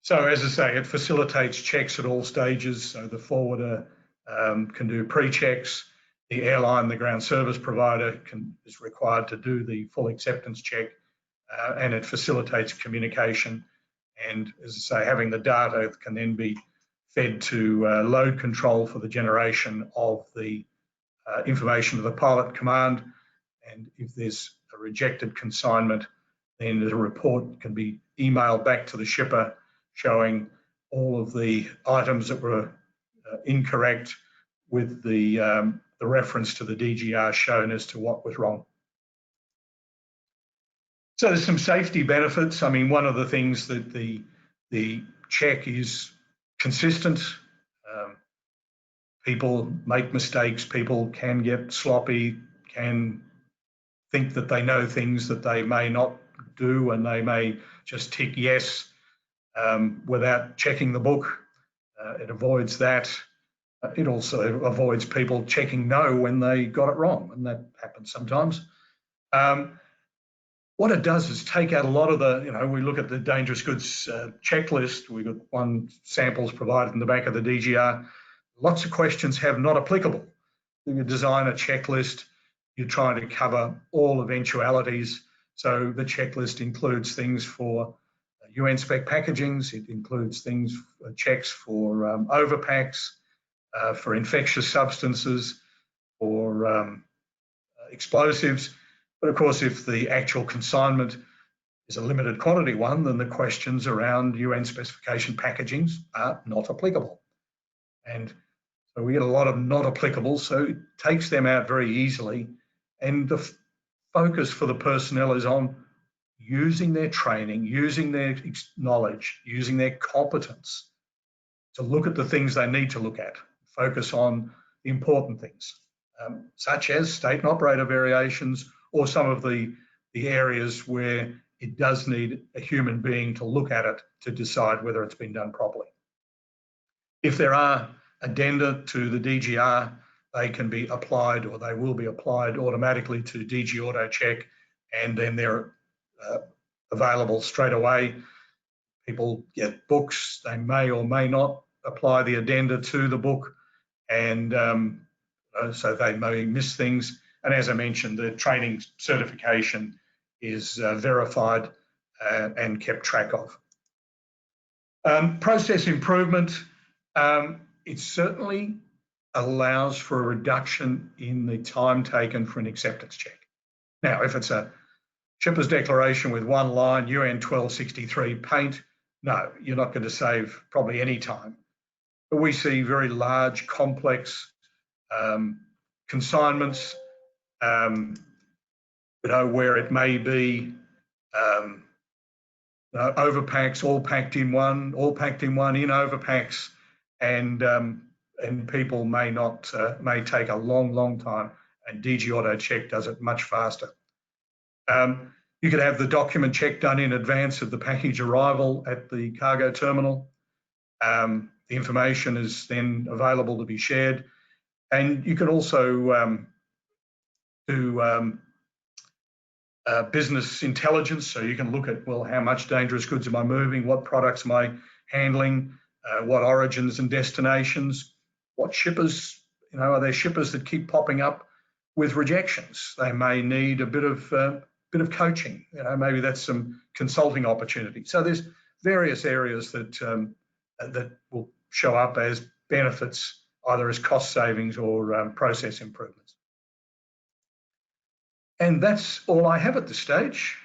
So as I say, it facilitates checks at all stages. So the forwarder can do pre-checks, the airline, the ground service provider is required to do the full acceptance check, and it facilitates communication. And as I say, having the data can then be fed to load control for the generation of the information to the pilot command. And if there's a rejected consignment, then the report can be emailed back to the shipper showing all of the items that were incorrect, with the reference to the DGR shown as to what was wrong. So there's some safety benefits. I mean, one of the things that the check is consistent. People make mistakes, people can get sloppy, can think that they know things that they may not do, and they may just tick yes without checking the book. It avoids that. It also avoids people checking no when they got it wrong, and that happens sometimes. What it does is take out a lot of the, we look at the dangerous goods checklist. We've got one samples provided in the back of the DGR. Lots of questions have not applicable. When you design a checklist, you're trying to cover all eventualities. So the checklist includes things for UN spec packagings. It includes things, checks for overpacks, for infectious substances, for explosives. But of course, if the actual consignment is a limited quantity one, then the questions around UN specification packagings are not applicable. And so we get a lot of not applicable, so it takes them out very easily. And the focus for the personnel is on using their training, using their knowledge, using their competence to look at the things they need to look at, focus on the important things, such as state and operator variations, or some of the areas where it does need a human being to look at it to decide whether it's been done properly. If there are addenda to the DGR, they can be applied, or they will be applied automatically to DG Auto Check, and then they're available straight away. People get books, they may or may not apply the addenda to the book, and so they may miss things. And as I mentioned, the training certification is verified and kept track of. Process improvement, it certainly allows for a reduction in the time taken for an acceptance check. Now, if it's a shipper's declaration with one line, UN 1263 paint, no, you're not going to save probably any time. But we see very large, complex consignments, where it may be overpacks, all packed in one in overpacks, and people may not may take a long time, and DG Auto Check does it much faster. You could have the document check done in advance of the package arrival at the cargo terminal. The information is then available to be shared, and you can also do business intelligence, so you can look at, well, how much dangerous goods am I moving, what products am I handling, what origins and destinations, what shippers, are there shippers that keep popping up with rejections? They may need a bit of coaching, maybe that's some consulting opportunity. So there's various areas that that will show up as benefits, either as cost savings or process improvements. And that's all I have at this stage.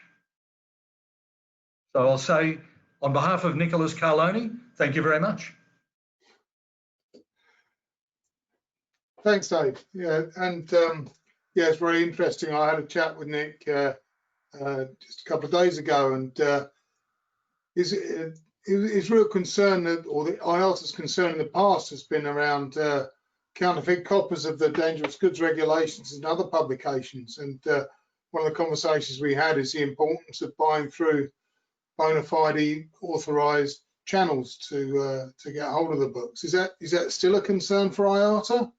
So I'll say, on behalf of Nicholas Carloni, thank you very much. Thanks, Dave. Yeah, and yeah, it's very interesting. I had a chat with Nick just a couple of days ago, and his real concern, or the IATA's concern in the past, has been around counterfeit copies of the dangerous goods regulations and other publications. And one of the conversations we had is the importance of buying through bona fide, authorised channels to get hold of the books. Is that still a concern for IATA?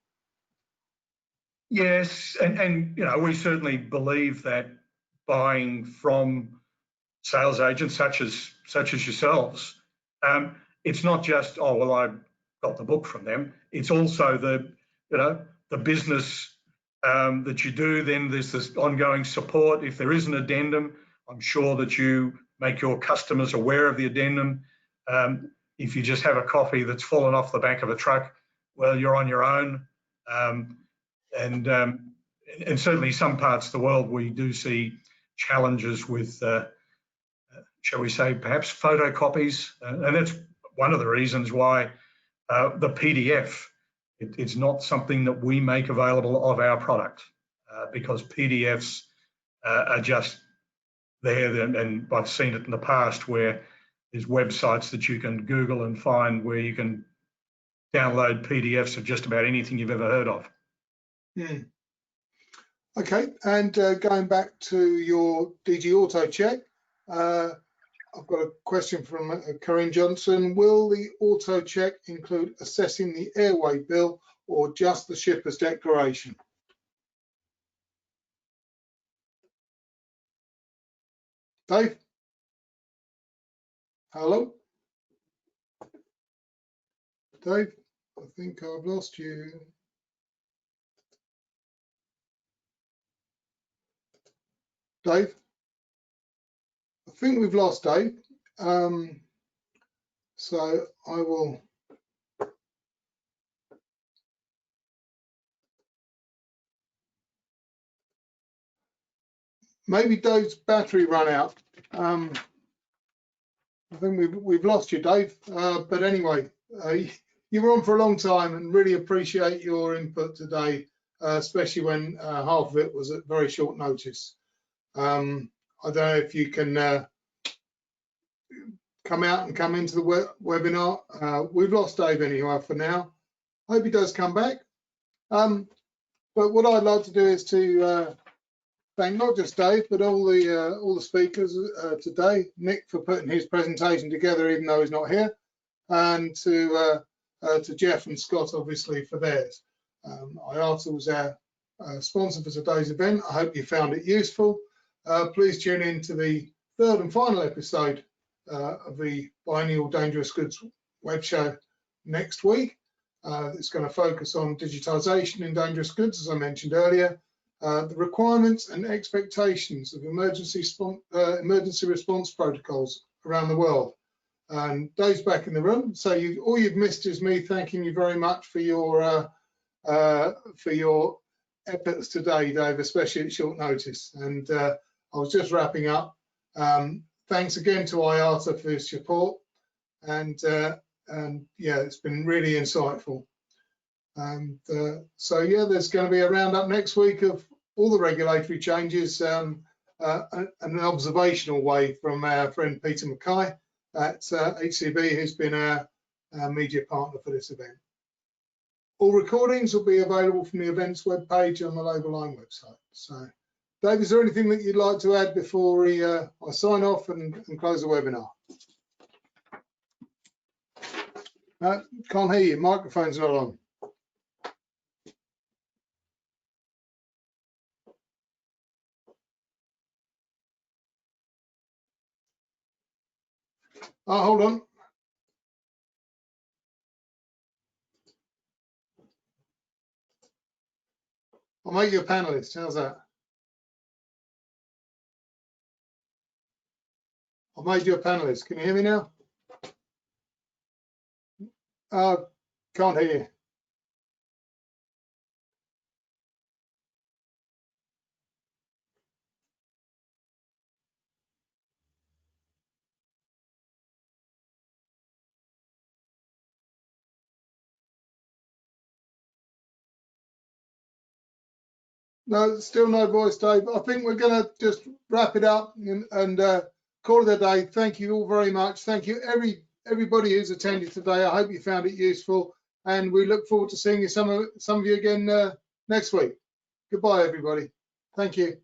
Yes, and you know, we certainly believe that buying from sales agents such as yourselves, it's not just, oh well, I got the book from them. It's also the business that you do. Then there's this ongoing support. If there is an addendum, I'm sure that you make your customers aware of the addendum. If you just have a copy that's fallen off the back of a truck, well, you're on your own. And certainly some parts of the world we do see challenges with, shall we say, perhaps photocopies. And that's one of the reasons why the PDF, it's not something that we make available of our product because PDFs are just there. And I've seen it in the past where there's websites that you can Google and find where you can download PDFs of just about anything you've ever heard of. Okay, and going back to your DG Auto Check, I've got a question from Corinne Johnson. Will the auto check include assessing the airway bill or just the shipper's declaration? Dave? Hello? Dave, I think I've lost you. Dave? I think we've lost Dave. So I will. Maybe Dave's battery run out. I think we've lost you, Dave. But anyway, you were on for a long time and really appreciate your input today, especially when half of it was at very short notice. I don't know if you can come out and come into the webinar. We've lost Dave anyhow for now. Hope he does come back. But what I'd like to do is to thank not just Dave, but all the speakers today. Nick for putting his presentation together, even though he's not here, and to Jeff and Scott, obviously, for theirs. IATA was our sponsor for today's event. I hope you found it useful. Please tune in to the third and final episode of the Biennial Dangerous Goods Web Show next week. It's going to focus on digitisation in dangerous goods, as I mentioned earlier, the requirements and expectations of emergency response protocols around the world. And Dave's back in the room, so all you've missed is me thanking you very much for your efforts today, Dave, especially at short notice. And I was just wrapping up. Thanks again to IATA for his support, and yeah, it's been really insightful. And so yeah, there's going to be a roundup next week of all the regulatory changes, in an observational way from our friend Peter Mackay at HCB, who's been our media partner for this event. All recordings will be available from the events webpage on the Labeline website. So, Dave, is there anything that you'd like to add before I sign off and close the webinar? Can't hear you. Microphone's not on. Oh, hold on. I'll make you a panelist. How's that? I've made you a panelist. Can you hear me now? Can't hear you. No, still no voice, Dave. I think we're going to just wrap it up and call it a day. Thank you all very much. Thank you, everybody who's attended today. I hope you found it useful, and we look forward to seeing you some of you again next week. Goodbye, everybody. Thank you.